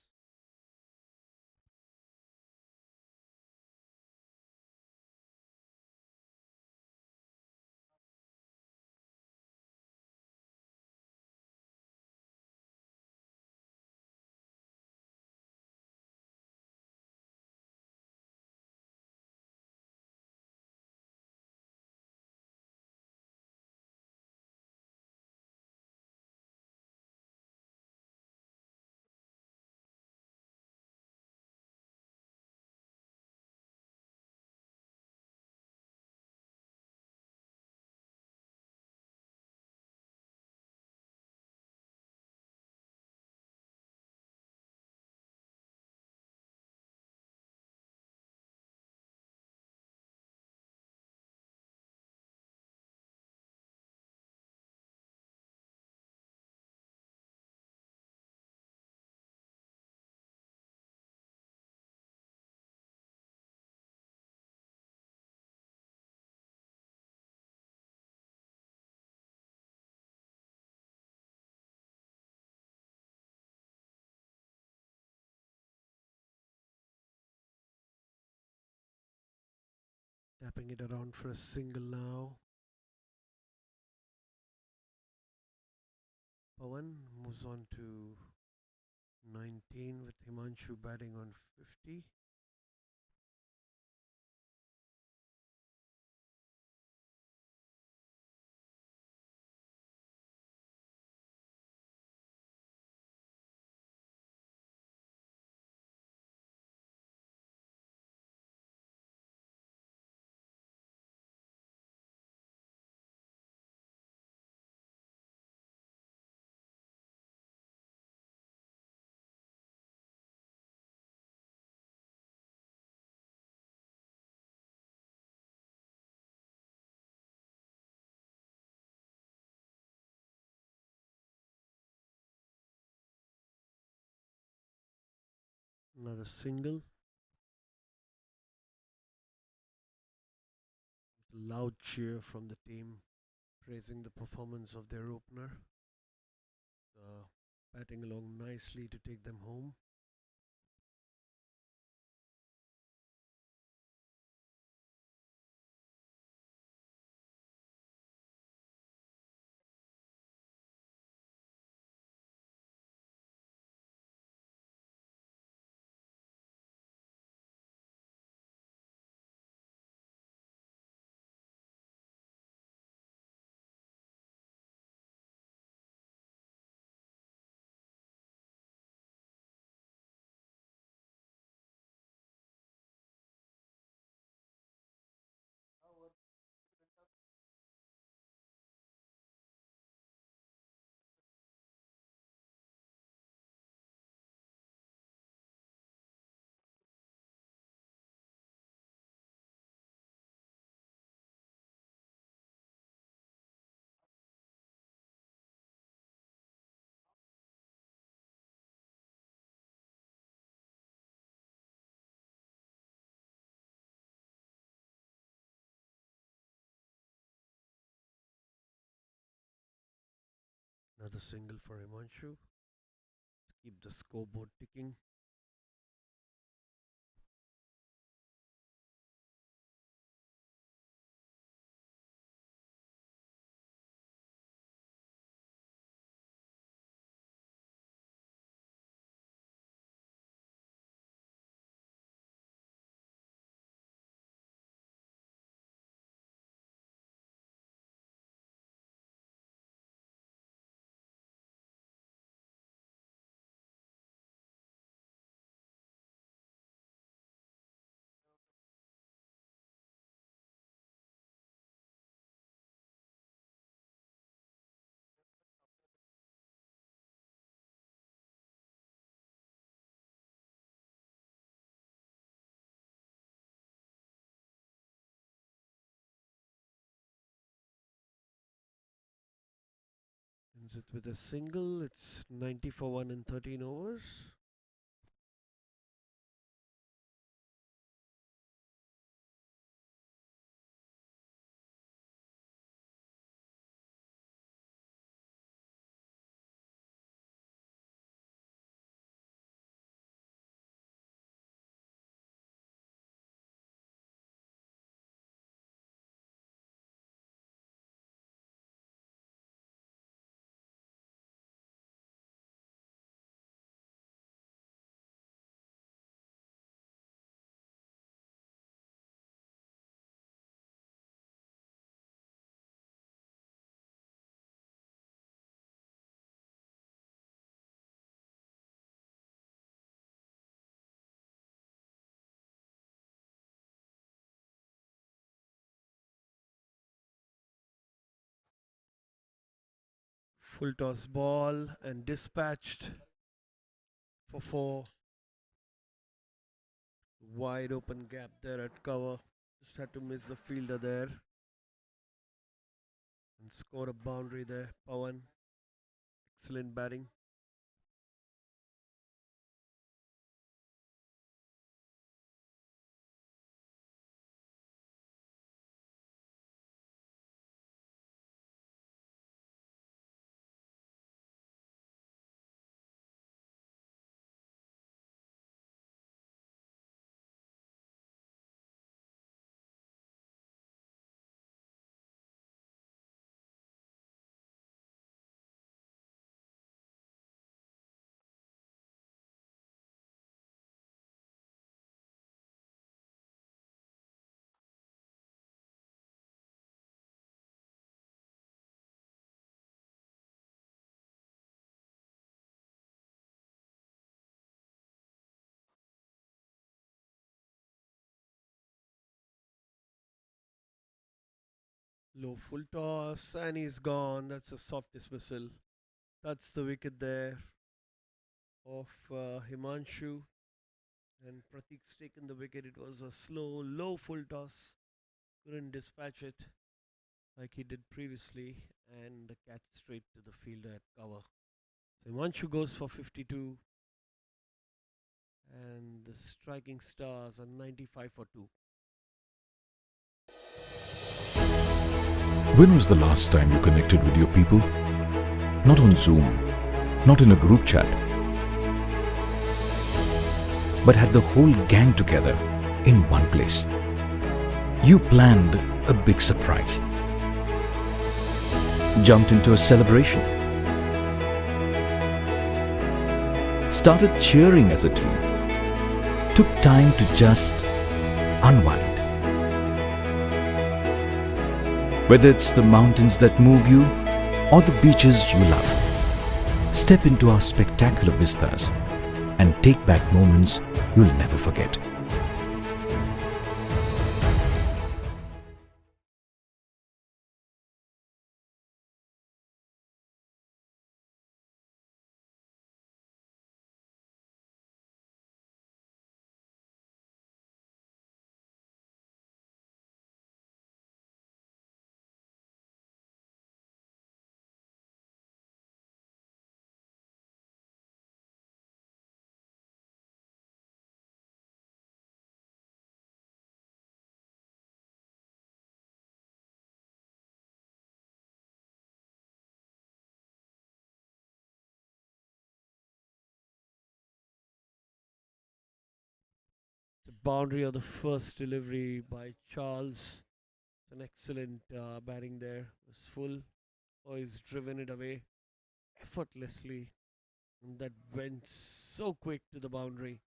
Tapping it around for a single now. Pawan moves on to 19 with Himanshu batting on 50. Another single. Loud cheer from the team praising the performance of their opener. Batting along nicely to take them home. Another single for Himanshu. Keep the scoreboard ticking. Ends it with a single. It's 90 for 1 in 13 overs. Full toss ball and dispatched for 4. Wide open gap there at cover. Just had to miss the fielder there. And score a boundary there. Pawan. Excellent batting. Low full toss and he's gone. That's a soft dismissal. That's the wicket there of Himanshu. And Pratik's taken the wicket. It was a slow, low full toss. Couldn't dispatch it like he did previously. And the catch straight to the fielder at cover. So Himanshu goes for 52. And the striking stars are 95 for 2. When was the last time you connected with your people? Not on Zoom, not in a group chat, but had the whole gang together in one place. You planned a big surprise, jumped into a celebration, started cheering as a team, took time to just unwind. Whether it's the mountains that move you or the beaches you love, step into our spectacular vistas and take back moments you'll never forget. It's a boundary of the first delivery by Charles. It's an excellent batting there. It was full. Oh, he's driven it away effortlessly. And that went so quick to the boundary.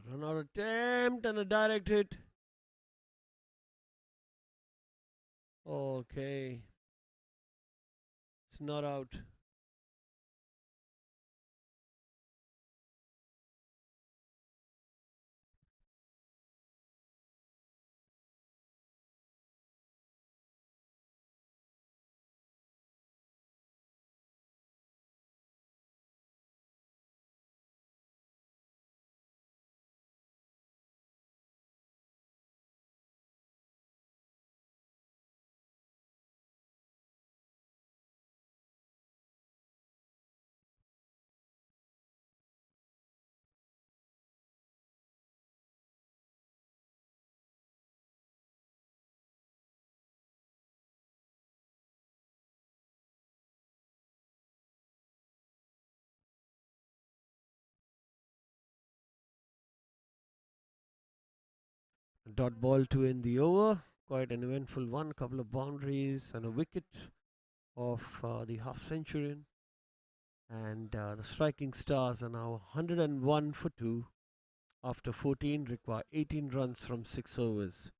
Run out attempt and a direct hit. Okay. It's not out. Dot ball to end the over. Quite an eventful one. Couple of boundaries and a wicket of the half centurion. And the striking stars are now 101 for 2 after 14, require 18 runs from 6 overs.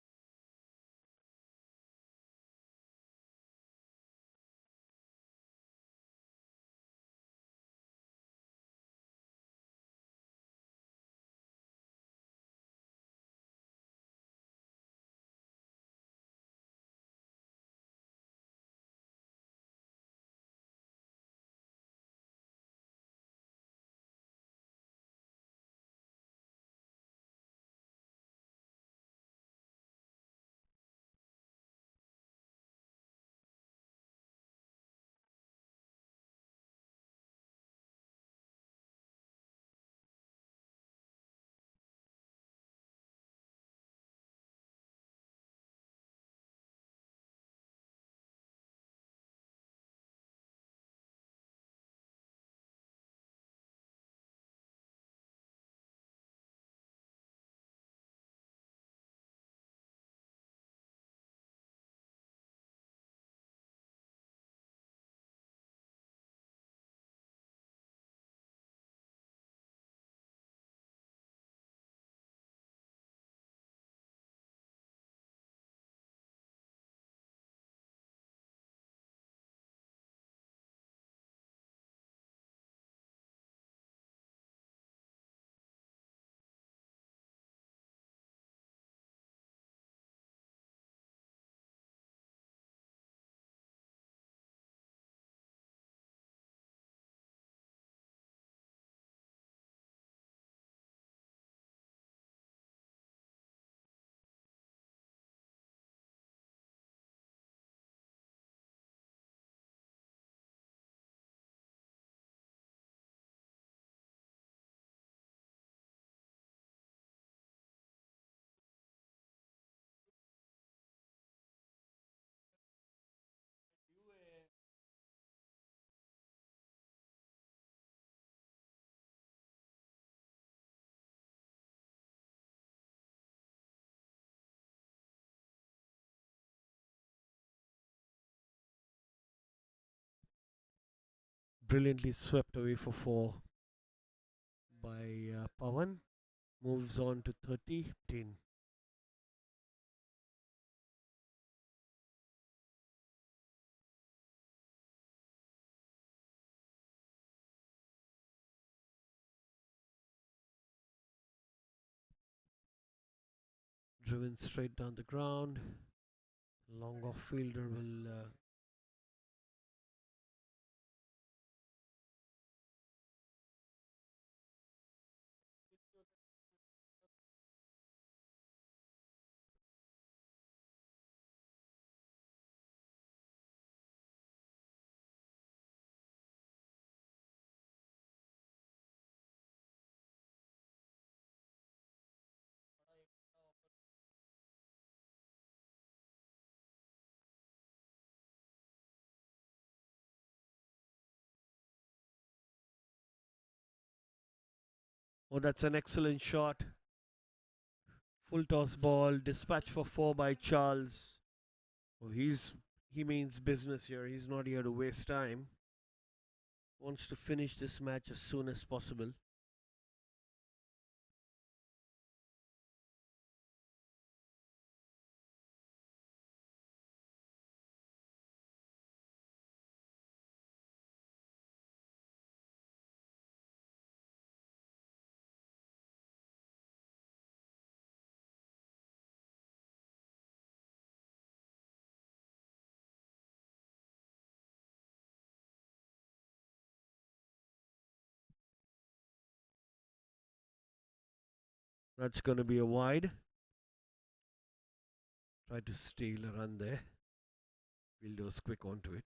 Brilliantly swept away for 4 by Pawan. Moves on to 30. Driven straight down the ground. Long off fielder will oh, that's an excellent shot. Full toss ball, dispatch for 4 by Charles. Oh, he means business here. He's not here to waste time. Wants to finish this match as soon as possible. That's going to be a wide. Try to steal a run there. Fielder's quick onto it.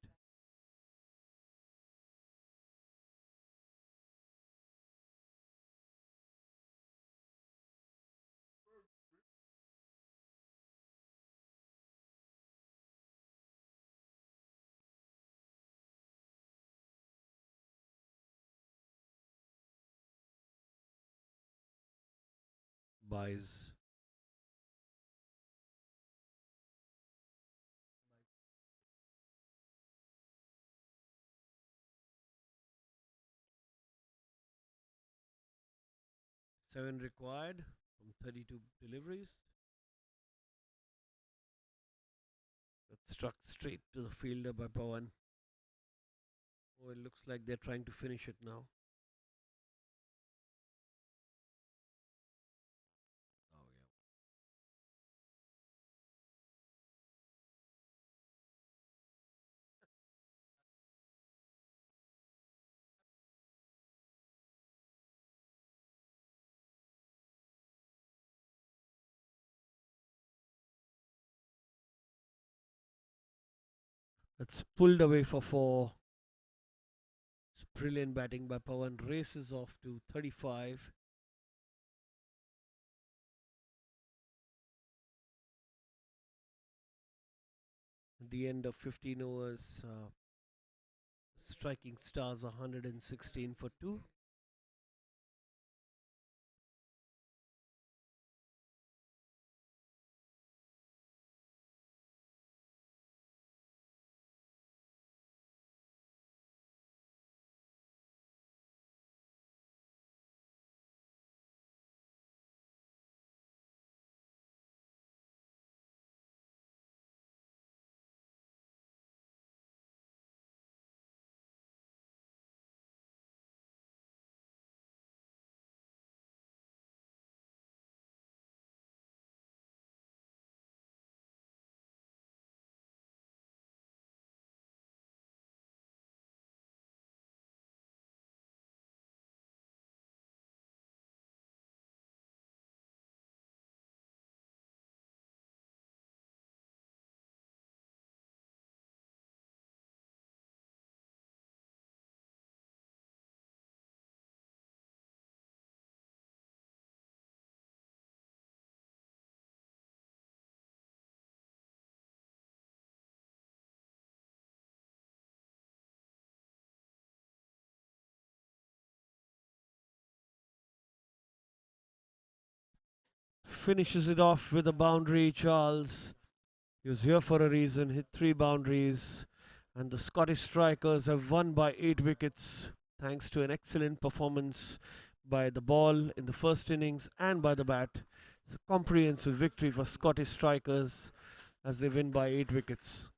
Buys. Seven required from 32 deliveries. That struck straight to the fielder by Pawan. Oh, it looks like they're trying to finish it now. Oh, yeah. That's pulled away for 4. It's brilliant batting by Pawan. Races off to 35. At the end of 15 overs, striking stars 116 for 2. Finishes it off with a boundary, Charles. He was here for a reason, hit 3 boundaries. And the Scottish strikers have won by 8 wickets thanks to an excellent performance by the ball in the first innings and by the bat. It's a comprehensive victory for Scottish strikers as they win by 8 wickets.